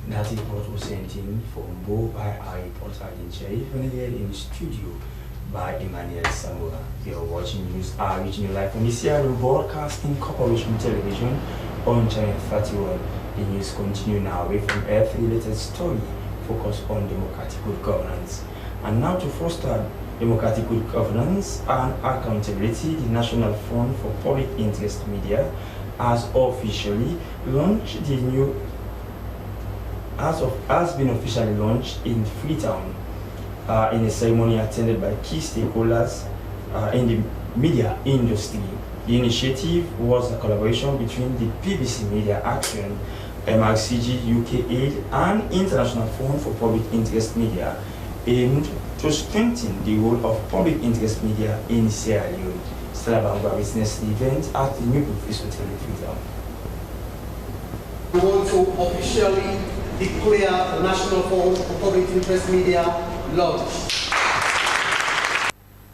That is what was sent in from Bo by our reporter in Sheriff, and here in the studio by Emmanuel Samora. You're watching news reaching you live from the Sierra Leone Broadcasting Corporation television on Channel 31. The news continue now away from Earth-related story focused on democratic good governance. And now to foster democratic good governance and accountability, the National Fund for Public Interest Media has officially launched the new has been officially launched in Freetown in a ceremony attended by key stakeholders in the media industry. The initiative was a collaboration between the BBC Media Action, MRCG UK Aid, and International Fund for Public Interest Media, aimed to strengthen the role of public interest media in Sierra Leone. Slbc witnessed the event at the New Professor Hotel in Freetown. We want to officially declare the National Fund for Public Interest Media launched.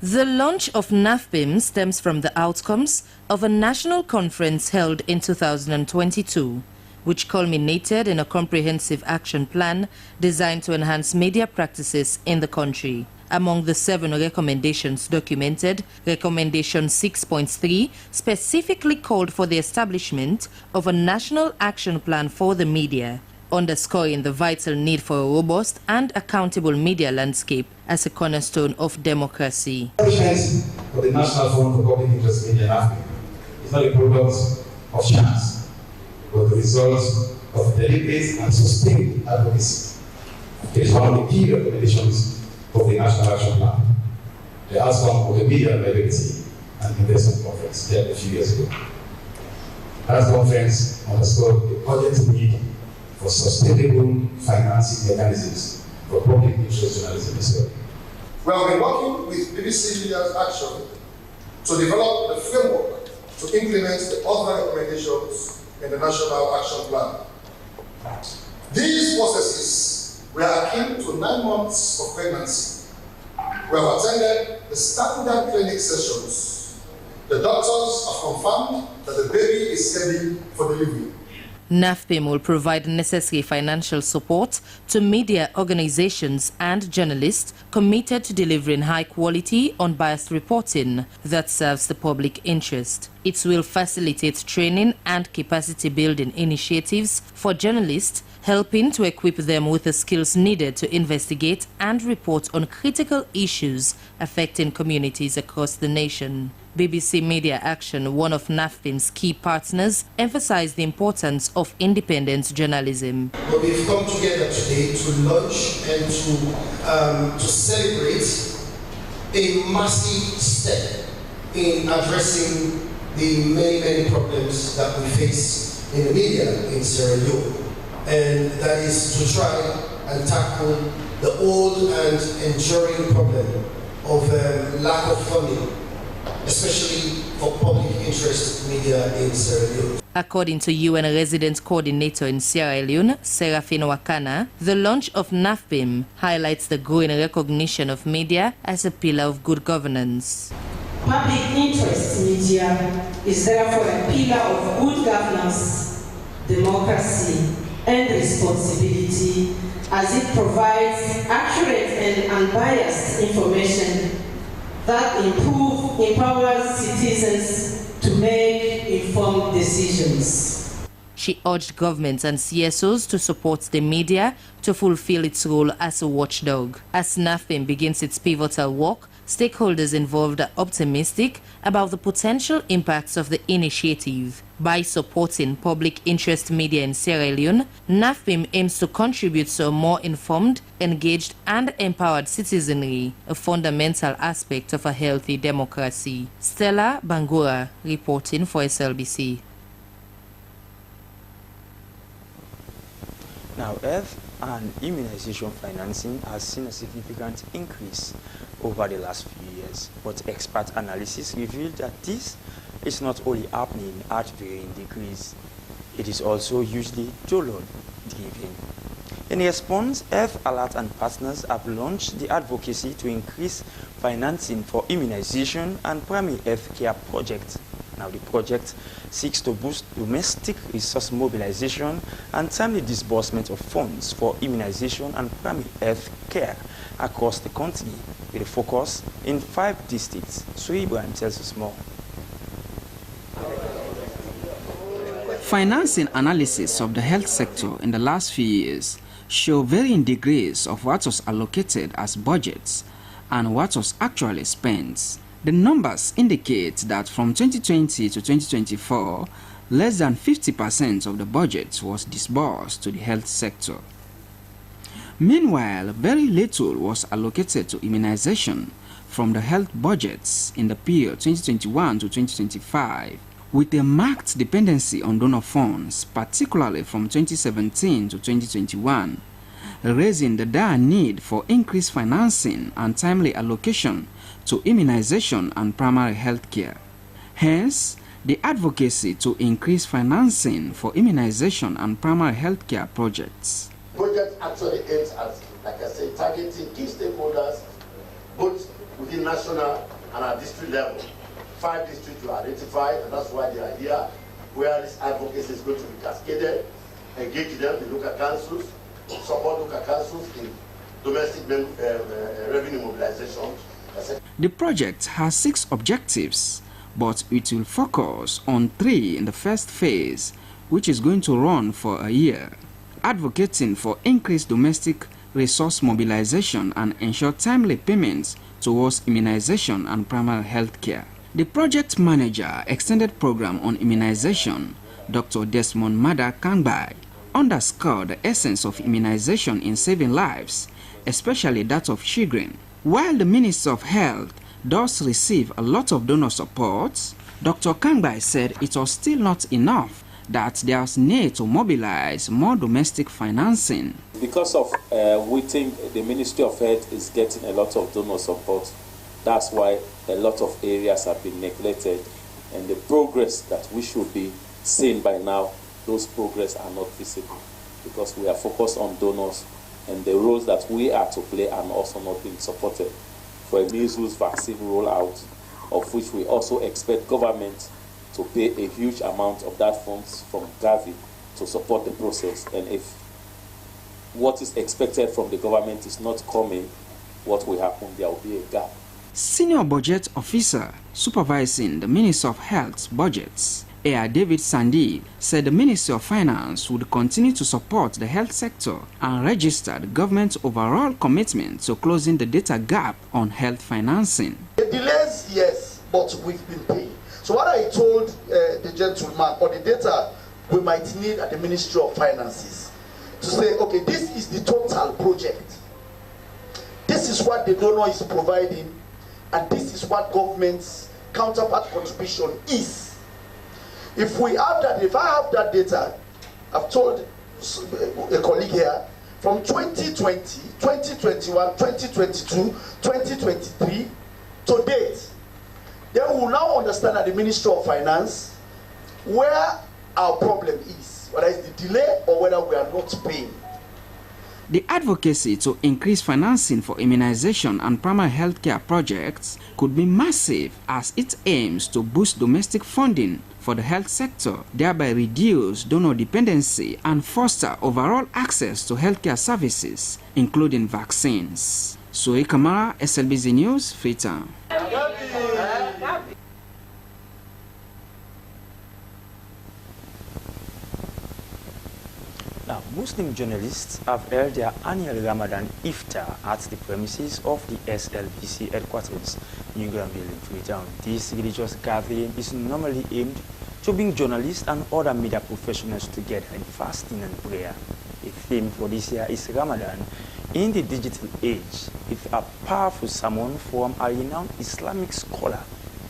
The launch of NAFPIM stems from the outcomes of a national conference held in 2022, which culminated in a comprehensive action plan designed to enhance media practices in the country. Among the 7 recommendations documented, Recommendation 6.3 specifically called for the establishment of a national action plan for the media, underscoring the vital need for a robust and accountable media landscape as a cornerstone of democracy. The establishment of the National Fund for Public Interest Media NAFPIM is not a product of chance, but the result of deliberate and sustained advocacy. It is one of the key recommendations of the National Action Plan, the outcome of the Media Liability and Investment Conference held a few years ago. That conference underscored the urgent need for sustainable financing mechanisms for public interest journalism as well. We have been working with BBC Media's Action to develop the framework to implement the other recommendations in the National Action Plan. These processes were akin to 9 months of pregnancy. We have attended the standard clinic sessions. The doctors have confirmed that the baby is ready for delivery. NAFPIM will provide necessary financial support to media organizations and journalists committed to delivering high-quality, unbiased reporting that serves the public interest. It will facilitate training and capacity-building initiatives for journalists, helping to equip them with the skills needed to investigate and report on critical issues affecting communities across the nation. BBC Media Action, one of NAFPIM's key partners, emphasized the importance of independent journalism. But we've come together today to launch and to celebrate a massive step in addressing the many problems that we face in the media in Sierra Leone. And that is to try and tackle the old and enduring problem of lack of funding, especially for public interest media in Sierra Leone. According to UN Resident Coordinator in Sierra Leone, Serafin Wakana, the launch of NAFPIM highlights the growing recognition of media as a pillar of good governance. Public interest media is therefore a pillar of good governance, democracy, and responsibility, as it provides accurate and unbiased information that empowers citizens to make informed decisions. She urged governments and CSOs to support the media to fulfill its role as a watchdog. As NAFPIM begins its pivotal work, stakeholders involved are optimistic about the potential impacts of the initiative. By supporting public interest media in Sierra Leone, NAFPIM aims to contribute to a more informed, engaged and empowered citizenry, a fundamental aspect of a healthy democracy. Stella Bangura reporting for SLBC. Now, health and immunization financing has seen a significant increase over the last few years, but expert analysis revealed that this is not only happening at varying degrees, it is also usually dollar-driven. In response, Health Alert and partners have launched the advocacy to increase financing for immunization and primary health care projects. Now, the project seeks to boost domestic resource mobilization and timely disbursement of funds for immunization and primary health care across the country, with a focus in 5 districts. Sui Ibrahim tells us more. Financing analysis of the health sector in the last few years show varying degrees of what was allocated as budgets and what was actually spent. The numbers indicate that from 2020 to 2024, less than 50% of the budget was disbursed to the health sector. Meanwhile, very little was allocated to immunization from the health budgets in the period 2021 to 2025, with a marked dependency on donor funds, particularly from 2017 to 2021, raising the dire need for increased financing and timely allocation to immunization and primary health care. Hence, the advocacy to increase financing for immunization and primary health care projects. Project actually aims at, like I said, targeting key stakeholders, both within national and at district level. 5 districts were identified, and that's why the idea where this advocacy is going to be cascaded, engage them, the local councils, support local councils in domestic revenue mobilization. The project has 6 objectives, but it will focus on 3 in the first phase, which is going to run for a year, advocating for increased domestic resource mobilization and ensure timely payments towards immunization and primary health care. The project manager extended program on immunization, Dr. Desmond Mada Kangbai, underscored the essence of immunization in saving lives, especially that of children. While the Minister of Health does receive a lot of donor support, Dr. Kangbai said it was still not enough, that there's need to mobilize more domestic financing. Because of we think the Ministry of Health is getting a lot of donor support, that's why a lot of areas have been neglected, and the progress that we should be seeing by now, those progress are not visible because we are focused on donors, and the roles that we are to play are also not being supported. For a measles vaccine rollout, of which we also expect government to pay a huge amount of that funds from Gavi to support the process. And if what is expected from the government is not coming, what will happen? There will be a gap. Senior budget officer supervising the Ministry of Health's budgets, Air David Sandy, said the Ministry of Finance would continue to support the health sector and register the government's overall commitment to closing the data gap on health financing. The delays, yes, but we've been paying. So what I told the gentleman, or the data we might need at the Ministry of Finances, to say, okay, this is the total project. This is what the donor is providing, and this is what government's counterpart contribution is. If we have that, if I have that data, I've told a colleague here, from 2020, 2021, 2022, 2023 to date, then we will now understand at the Ministry of Finance where our problem is, whether it's the delay or whether we are not paying. The advocacy to increase financing for immunization and primary health care projects could be massive, as it aims to boost domestic funding for the health sector, thereby reduce donor dependency and foster overall access to healthcare services, including vaccines. Soe Kamara, SLBC News, Freetown. Now, Muslim journalists have held their annual Ramadan iftar at the premises of the SLBC headquarters, New Grand Building, Freetown. This religious gathering is normally aimed to bring journalists and other media professionals together in fasting and prayer. The theme for this year is Ramadan in the digital age, with a powerful sermon from a renowned Islamic scholar,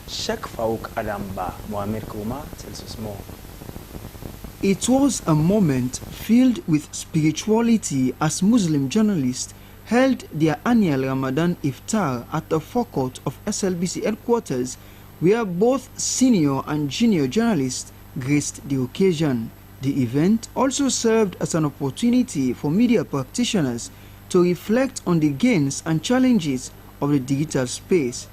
Sheikh Farouk Adamba. Mohamed Kouma tells us more. It was a moment filled with spirituality as Muslim journalists held their annual Ramadan iftar at the forecourt of SLBC headquarters, where both senior and junior journalists graced the occasion. The event also served as an opportunity for media practitioners to reflect on the gains and challenges of the digital space.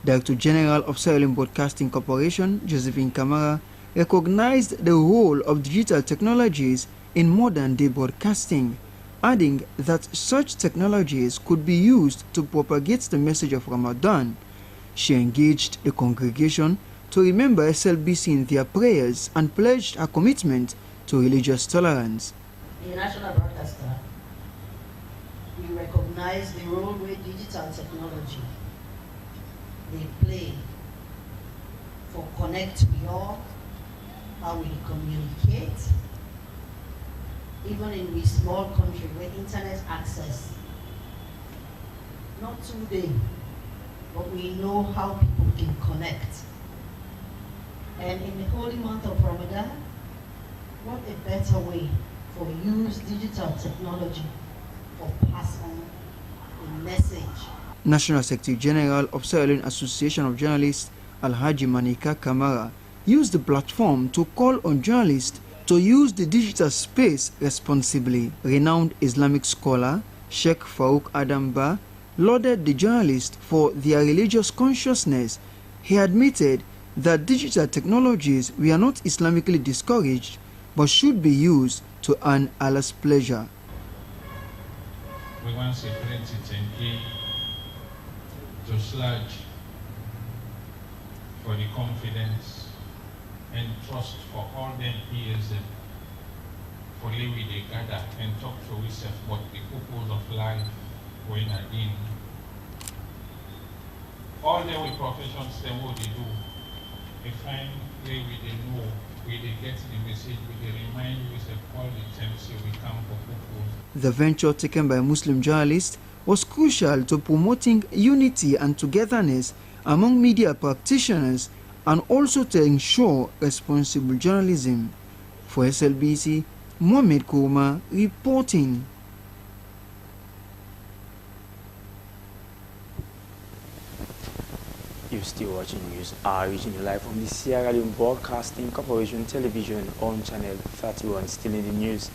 Director General of Sierra Leone Broadcasting Corporation, Josephine Kamara, recognized the role of digital technologies in modern-day broadcasting, adding that such technologies could be used to propagate the message of Ramadan. She engaged the congregation to remember SLBC in their prayers and pledged her commitment to religious tolerance. The national broadcaster, we recognize the role where digital technology they play for connect beyond how we communicate, even in a small country where internet access not today, but we know how people can connect. And in the holy month of Ramadan, what a better way for use digital technology for pass on a message. National Secretary General of Sierra Leone Association of Journalists, Alhaji Manika Kamara, used the platform to call on journalists to use the digital space responsibly. Renowned Islamic scholar Sheikh Farouk Adamba lauded the journalists for their religious consciousness. He admitted that digital technologies were not Islamically discouraged, but should be used to earn Allah's pleasure. we want to separate it and to sludge for the confidence and trust for all them years for we they gather and talk to ourselves what the purpose of life when in. All the way professions them what they do. They find way we they know, we they get the message, we they remind you all the time so we come for purpose. The venture taken by Muslim journalists was crucial to promoting unity and togetherness among media practitioners and also to ensure responsible journalism. For SLBC, Mohamed Kouma reporting. You're still watching news, reaching you live from the Sierra Leone Broadcasting Corporation television on channel 31. Still in the news,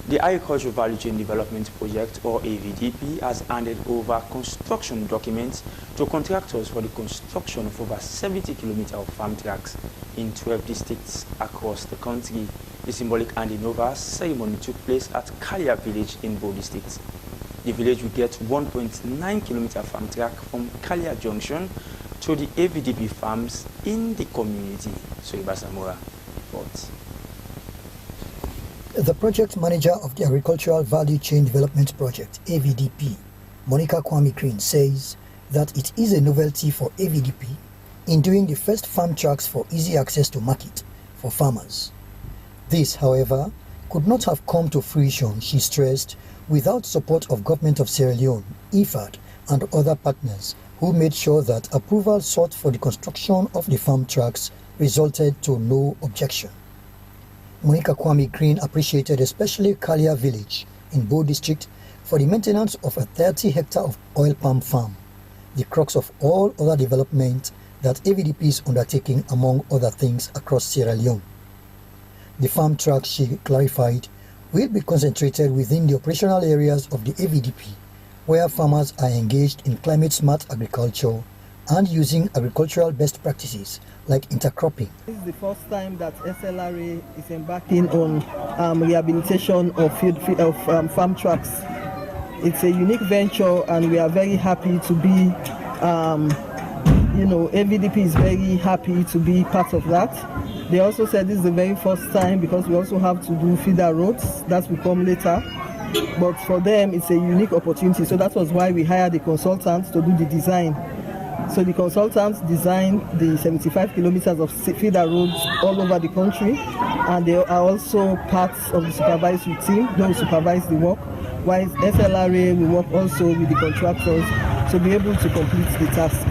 the Agricultural Value Chain Development Project, or AVDP, has handed over construction documents to contractors for the construction of over 70 kilometers of farm tracks in 12 districts across the country. The symbolic handing over ceremony took place at Kalia village in Bo district. The village will get 1.9 kilometer farm track from Kalia Junction to the AVDP farms in the community. Slbc Tv reports. The project manager of the Agricultural Value Chain Development Project, AVDP, Monica Kwame Green, says that it is a novelty for AVDP in doing the first farm tracks for easy access to market for farmers. This, however, could not have come to fruition, she stressed, without support of Government of Sierra Leone, IFAD, and other partners who made sure that approval sought for the construction of the farm tracks resulted to no objection. Monica Kwame Green appreciated especially Kalia village in Bo district for the maintenance of a 30-hectare of oil palm farm, the crux of all other development that AVDP is undertaking among other things across Sierra Leone. The farm tracks, she clarified, will be concentrated within the operational areas of the AVDP, where farmers are engaged in climate-smart agriculture and using agricultural best practices like intercropping. This is the first time that SLRA is embarking on rehabilitation of farm tracks. It's a unique venture and we are very happy to be, AVDP is very happy to be part of that. They also said this is the very first time because we also have to do feeder roads, that will come later. But for them, it's a unique opportunity. So that was why we hired the consultants to do the design. So the consultants designed the 75 kilometers of feeder roads all over the country, and they are also parts of the supervisory team. They will supervise the work, while SLRA will work also with the contractors to be able to complete the task.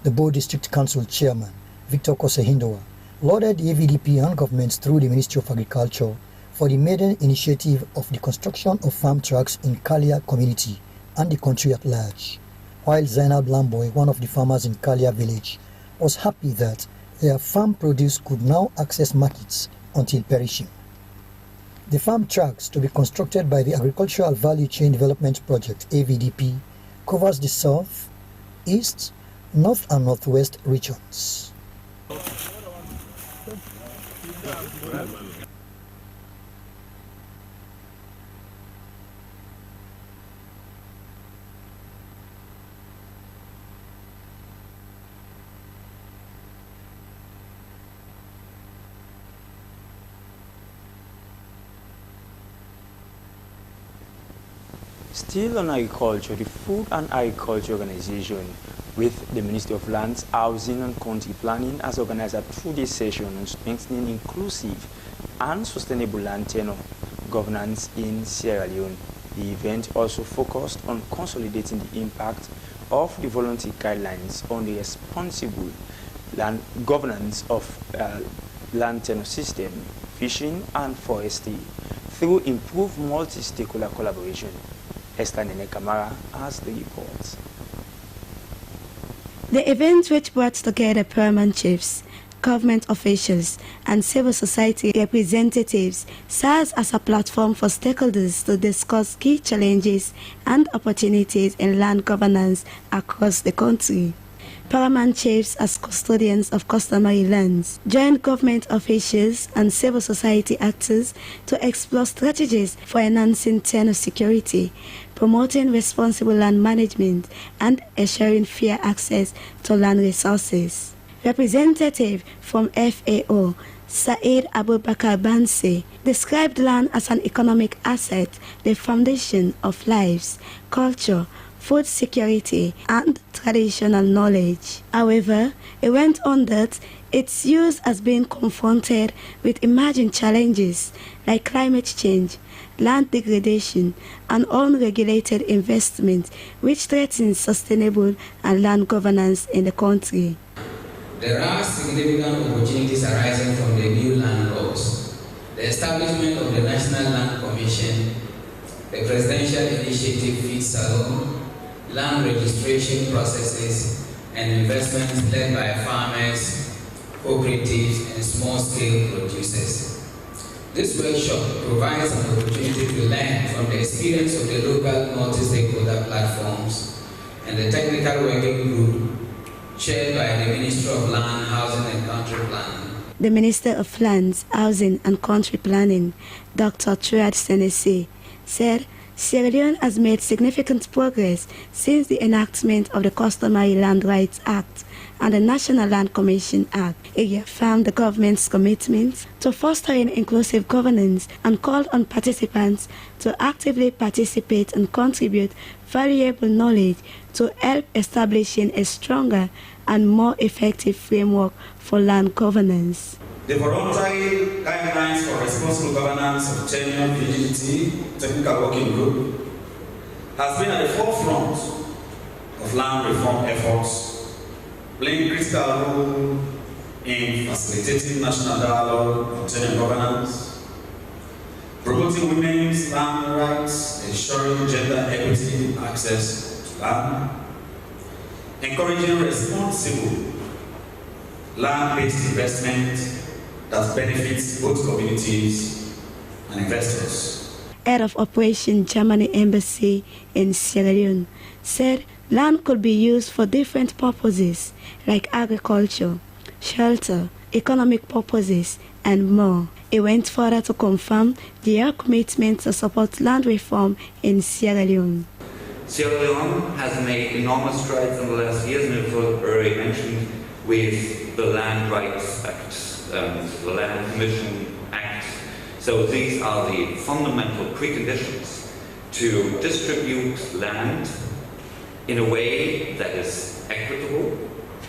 The Bo District Council Chairman, Victor Kosehindowa, lauded the AVDP and governments through the Ministry of Agriculture for the maiden initiative of the construction of farm tracks in Kalia community and the country at large. While Zainab Lamboy, one of the farmers in Kalia village, was happy that their farm produce could now access markets until perishing. The farm tracks to be constructed by the Agricultural Value Chain Development Project, AVDP, covers the south, east, north and northwest regions. Still on agriculture, the Food and Agriculture Organization with the Ministry of Lands, Housing and County Planning has organized a two-day session on strengthening inclusive and sustainable land tenure governance in Sierra Leone. The event also focused on consolidating the impact of the voluntary guidelines on the responsible land governance of land tenure system, fishing and forestry through improved multi-stakeholder collaboration. Esther Nene Kamara has the report. The event, which brought together paramount chiefs, government officials and civil society representatives, serves as a platform for stakeholders to discuss key challenges and opportunities in land governance across the country. paramount chiefs as custodians of customary lands, joint government officials and civil society actors to explore strategies for enhancing tenure security, promoting responsible land management, and ensuring fair access to land resources. Representative from FAO, Said Abubakar Bansi, described land as an economic asset, the foundation of lives, culture, food security, and traditional knowledge. However, it went on that its use has been confronted with emerging challenges like climate change, land degradation, and unregulated investment, which threatens sustainable and land governance in the country. There are significant opportunities arising from the new land laws, the establishment of the National Land Commission, the Presidential Initiative Feeds Salon, land registration processes, and investments led by farmers, cooperatives, and small-scale producers. This workshop provides an opportunity to learn from the experience of the local multi-stakeholder platforms and the technical working group chaired by the Minister of Land, Housing and Country Planning. The Minister of Lands, Housing and Country Planning, Dr. Truad Senesi, said Sierra Leone has made significant progress since the enactment of the Customary Land Rights Act and the National Land Commission Act. It reaffirmed the government's commitment to fostering inclusive governance and called on participants to actively participate and contribute valuable knowledge to help establishing a stronger and more effective framework for land governance. The voluntary guidelines for responsible governance of tenure vigilante technical working group has been at the forefront of land reform efforts, playing a critical role in facilitating national dialogue on tenure governance, promoting women's land rights, ensuring gender equity and access to land, encouraging responsible land-based investment that benefits both communities and investors. Head of Operation Germany Embassy in Sierra Leone said land could be used for different purposes like agriculture, shelter, economic purposes, and more. It went further to confirm their commitment to support land reform in Sierra Leone. Sierra Leone has made enormous strides in the last years, and it was already mentioned with the Land Rights Act, the Land Commission Act. So these are the fundamental preconditions to distribute land in a way that is equitable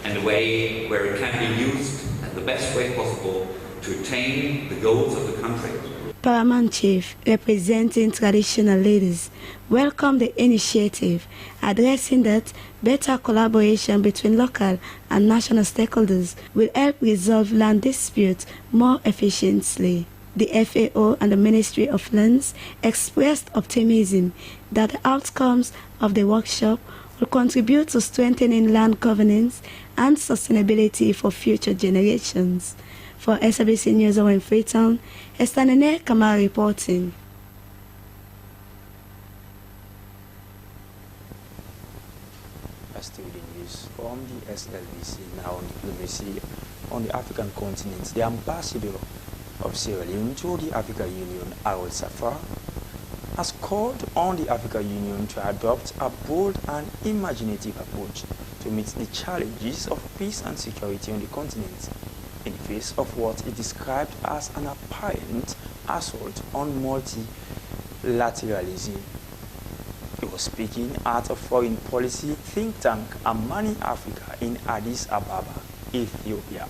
and a way where it can be used in the best way possible to attain the goals of the country. Paramount Chief, representing traditional leaders, welcomed the initiative, addressing that better collaboration between local and national stakeholders will help resolve land disputes more efficiently. The FAO and the Ministry of Lands expressed optimism that the outcomes of the workshop will contribute to strengthening land governance and sustainability for future generations. For SLBC News in Freetown, Kenema Kamara reporting. Still the news from the SLBC now on diplomacy on the African continent. The ambassador of Sierra Leone to the African Union, Harold Safar, has called on the African Union to adopt a bold and imaginative approach to meet the challenges of peace and security on the continent, in the face of what he described as an apparent assault on multilateralism. He was speaking at a foreign policy think tank, Amani Africa, in Addis Ababa, Ethiopia,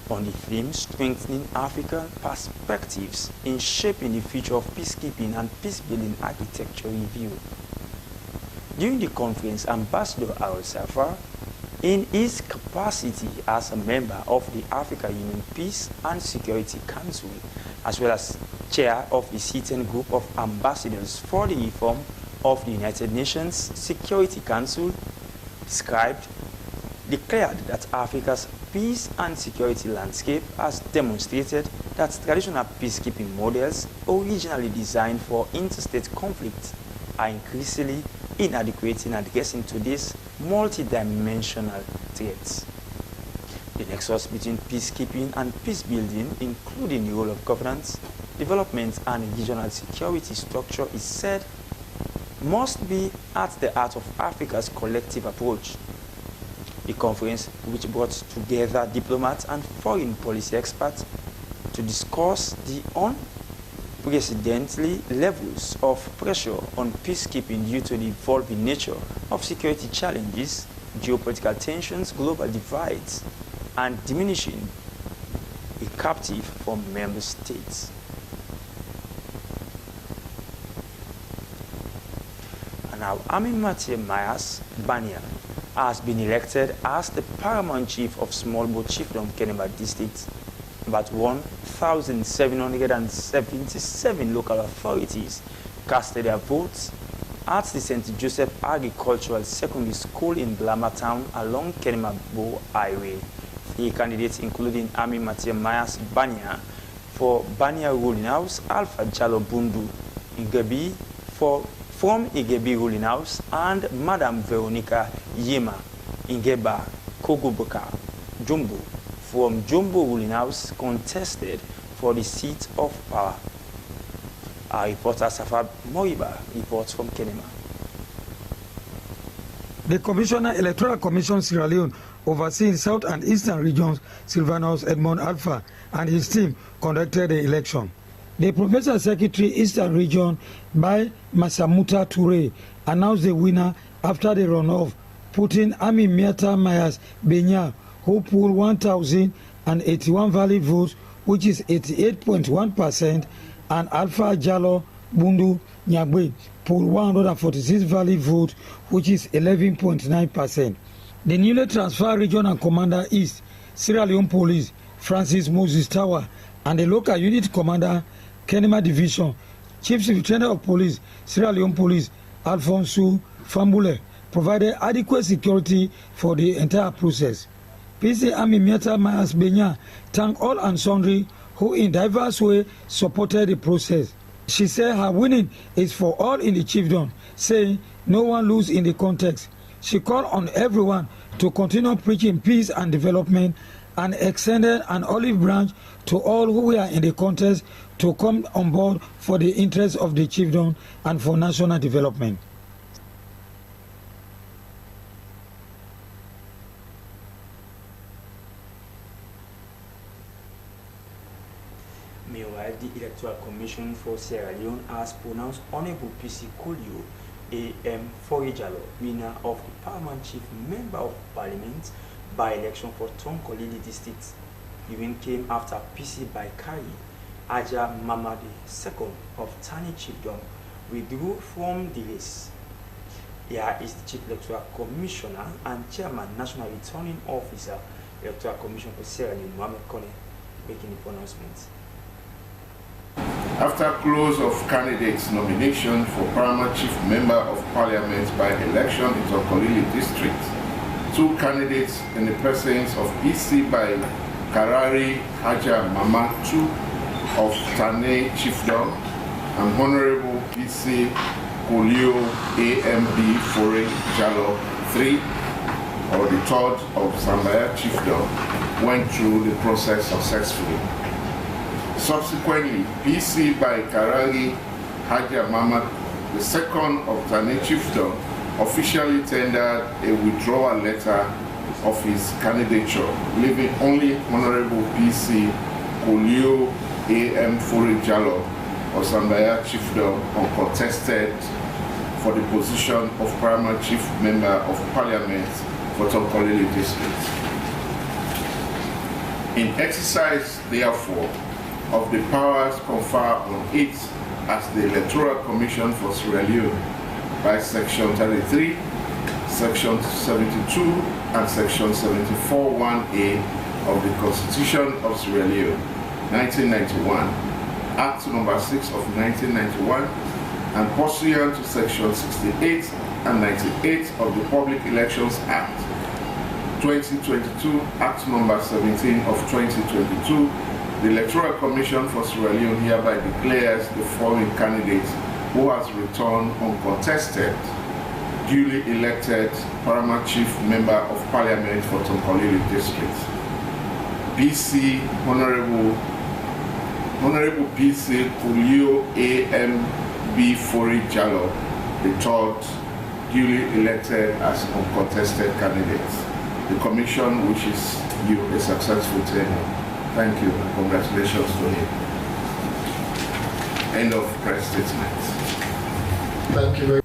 on the theme strengthening African perspectives in shaping the future of peacekeeping and peace-building architecture review. During the conference, Ambassador Harold Safar, in his capacity as a member of the African Union Peace and Security Council, as well as chair of the sitting group of ambassadors for the reform of the United Nations Security Council, declared that Africa's peace and security landscape has demonstrated that traditional peacekeeping models originally designed for interstate conflict are increasingly inadequate in addressing today's multidimensional threats. The nexus between peacekeeping and peacebuilding, including the role of governance, development, and regional security structure, is said must be at the heart of Africa's collective approach. The conference, which brought together diplomats and foreign policy experts to discuss the unprecedented levels of pressure on peacekeeping due to the evolving nature of security challenges, geopolitical tensions, global divides, and diminishing a captive from member states. And now, Mathieu Myers Bania has been elected as the paramount chief of Slbc Chiefdom Kenema district. About 1,777 local authorities casted their votes at the St. Joseph Agricultural Secondary School in Blama Town along Kenema-Bo Highway. 3 candidates, including Mathieu Myers Bania for Bania Ruling House, Alpha Jallo Bundu Igebi from Igebi Ruling House, and Madam Veronica Yema Ingeba Koguboka Jumbo from Jumbo Ruling House contested for the seat of power. Our reporter Safab Moriba reports from Kenema. The Commissioner Electoral Commission Sierra Leone, overseeing South and Eastern regions, Sylvanus Edmond Alpha, and his team conducted the election. The Provincial Secretary Eastern Region by Masamuta Toure announced the winner after the runoff, putting Mathieu Myers Bania, who pooled 1,081 valid votes, which is 88.1%, and Alpha Jallo Bundu Nyagbe pooled 146 valid votes, which is 11.9%. The newly transferred Regional Commander East, Sierra Leone Police, Francis Moses Tower, and the local unit commander, Kenema Division, Chief Superintendent of Police, Sierra Leone Police, Alfonso Fambule, provided adequate security for the entire process. PC Mathieu Myers Bania thanked all and sundry who in diverse ways supported the process. She said her winning is for all in the chiefdom, saying no one lose in the context. She called on everyone to continue preaching peace and development, and extended an olive branch to all who were in the contest to come on board for the interests of the chiefdom and for national development. Meanwhile, the Electoral Commission for Sierra Leone has pronounced Honorable PC Kulio A.M. Forijalo winner of the Paramount Chief Member of Parliament by-election for Tonkolili District. The win came after PC Baikari Aja Mamadi II of Tani Chiefdom withdrew from the race. Here is the Chief Electoral Commissioner and Chairman National Returning Officer, Electoral Commission for Sierra Leone, Mohamed Kone, making the pronouncement. After close of candidates' nomination for Paramount Chief Member of Parliament by election in Tonkolili District, 2 candidates in the presence of PC by Karari Haja Mama II of Tane Chiefdom and Honorable PC Kulio AMB Fore Jallo III or the 3rd of Zambaya Chiefdom went through the process successfully. Subsequently, PC by Karari Haja Mama II of Tane Chiefdom officially tendered a withdrawal letter of his candidature, leaving only Honorable PC Kulio A.M. Fore Jallo of Zambaya Chiefdom uncontested for the position of Paramount Chief Member of Parliament for Tonkolili District. In exercise, therefore, of the powers conferred on it as the Electoral Commission for Sierra Leone by Section 33, Section 72, and Section 74(1)(a) of the Constitution of Sierra Leone, 1991, Act Number 6 of 1991, and pursuant to Section 68 and 98 of the Public Elections Act, 2022, Act Number 17 of 2022, the Electoral Commission for Sierra Leone hereby declares the following candidate who has returned uncontested: duly elected paramount chief member of parliament for Tonkolili district. PC Honorable PC Kulio A.M.B. Fori Jallo, the third, duly elected as uncontested candidate. The commission wishes you a successful tenure. Thank you and congratulations to him. End of press statement. Thank you very much.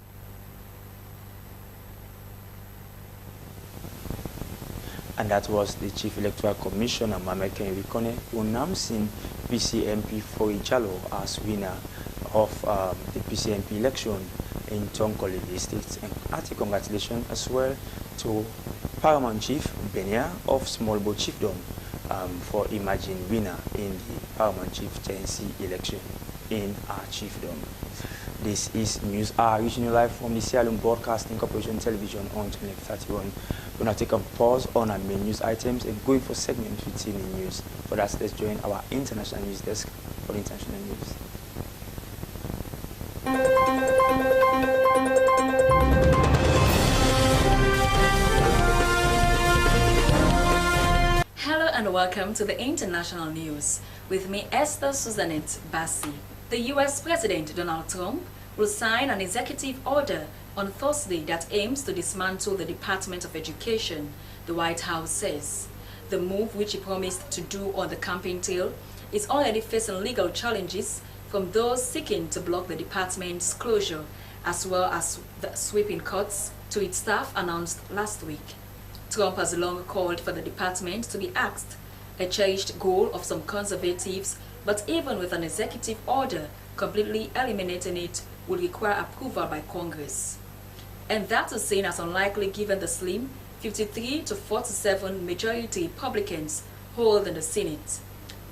And that was the Chief Electoral Commissioner, Mohamed Kenwikone, announcing PCMP Fori Jallo as winner of the PCMP election in Tonkolili State. And hearty congratulations as well to Paramount Chief Benia of Slbc Chiefdom for emerging winner in the Paramount Chieftaincy election in our chiefdom. This is News Hour, reaching you live from the Sierra Leone Broadcasting Corporation television on 2031. We're going to take a pause on our main news items and going for segments within the news. For that, let's join our international news desk for the international news. Hello and welcome to the international news. With me, Esther Susanette Bassi. The U.S. President Donald Trump will sign an executive order on Thursday that aims to dismantle the Department of Education, the White House says. The move, which he promised to do on the campaign trail, is already facing legal challenges from those seeking to block the department's closure, as well as the sweeping cuts to its staff announced last week. Trump has long called for the department to be axed, a cherished goal of some conservatives, but even with an executive order, completely eliminating it would require approval by Congress. And that is seen as unlikely given the slim 53 to 47 majority Republicans hold in the Senate.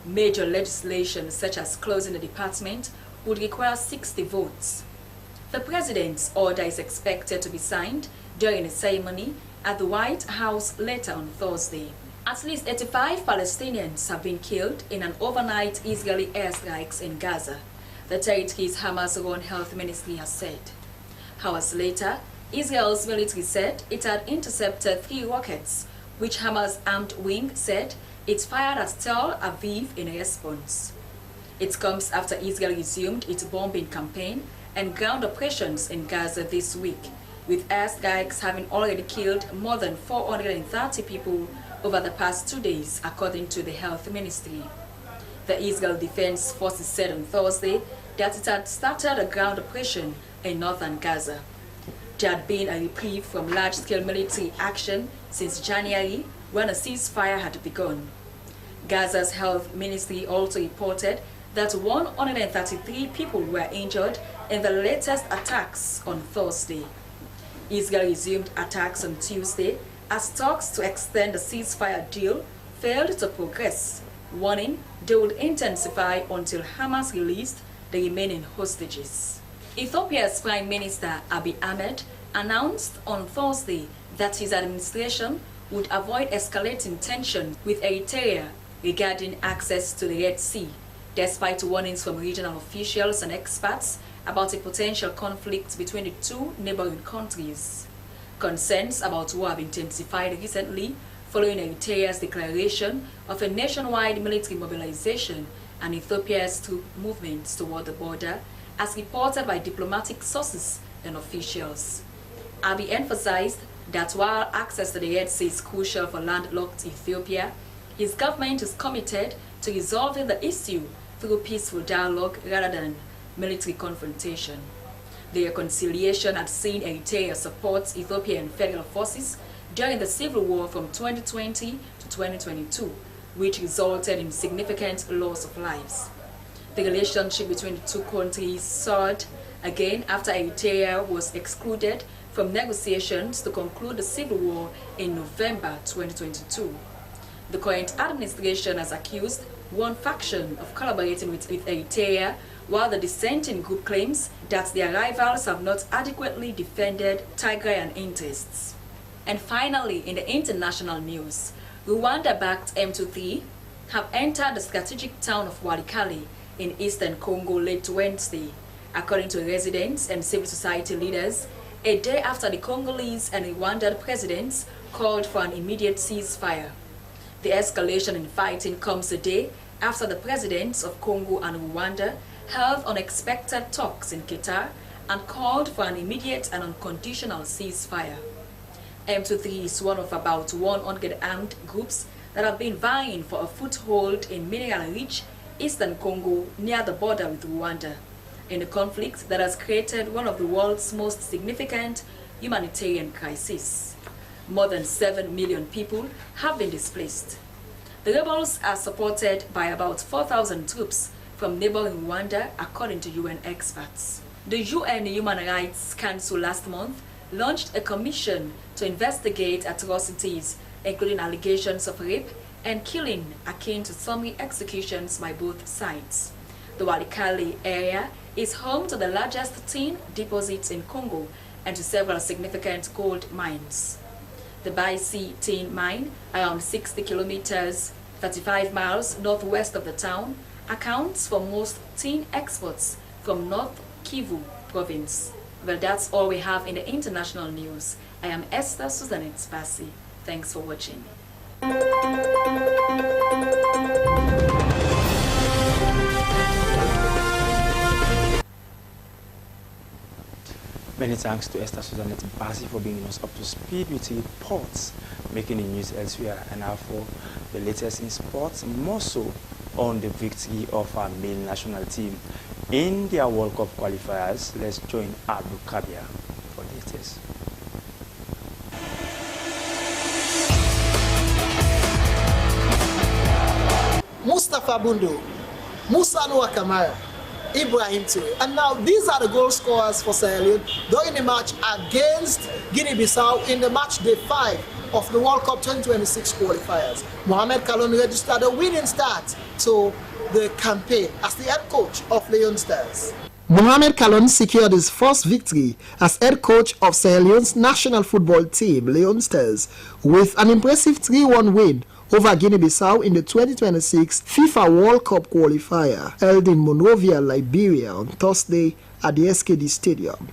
Major legislation such as closing the department would require 60 votes. The president's order is expected to be signed during a ceremony at the White House later on Thursday. At least 85 Palestinians have been killed in an overnight Israeli airstrikes in Gaza, the territory's Hamas-run health ministry has said. Hours later, Israel's military said it had intercepted 3 rockets, which Hamas' armed wing said it fired at Tel Aviv in response. It comes after Israel resumed its bombing campaign and ground operations in Gaza this week, with airstrikes having already killed more than 430 people over the past 2 days, according to the health ministry. The Israel Defense Forces said on Thursday that it had started a ground operation in northern Gaza. There had been a reprieve from large-scale military action since January, when a ceasefire had begun. Gaza's health ministry also reported that 133 people were injured in the latest attacks on Thursday. Israel resumed attacks on Tuesday as talks to extend the ceasefire deal failed to progress, warning they would intensify until Hamas released the remaining hostages. Ethiopia's Prime Minister Abiy Ahmed announced on Thursday that his administration would avoid escalating tension with Eritrea regarding access to the Red Sea, despite warnings from regional officials and experts about a potential conflict between the two neighboring countries. Concerns about war have intensified recently following Eritrea's declaration of a nationwide military mobilization and Ethiopia's troop movements toward the border, as reported by diplomatic sources and officials. Abiy emphasized that while access to the Red Sea is crucial for landlocked Ethiopia, his government is committed to resolving the issue through peaceful dialogue rather than military confrontation. The reconciliation had seen Eritrea support Ethiopian federal forces during the civil war from 2020 to 2022, which resulted in significant loss of lives. The relationship between the two countries soared again after Eritrea was excluded from negotiations to conclude the civil war in November 2022. The current administration has accused one faction of collaborating with Eritrea, while the dissenting group claims that their rivals have not adequately defended Tigrayan interests. And finally, in the international news, Rwanda-backed M23 have entered the strategic town of Walikale in eastern Congo late Wednesday. According to residents and civil society leaders, a day after the Congolese and Rwandan presidents called for an immediate ceasefire. The escalation in fighting comes a day after the presidents of Congo and Rwanda held unexpected talks in Qatar and called for an immediate and unconditional ceasefire. M23 is one of about 100 armed groups that have been vying for a foothold in mineral-rich eastern Congo near the border with Rwanda, in a conflict that has created one of the world's most significant humanitarian crises. More than 7 million people have been displaced. The rebels are supported by about 4,000 troops from neighboring Rwanda, according to UN experts. The UN Human Rights Council last month launched a commission to investigate atrocities, including allegations of rape and killing akin to summary executions by both sides. The Walikale area is home to the largest tin deposits in Congo and to several significant gold mines. The Baisi tin mine, around 60 kilometers, 35 miles northwest of the town, accounts for most tin exports from North Kivu province. Well, that's all we have in the international news. I am Esther Susanette Bassi. Thanks for watching. Many thanks to Esther Susanette Bassi for bringing us up to speed with reports making the news elsewhere, and now for the latest in sports, more so on the victory of our male national team in their World Cup qualifiers. Let's join Abdul Kabir for the latest. Mustafa Bundu, Musa Noah Kamara, Ibrahim Toure. And now these are the goal scorers for Sierra Leone during the match against Guinea-Bissau in the match day 5 of the World Cup 2026 qualifiers. Mohamed Kalon registered a winning start to the campaign as the head coach of Leon Stars. Mohamed Kalon secured his first victory as head coach of Sierra Leone's national football team, Leon Stars, with an impressive 3-1 win over Guinea-Bissau in the 2026 FIFA World Cup qualifier held in Monrovia, Liberia on Thursday at the SKD Stadium.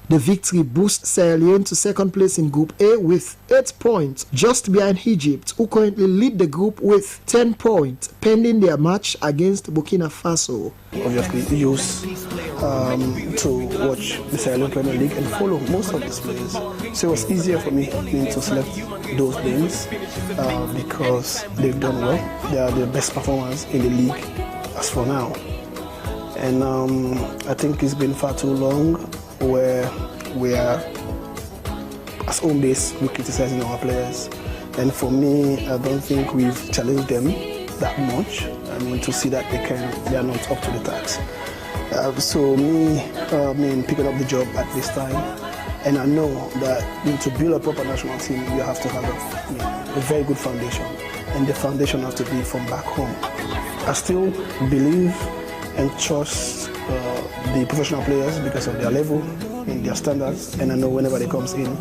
The victory boosts Sierra Leone to second place in Group A with 8 points, just behind Egypt, who currently lead the group with 10 points, pending their match against Burkina Faso. Obviously, use to watch the Sierra Leone Premier League and follow most of these players. So it was easier for me to select those names because they've done well. They are the best performers in the league as for now. And I think it's been far too long where we are, as home base, we're criticizing our players. And for me, I don't think we've challenged them that much. I mean, to see that they are not up to the task. So me, picking up the job at this time, and I know that to build a proper national team, you have to have a very good foundation, and the foundation has to be from back home. I still believe and trust the professional players because of their level and their standards, and I know whenever they comes in.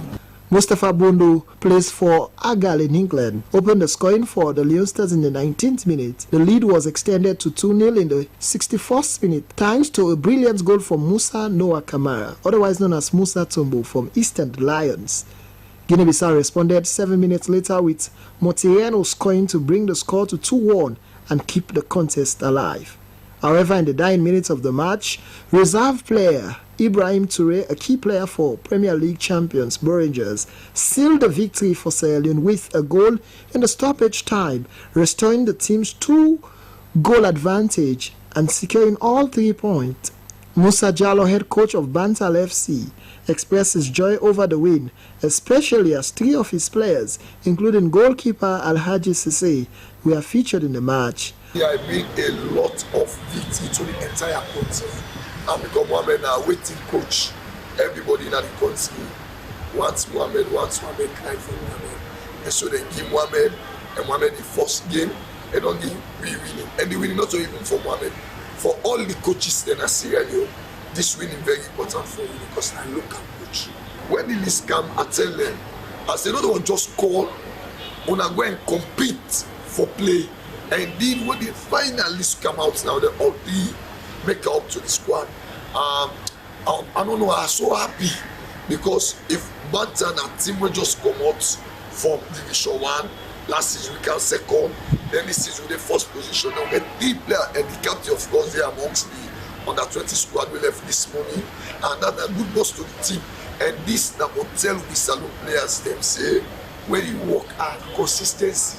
Mustafa Bundu plays for Argyle in England, opened the scoring for the Leon Stars in the 19th minute. The lead was extended to 2-0 in the 61st minute thanks to a brilliant goal from Musa Noah Kamara, otherwise known as Musa Tumbo from Eastern Lions. Guinea-Bissau responded 7 minutes later with Motieno scoring to bring the score to 2-1 and keep the contest alive. However, in the dying minutes of the match, reserve player Ibrahim Toure, a key player for Premier League champions Rangers, sealed the victory for Sierra Leone with a goal in the stoppage time, restoring the team's 2-goal advantage and securing all 3 points. Musa Jallo, head coach of Bantal FC, expressed his joy over the win, especially as 3 of his players, including goalkeeper Alhaji Sise, were featured in the match. I bring a lot of victory to the entire country. And because Mohamed now waiting coach, everybody in the country wants Mohamed cry for Mohamed. And so they give Mohamed, and Mohamed the first game, and only we winning. And the winning not even for Mohamed, for all the coaches then at Sierra Leone. This winning very important for you because I look at coach. When the list come, I tell them, I say, no one just call, wanna go and compete for play. And indeed, when the final list come out now, they all make up to the squad. I don't know, I'm so happy because if Bantan and team will just come out from Division 1, last season we can second, then this season with the first position. Now get 3 players and the captain of course there amongst the under 20 squad we left this morning, and that a good boss to the team. And this na hotel we salute players them say when you work hard, consistency.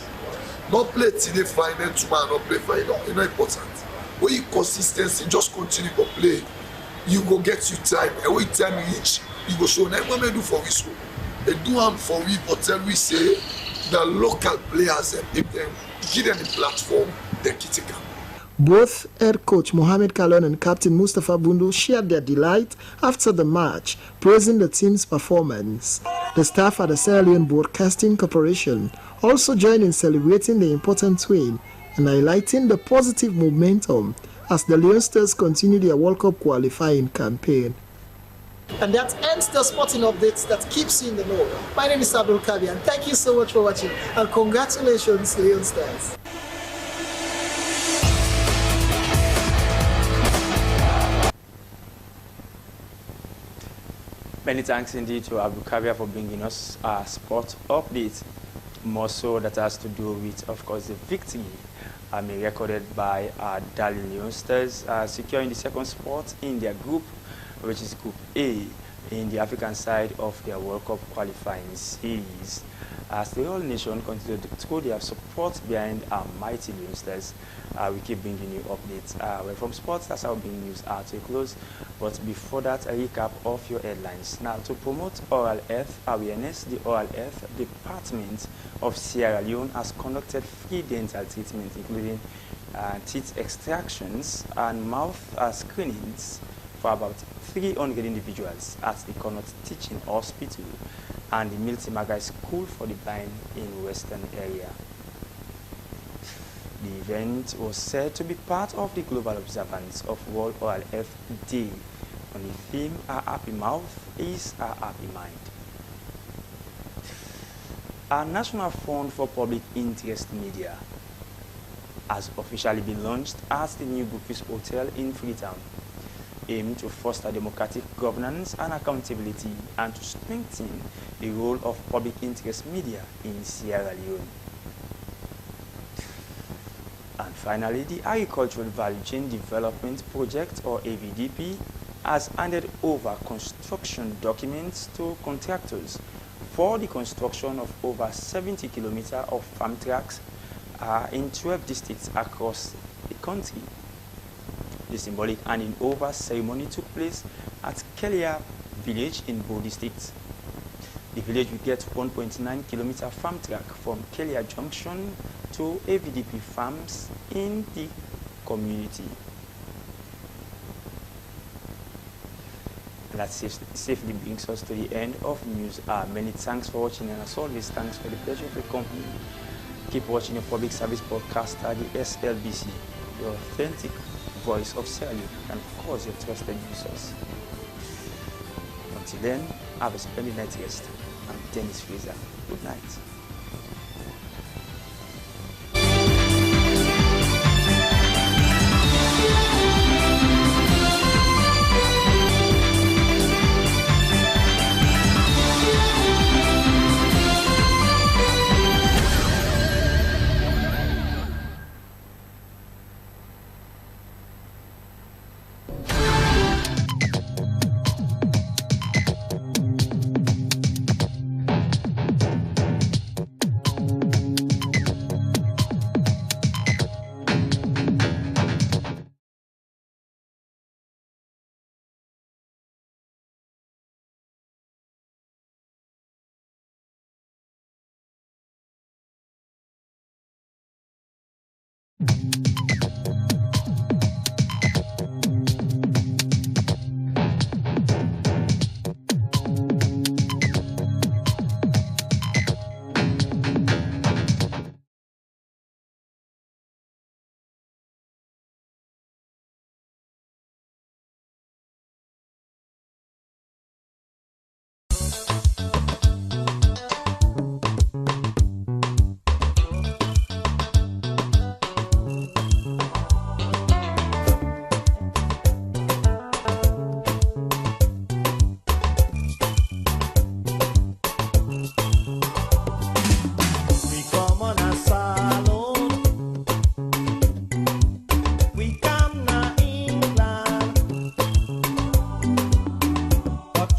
Not play today fine, then tomorrow not play fine. No, it's not important. When you consistency, just continue to play. You go get you time. And when time reach, you go show them what we do for this. They do them for we, but tell we say the local players and if them give them the platform, they keep it. Both head coach Mohamed Kalon and captain Mustafa Bundu shared their delight after the match, praising the team's performance. The staff at the Sierra Leone Broadcasting Corporation also joined in celebrating the important win and highlighting the positive momentum as the Leonsters continue their World Cup qualifying campaign. And that ends the sporting updates that keeps you in the know. My name is Abdul Kabi, and thank you so much for watching, and congratulations, Leonsters. Many thanks indeed to Abu Kabia for bringing us a sport update. More so that has to do with, of course, the victory recorded by Dali Leonsters, securing the second spot in their group, which is Group A, in the African side of their World Cup qualifying series. As the whole nation continued to throw their support behind our mighty Leonsters, we keep bringing you updates. We're from sports, that's how bringing news to a close. But before that, a recap of your headlines. Now, to promote oral health awareness, the Oral Health Department of Sierra Leone has conducted free dental treatment, including teeth extractions and mouth screenings for about 300 individuals at the Connaught Teaching Hospital and the Miltimagai School for the Blind in Western area. The event was said to be part of the global observance of World Oral Health Day on the theme "A Happy Mouth is a Happy Mind." Our National Fund for Public Interest Media has officially been launched at the new Brookfield Hotel in Freetown, aimed to foster democratic governance and accountability and to strengthen the role of public interest media in Sierra Leone. And finally, the Agricultural Value Chain Development Project, or AVDP, has handed over construction documents to contractors for the construction of over 70 kilometers of farm tracks in 12 districts across the country. The symbolic handing over ceremony took place at Kelia village in Bo district. The village will get 1.9 kilometer farm track from Kelia Junction to AVDP farms in the community. That safely brings us to the end of news. Many thanks for watching, and as always, thanks for the pleasure of your company. Keep watching your public service broadcaster, the SLBC, your authentic voice of Sierra Leone, and of course your trusted news source. Until then, have a splendid night rest. I'm Dennis Fraser. Good night.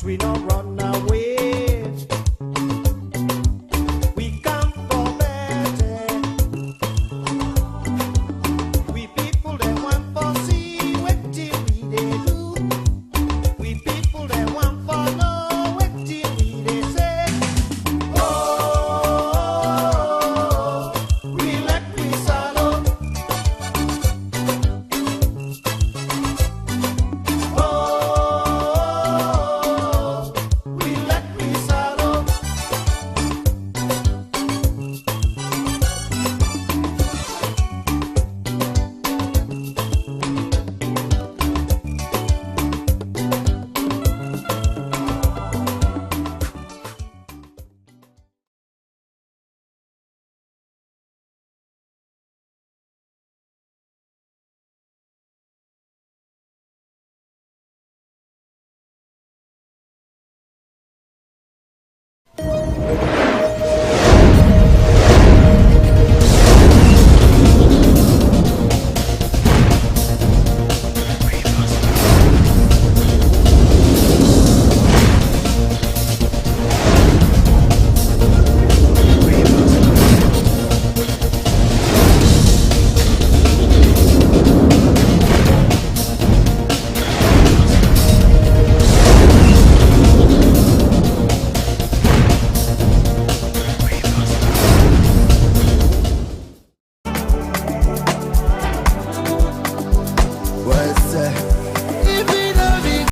we not